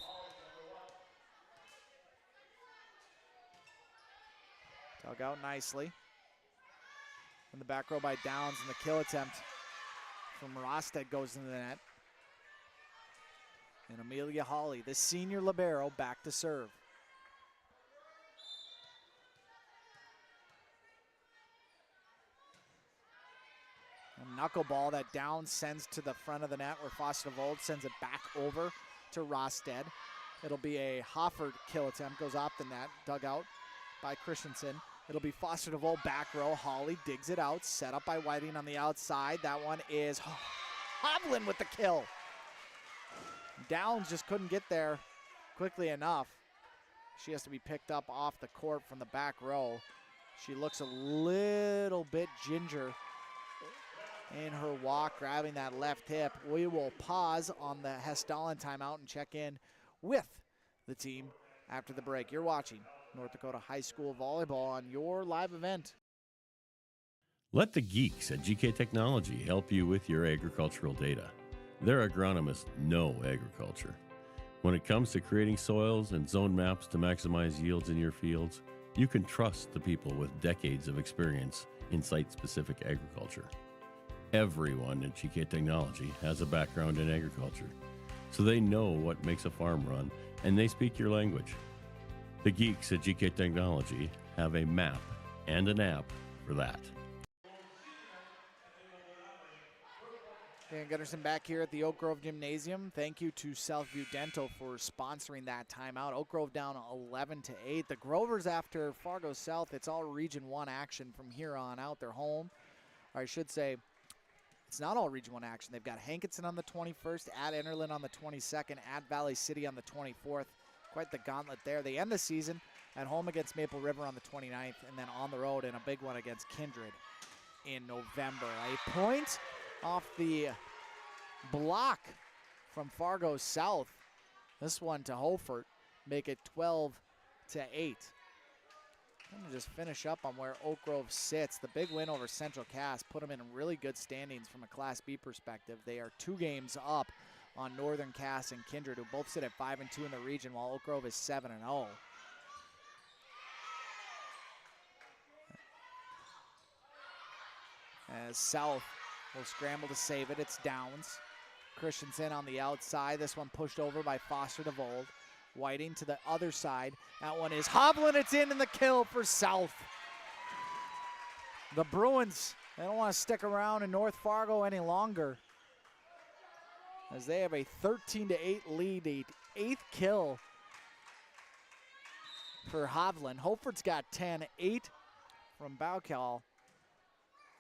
Speaker 6: Dug out nicely. In the back row by Downs, and the kill attempt from Rosted goes into the net. And Amelia Hawley, the senior libero, back to serve. A knuckleball that Downs sends to the front of the net where Foster DeVold sends it back over to Rosted. It'll be a Hofford kill attempt, goes off the net, dug out by Christensen. It'll be Foster DeVold back row. Hawley digs it out, set up by Whiting on the outside. That one is Hovland with the kill. Downs just couldn't get there quickly enough. She has to be picked up off the court from the back row. She looks a little bit ginger in her walk, grabbing that left hip. We will pause on the Hessdalen timeout and check in with the team after the break. You're watching North Dakota High School Volleyball on your live event.
Speaker 19: Let the geeks at GK Technology help you with your agricultural data. Their agronomists know agriculture. When it comes to creating soils and zone maps to maximize yields in your fields, you can trust the people with decades of experience in site-specific agriculture. Everyone at GK Technology has a background in agriculture, so they know what makes a farm run, and they speak your language. The geeks at GK Technology have a map and an app for that.
Speaker 6: Dan Gunderson back here at the Oak Grove Gymnasium. Thank you to Southview Dental for sponsoring that timeout. Oak Grove down 11-8. The Grovers after Fargo South, it's all Region 1 action from here on out. They're home, or I should say, it's not all Region 1 action. They've got Hankinson on the 21st, at Enderlin on the 22nd, at Valley City on the 24th. Quite the gauntlet there. They end the season at home against Maple River on the 29th, and then on the road in a big one against Kindred in November. A point off the block from Fargo South. This one to Holford, make it 12-8. Let me just finish up on where Oak Grove sits. The big win over Central Cass put them in really good standings from a Class B perspective. They are 2 games up on Northern Cass and Kindred, who both sit at 5-2 in the region, while Oak Grove is 7-0. As South will scramble to save it, it's Downs. Christensen on the outside. This one pushed over by Foster DeVold. Whiting to the other side. That one is Hovland. It's in the kill for South. The Bruins, they don't want to stick around in North Fargo any longer, as they have a 13-8 lead, a 8th kill for Hovland. Holford's got 10, 8 from Baukal,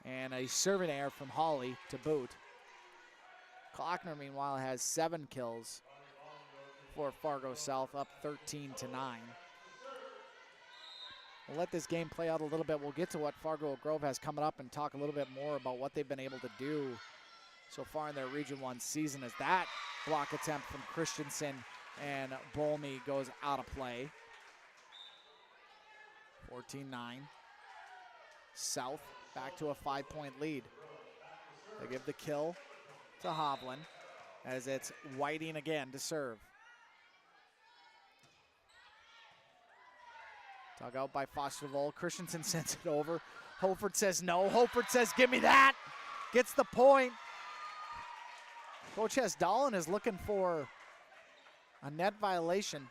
Speaker 6: and a serving error from Hawley to boot. Klockner, meanwhile, has 7 kills for Fargo South, up 13-9. We'll let this game play out a little bit. We'll get to what Fargo Grove has coming up and talk a little bit more about what they've been able to do so far in their Region 1 season, as that block attempt from Christensen and Bolmy goes out of play. 14-9. South back to a 5-point lead. They give the kill to Hovland as it's Whiting again to serve. Dug out by Foster DeVold. Christensen sends it over. Holford says no. Holford says, give me that. Gets the point. Coach Hessdalen is looking for a net violation.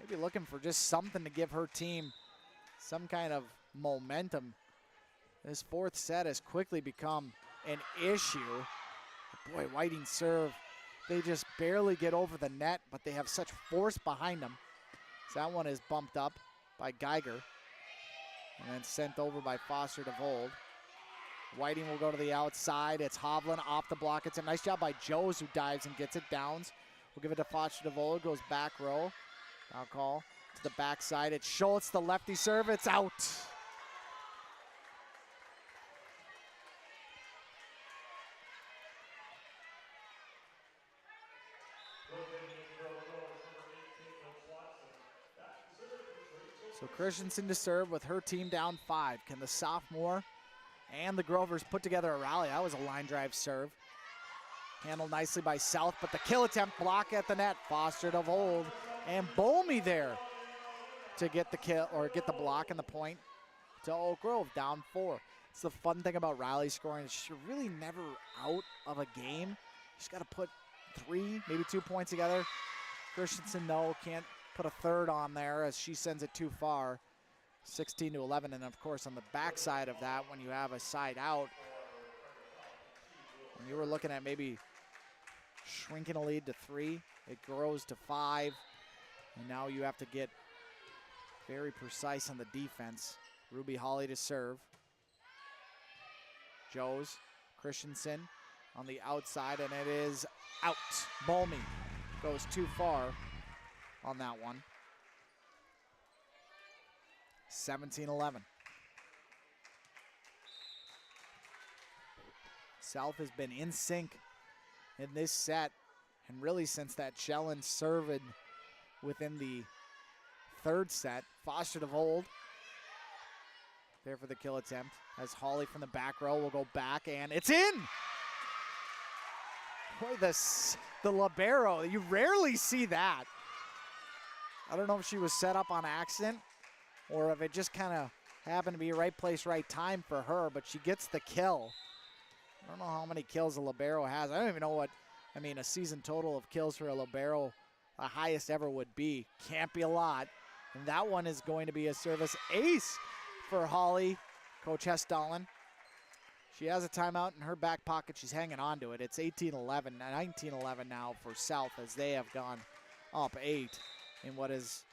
Speaker 6: Maybe looking for just something to give her team some kind of momentum. This fourth set has quickly become an issue. Boy, Whiting's serve, they just barely get over the net, but they have such force behind them. So that one is bumped up by Geiger and then sent over by Foster DeVold. Whiting will go to the outside. It's Hovland off the block. It's a nice job by Joes, who dives and gets it downs. We'll give it to Foster DeVold. Goes back row. Foul call to the backside. It's Schultz, the lefty serve. It's out. So Christensen to serve with her team down 5. Can the sophomore and the Grovers put together a rally? That was a line drive serve. Handled nicely by South, but the kill attempt block at the net. Foster DeVold and Bolmy there to get the kill, or get the block and the point to Oak Grove, down 4. It's the fun thing about rally scoring. You're really never out of a game. You just got to put 3, maybe 2 points together. Christensen, though, can't put a third on there as she sends it too far. 16-11, and of course on the backside of that, when you have a side out, when you were looking at maybe shrinking a lead to 3, it grows to 5, and now you have to get very precise on the defense. Ruby Holly to serve. Joes, Christensen on the outside, and it is out. Bolmy goes too far on that one. 17-11. South has been in sync in this set, and really since that challenge served within the third set. Foster DeVold there for the kill attempt, as Holly from the back row will go back, and it's in! Boy, the libero, you rarely see that. I don't know if she was set up on accident or if it just kind of happened to be right place, right time for her, but she gets the kill. I don't know how many kills a libero has. I don't even know what, a season total of kills for a libero, the highest ever would be. Can't be a lot. And that one is going to be a service ace for Holly, Coach Hestalin. She has a timeout in her back pocket. She's hanging on to it. It's 18-11, 19-11 now for South, as they have gone up 8 in what is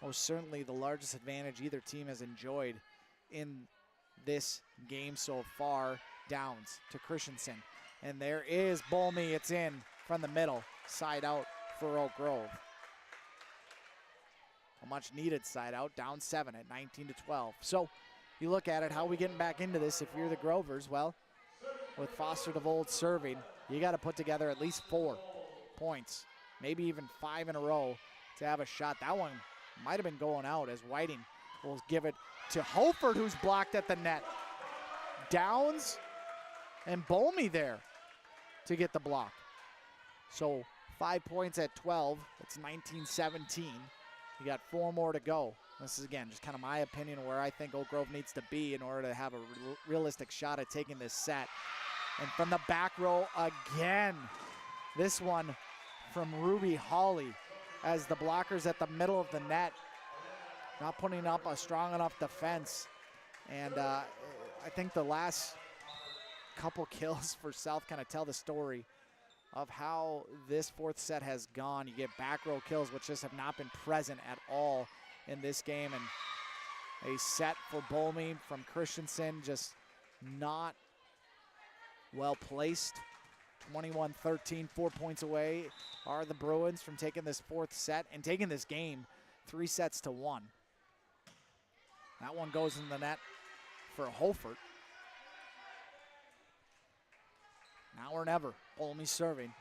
Speaker 6: most certainly the largest advantage either team has enjoyed in this game so far. Downs to Christensen. And there is Bolmy. It's in from the middle. Side out for Oak Grove. A much needed side out. Down 7 at 19-12. So you look at it, how are we getting back into this if you're the Grovers? Well, with Foster DeVold serving, you got to put together at least 4 points, maybe even 5 in a row to have a shot. That one might have been going out, as Whiting will give it to Holford, who's blocked at the net. Downs and Bolmy there to get the block. So 5 points at 12. It's 19-17. You got 4 more to go. This is, again, just kind of my opinion of where I think Oak Grove needs to be in order to have a realistic shot at taking this set. And from the back row again, this one from Ruby Holly, as the blockers at the middle of the net, not putting up a strong enough defense. And I think the last couple kills for South kind of tell the story of how this fourth set has gone. You get back row kills, which just have not been present at all in this game. And a set for Bolmy from Christensen, just not well placed. 21-13, 4 points away are the Bruins from taking this fourth set and taking this game 3-1. That one goes in the net for Holford. Now or never, Bolmy serving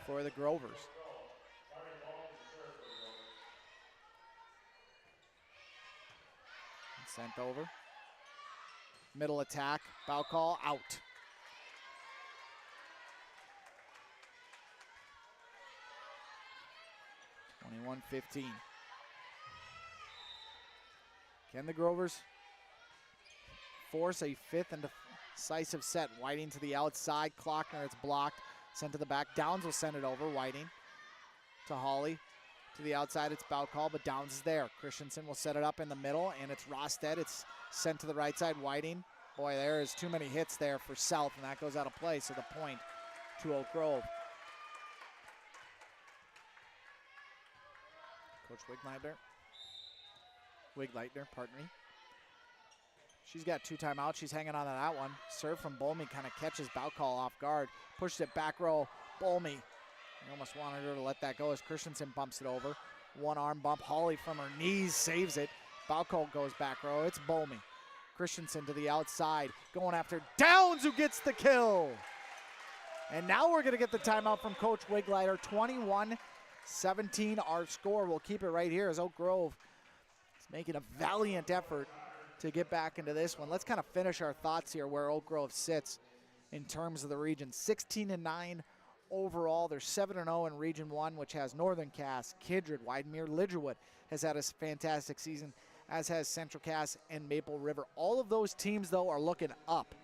Speaker 6: for the Grovers. Sent over. Middle attack, foul call, out. (21-15). Can the Grovers force a 5th and decisive set? Whiting to the outside. Klockner, it's blocked. Sent to the back. Downs will send it over. Whiting to Holly. To the outside, it's foul call, but Downs is there. Christensen will set it up in the middle, and it's Rosted. It's sent to the right side, Whiting. Boy, there is too many hits there for South, and that goes out of play, so the point to Oak Grove. Coach Wigleitner, pardon me. She's got 2 timeouts. She's hanging on to that one. Serve from Bolmy kind of catches Baukal off guard. Pushes it back row. Bolmy. You almost wanted her to let that go as Christensen bumps it over. One arm bump. Hawley from her knees saves it. Baukal goes back row. It's Bolmy. Christensen to the outside. Going after Downs, who gets the kill. And now we're going to get the timeout from Coach Wigleiter. 21-17 our score. We'll keep it right here as Oak Grove is making a valiant effort to get back into this one. Let's kind of finish our thoughts here where Oak Grove sits in terms of the region. 16-9 overall. They're 7-0 in Region 1, which has Northern Cass, Kindred, Widemeer, Lidgerwood has had a fantastic season, as has Central Cass and Maple River. All of those teams, though, are looking up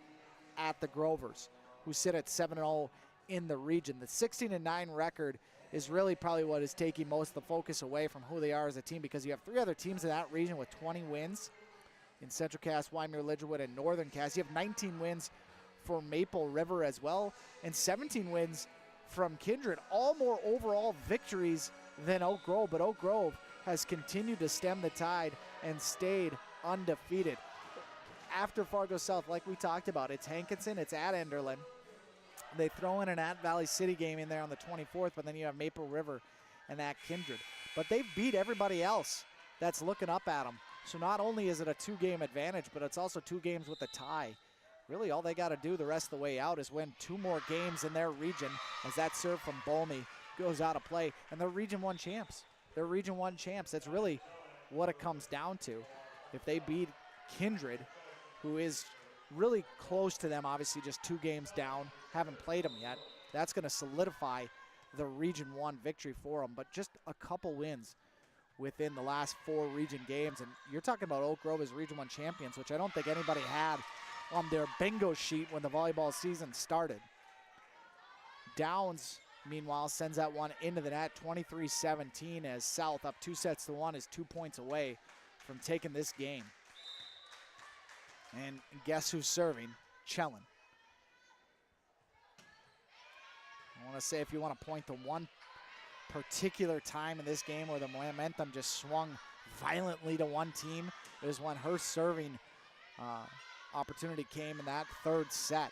Speaker 6: at the Grovers, who sit at 7-0 in the region. The 16-9 record is really probably what is taking most of the focus away from who they are as a team, because you have 3 other teams in that region with 20 wins. In Central Cass, Widemeer, Lidgerwood, and Northern Cass. You have 19 wins for Maple River as well, and 17 wins from Kindred. All more overall victories than Oak Grove, but Oak Grove has continued to stem the tide and stayed undefeated. After Fargo South, like we talked about, it's Hankinson, it's at Enderlin. They throw in an at Valley City game in there on the 24th, but then you have Maple River and at Kindred. But they've beat everybody else that's looking up at them. So not only is it a 2-game advantage, but it's also 2 games with a tie. Really, all they got to do the rest of the way out is win 2 more games in their region, as that serve from Bolmy goes out of play. And they're Region 1 champs. They're Region 1 champs. That's really what it comes down to. If they beat Kindred, who is really close to them, obviously just 2 games down, haven't played them yet, that's going to solidify the Region 1 victory for them. But just a couple wins within the last 4 region games, and you're talking about Oak Grove as Region 1 champions, which I don't think anybody had on their bingo sheet when the volleyball season started. Downs, meanwhile, sends that one into the net, 23-17, as South, up 2-1, is 2 points away from taking this game. And guess who's serving? Chellan. I want to say, if you want to point to one particular time in this game where the momentum just swung violently to one team, it was when her serving opportunity came in that 3rd set,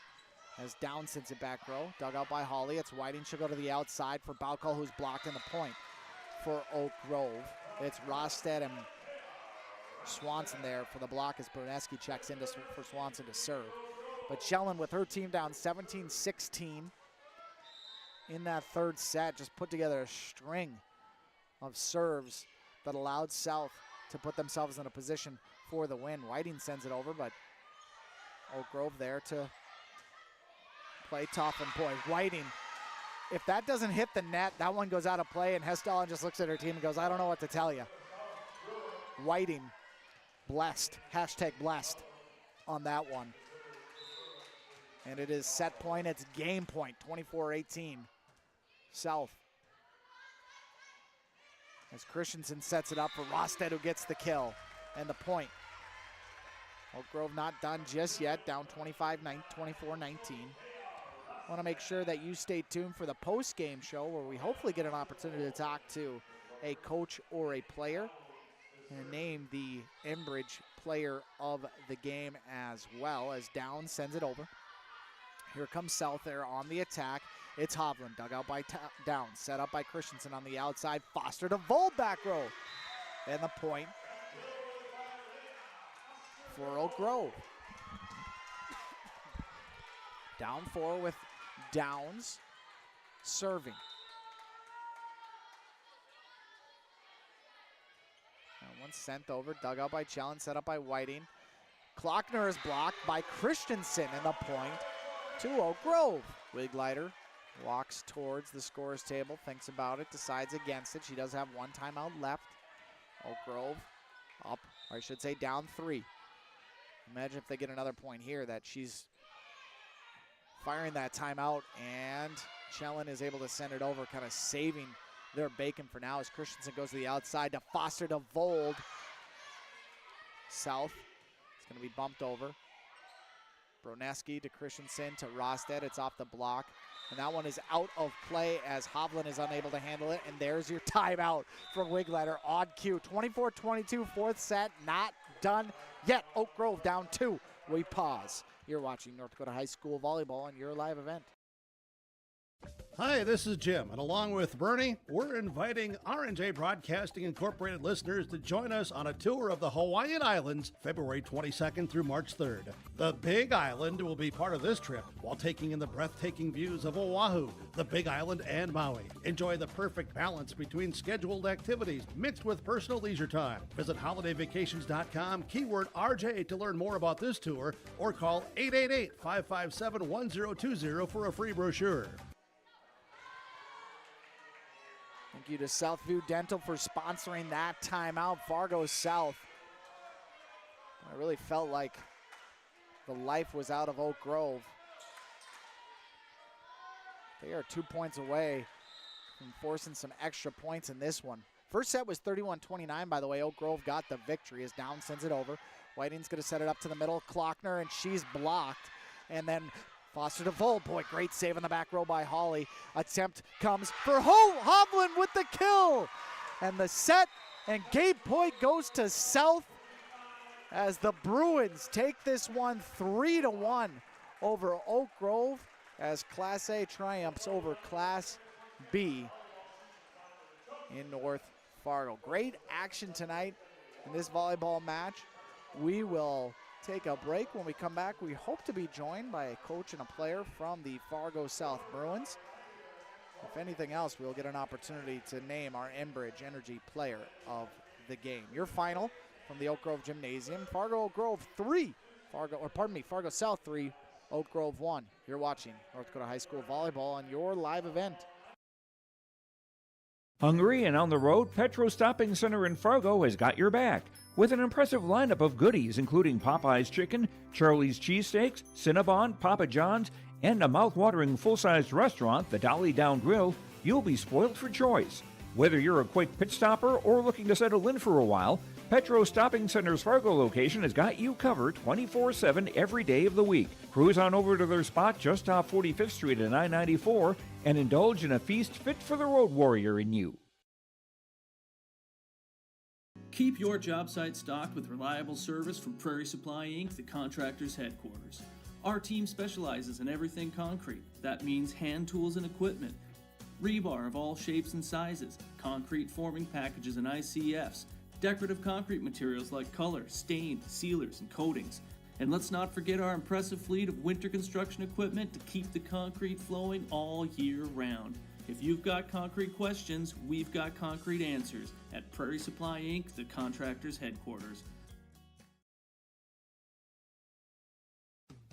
Speaker 6: as Down sends it back row, dug out by Hawley. It's Whiting. She'll go to the outside for Baukal, who's blocked in the point for Oak Grove. It's Rosted and Swanson there for the block as Berneski checks in for Swanson to serve. But Chellan, with her team down 17-16 in that 3rd set, just put together a string of serves that allowed South to put themselves in a position for the win. Whiting sends it over, but Oak Grove there to play tough. And boy, Whiting, if that doesn't hit the net, that one goes out of play, and Hesdalen just looks at her team and goes, I don't know what to tell you. Whiting, blessed, #blessed on that one. And it is set point, it's game point, 24-18, South. As Christensen sets it up for Rosted, who gets the kill and the point. Oak Grove not done just yet, down 24-19. Want to make sure that you stay tuned for the post-game show, where we hopefully get an opportunity to talk to a coach or a player and name the Enbridge player of the game as well, as Down sends it over. Here comes South there on the attack. It's Hovland, dug out by Down, set up by Christensen on the outside. Foster to Vold back row. And the point for Oak Grove. Down 4 with Downs serving. That one sent over, dug out by Chellan, set up by Whiting. Klockner is blocked by Christensen, and the point to Oak Grove. Wigleiter walks towards the scorer's table, thinks about it, decides against it. She does have 1 timeout left. Oak Grove up, or I should say down 3. Imagine if they get another point here, that she's firing that timeout, and Chellan is able to send it over, kind of saving they're baking for now as Christensen goes to the outside to Foster to Vold. South is going to be bumped over. Broneski to Christensen to Rosted. It's off the block. And that one is out of play as Hovland is unable to handle it. And there's your timeout from Wigletter. Odd cue. 24-22, fourth set. Not done yet. Oak Grove down 2. We pause. You're watching North Dakota High School Volleyball on your live event.
Speaker 5: Hi, this is Jim, and along with Bernie, we're inviting R&J Broadcasting Incorporated listeners to join us on a tour of the Hawaiian Islands, February 22nd through March 3rd. The Big Island will be part of this trip while taking in the breathtaking views of Oahu, the Big Island, and Maui. Enjoy the perfect balance between scheduled activities mixed with personal leisure time. Visit holidayvacations.com, keyword RJ to learn more about this tour, or call 888-557-1020 for a free brochure.
Speaker 6: Thank you to Southview Dental for sponsoring that timeout. Fargo South. I really felt like the life was out of Oak Grove. They are 2 points away from forcing some extra points in this one. First set was 31-29, by the way. Oak Grove got the victory as Down sends it over. Whiting's going to set it up to the middle. Klockner, and she's blocked. And then Foster to Vold. Boy, great save on the back row by Hawley. Attempt comes for Hovland with the kill. And the set and game point goes to South as the Bruins take this one 3-1 over Oak Grove as Class A triumphs over Class B in North Fargo. Great action tonight in this volleyball match. We will take a break. When we come back, we hope to be joined by a coach and a player from the Fargo South Bruins. If anything else, we'll get an opportunity to name our Enbridge Energy player of the game. Your final from the Oak Grove Gymnasium: Fargo Oak Grove 3, Fargo South 3, Oak Grove 1. You're watching North Dakota High School Volleyball on your live event.
Speaker 21: Hungry and on the road, Petro Stopping Center in Fargo has got your back with an impressive lineup of goodies including Popeye's Chicken, Charlie's Cheesesteaks, Cinnabon, Papa John's, and a mouth-watering full-sized restaurant, the Dolly Down Grill. You'll be spoiled for choice. Whether you're a quick pit stopper or looking to settle in for a while, Petro Stopping Center's Fargo location has got you covered 24/7 every day of the week. Cruise on over to their spot just off 45th Street and I-94 and indulge in a feast fit for the road warrior in you.
Speaker 20: Keep your job site stocked with reliable service from Prairie Supply Inc., the contractor's headquarters. Our team specializes in everything concrete. That means hand tools and equipment, rebar of all shapes and sizes, concrete forming packages and ICFs, decorative concrete materials like color, stain, sealers, and coatings. And let's not forget our impressive fleet of winter construction equipment to keep the concrete flowing all year round. If you've got concrete questions, we've got concrete answers at Prairie Supply Inc., the contractor's headquarters.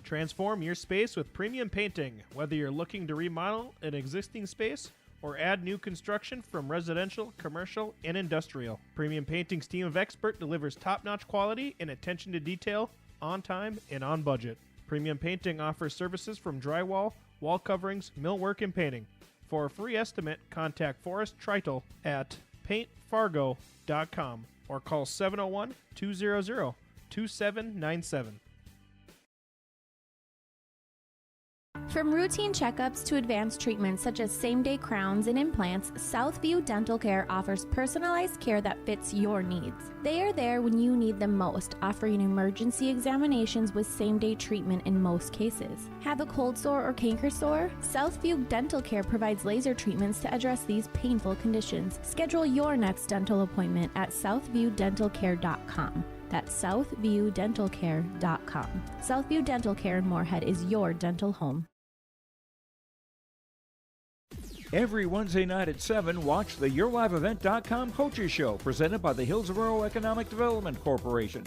Speaker 3: Transform your space with premium painting, whether you're looking to remodel an existing space or add new construction from residential, commercial, and industrial. Premium Painting's team of experts delivers top-notch quality and attention to detail, on time and on budget. Premium Painting offers services from drywall, wall coverings, millwork, and painting. For a free estimate, contact Forrest Tritle at paintfargo.com or call 701-200-2797.
Speaker 22: From routine checkups to advanced treatments such as same-day crowns and implants, Southview Dental Care offers personalized care that fits your needs. They are there when you need them most, offering emergency examinations with same-day treatment in most cases. Have a cold sore or canker sore? Southview Dental Care provides laser treatments to address these painful conditions. Schedule your next dental appointment at southviewdentalcare.com. That's southviewdentalcare.com. Southview Dental Care in Moorhead is your dental home.
Speaker 21: Every Wednesday night at 7, watch the YourLiveEvent.com Coaches Show presented by the Hillsborough Economic Development Corporation.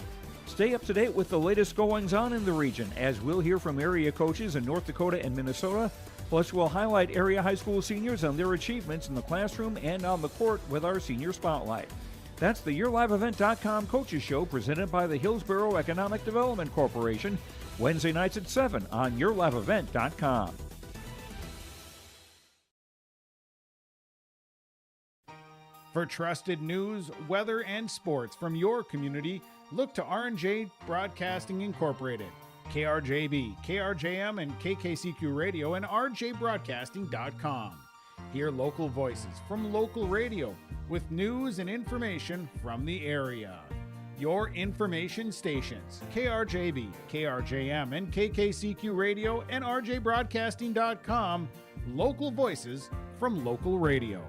Speaker 21: Stay up to date with the latest goings-on in the region as we'll hear from area coaches in North Dakota and Minnesota. Plus, we'll highlight area high school seniors and their achievements in the classroom and on the court with our Senior Spotlight. That's the YourLiveEvent.com Coaches Show presented by the Hillsborough Economic Development Corporation, Wednesday nights at 7 on YourLiveEvent.com.
Speaker 1: For trusted news, weather, and sports from your community, look to R&J Broadcasting Incorporated. KRJB, KRJM, and KKCQ Radio and rjbroadcasting.com. Hear local voices from local radio with news and information from the area. Your information stations, KRJB, KRJM, and KKCQ Radio and rjbroadcasting.com. Local voices from local radio.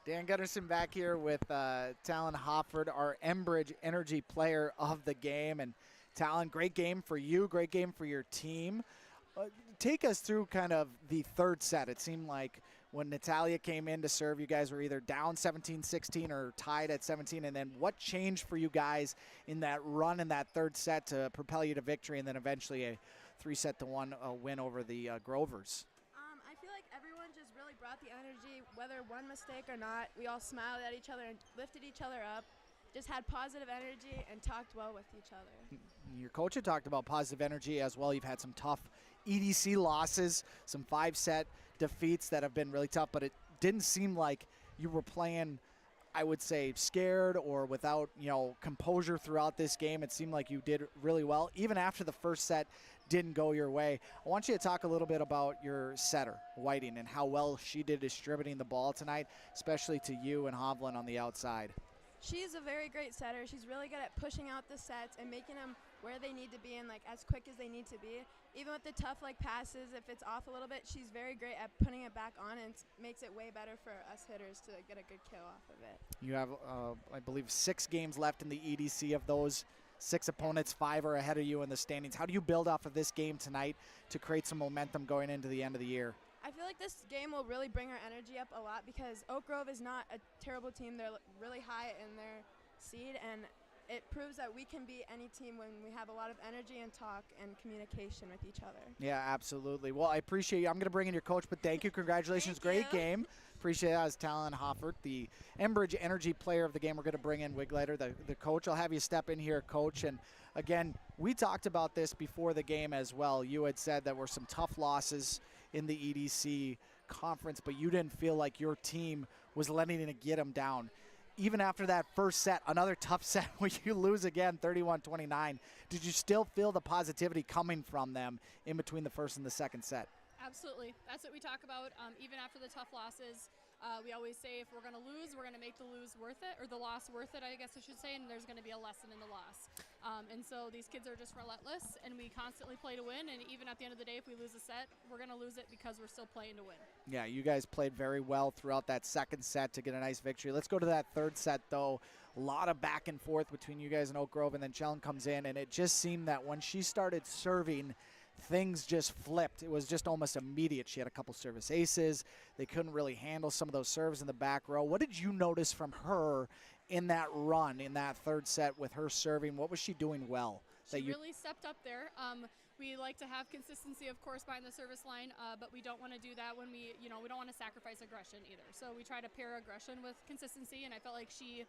Speaker 6: Dan Gunderson back here with Talon Hofford, our Enbridge Energy Player of the Game. And Talon, great game for you, great game for your team. Take us through kind of the third set. It seemed like when Natalia came in to serve, you guys were either down 17-16 or tied at 17. And then what changed for you guys in that run in that third set to propel you to victory and then eventually a 3-1 win over the Grovers?
Speaker 4: I feel like everyone just really brought the energy, whether one mistake or not. We all smiled at each other and lifted each other up, just had positive energy and talked well with each other.
Speaker 6: Your coach had talked about positive energy as well. You've had some tough EDC losses, some 5-set defeats that have been really tough, but it didn't seem like you were playing, I would say, scared or without, composure throughout this game. It seemed like you did really well, even after the first set didn't go your way. I want you to talk a little bit about your setter, Whiting, and how well she did distributing the ball tonight, especially to you and Hovland on the outside.
Speaker 4: She's a very great setter. She's really good at pushing out the sets and making them where they need to be and as quick as they need to be. Even with the tough passes, if it's off a little bit, she's very great at putting it back on and makes it way better for us hitters to get a good kill off of it.
Speaker 6: You have, I believe, 6 games left in the EDC. Of those 6 opponents, 5 are ahead of you in the standings. How do you build off of this game tonight to create some momentum going into the end of the year?
Speaker 4: I feel like this game will really bring our energy up a lot because Oak Grove is not a terrible team. They're really high in their seed, and it proves that we can beat any team when we have a lot of energy and talk and communication with each other.
Speaker 6: Yeah, absolutely. Well, I appreciate you. I'm going to bring in your coach, but thank you. Congratulations. Great game. Appreciate it. As Talon Hoffert, the Enbridge Energy Player of the Game. We're going to bring in Wigleiter, the coach. I'll have you step in here, Coach. And again, we talked about this before the game as well. You had said there were some tough losses in the EDC conference, but you didn't feel like your team was letting it get them down. Even after that first set, another tough set where you lose again, 31-29, did you still feel the positivity coming from them in between the first and the second set?
Speaker 23: Absolutely. That's what we talk about. Even after the tough losses, we always say if we're going to lose, we're going to make the lose worth it, or the loss worth it, I guess I should say, and there's going to be a lesson in the loss. And so these kids are just relentless, and we constantly play to win, and even at the end of the day, if we lose a set, we're going to lose it because we're still playing to win.
Speaker 6: Yeah, you guys played very well throughout that second set to get a nice victory. Let's go to that third set, though. A lot of back and forth between you guys and Oak Grove, and then Chellen comes in, and it just seemed that when she started serving, things just flipped. It was just almost immediate. She had a couple service aces. They couldn't really handle some of those serves in the back row. What did you notice from her in that run, in that third set with her serving? What was she doing well?
Speaker 23: She really stepped up there. We like to have consistency, of course, behind the service line, but we don't want to do that when we don't want to sacrifice aggression either. So we try to pair aggression with consistency, and I felt like she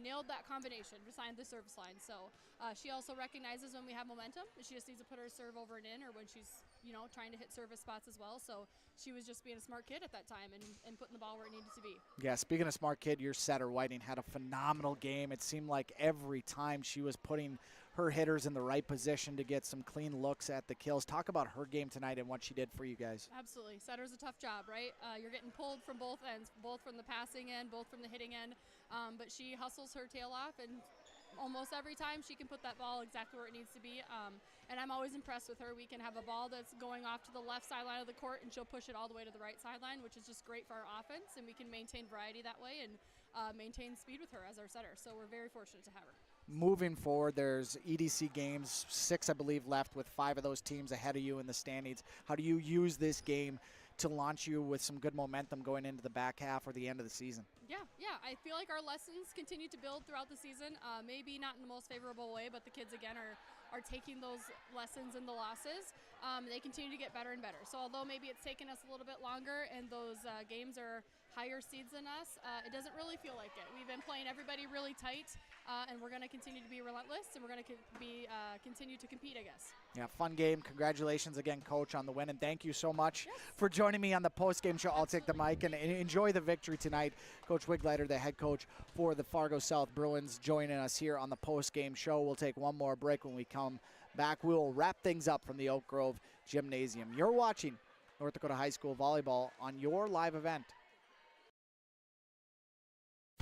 Speaker 23: nailed that combination behind the service line. So she also recognizes when we have momentum. She just needs to put her serve over and in, or when she's trying to hit service spots as well. So she was just being a smart kid at that time and putting the ball where it needed to be.
Speaker 6: Yeah, speaking of smart kid, your setter, Whiting, had a phenomenal game. It seemed like every time she was putting her hitters in the right position to get some clean looks at the kills. Talk about her game tonight and what she did for you guys.
Speaker 23: Absolutely. Setter's a tough job, right? You're getting pulled from both ends, both from the passing end, both from the hitting end. But she hustles her tail off, and almost every time she can put that ball exactly where it needs to be. And I'm always impressed with her. We can have a ball that's going off to the left sideline of the court, and she'll push it all the way to the right sideline, which is just great for our offense. And we can maintain variety that way and maintain speed with her as our setter. So we're very fortunate to have her.
Speaker 6: Moving forward, there's EDC games, 6, I believe, left with 5 of those teams ahead of you in the standings. How do you use this game to launch you with some good momentum going into the back half or the end of the season?
Speaker 23: Yeah. I feel like our lessons continue to build throughout the season. Maybe not in the most favorable way, but the kids, again, are taking those lessons and the losses. They continue to get better and better. So although maybe it's taken us a little bit longer and those games are
Speaker 8: higher seeds than us, it doesn't really feel like it. We've been playing everybody really tight, and we're going to continue to be relentless, and we're going to continue to compete, I guess.
Speaker 6: Yeah, fun game. Congratulations again, Coach, on the win, and thank you so much for joining me on the post-game show. I'll take the mic and enjoy the victory tonight. Coach Wigleiter, the head coach for the Fargo South Bruins, joining us here on the post-game show. We'll take one more break. When we come back, we will wrap things up from the Oak Grove Gymnasium. You're watching North Dakota High School Volleyball on your live event.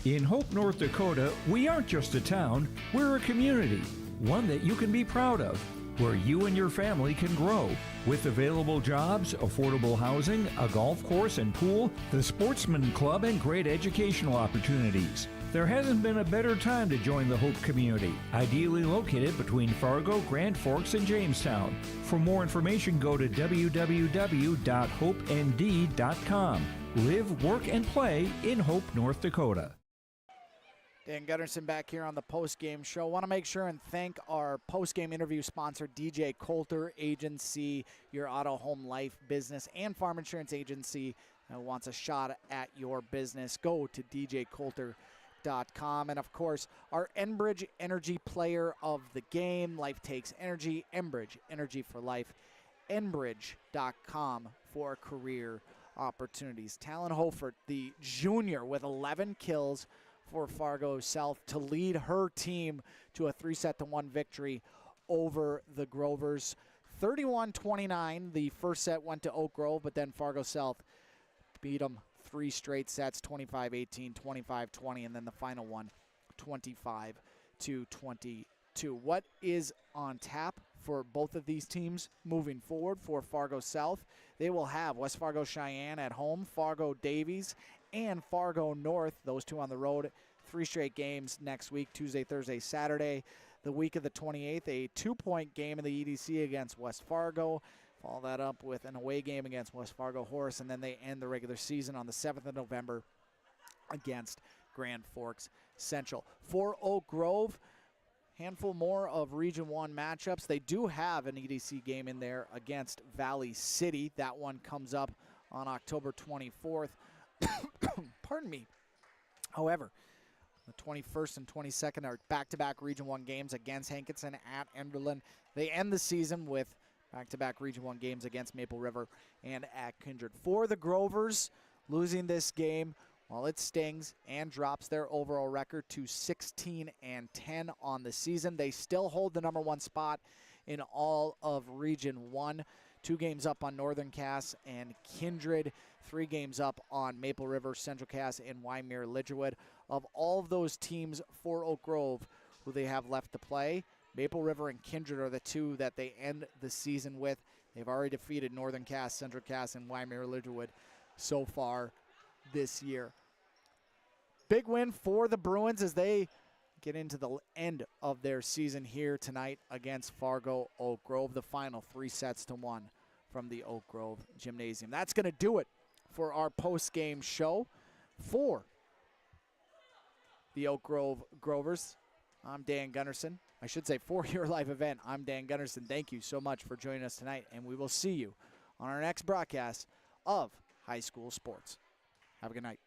Speaker 21: In Hope, North Dakota, we aren't just a town, we're a community, one that you can be proud of, where you and your family can grow. With available jobs, affordable housing, a golf course and pool, the Sportsman Club, and great educational opportunities. There hasn't been a better time to join the Hope community, ideally located between Fargo, Grand Forks, and Jamestown. For more information, go to www.hopend.com. Live, work, and play in Hope, North Dakota.
Speaker 6: Dan Gunnarsson back here on the post-game show. Want to make sure and thank our post-game interview sponsor, DJ Coulter Agency, your auto, home, life, business, and farm insurance agency that wants a shot at your business. Go to djcoulter.com. And, of course, our Enbridge Energy Player of the Game. Life takes energy. Enbridge, energy for life. Enbridge.com for career opportunities. Talon Hofert, the junior, with 11 kills for Fargo South to lead her team to a 3-1 victory over the Grovers. 31-29, the first set went to Oak Grove, but then Fargo South beat them 3 straight sets, 25-18, 25-20, and then the final one, 25-22. What is on tap for both of these teams moving forward for Fargo South? They will have West Fargo Cheyenne at home, Fargo Davies, and Fargo North, those two on the road. 3 straight games next week, Tuesday, Thursday, Saturday. The week of the 28th, a 2-point game in the EDC against West Fargo. Follow that up with an away game against West Fargo Horse, and then they end the regular season on the 7th of November against Grand Forks Central. For Oak Grove, handful more of Region 1 matchups. They do have an EDC game in there against Valley City. That one comes up on October 24th. Pardon me. However, the 21st and 22nd are back-to-back Region 1 games against Hankinson at Enderlin. They end the season with back-to-back Region 1 games against Maple River and at Kindred. For the Grovers, losing this game, while it stings and drops their overall record to 16-10 on the season, they still hold the number 1 spot in all of Region 1. 2 games up on Northern Cass and Kindred, 3 games up on Maple River, Central Cass, and Wyoming Lidgerwood. Of all of those teams for Oak Grove who they have left to play, Maple River and Kindred are the 2 that they end the season with. They've already defeated Northern Cass, Central Cass, and Wyoming Lidgerwood so far this year. Big win for the Bruins as they get into the end of their season here tonight against Fargo Oak Grove. The final 3-1 from the Oak Grove Gymnasium. That's going to do it for our post-game show for the Oak Grove Grovers. I'm Dan Gunnarsson. I should say for your live event, I'm Dan Gunnarsson. Thank you so much for joining us tonight, and we will see you on our next broadcast of High School Sports. Have a good night.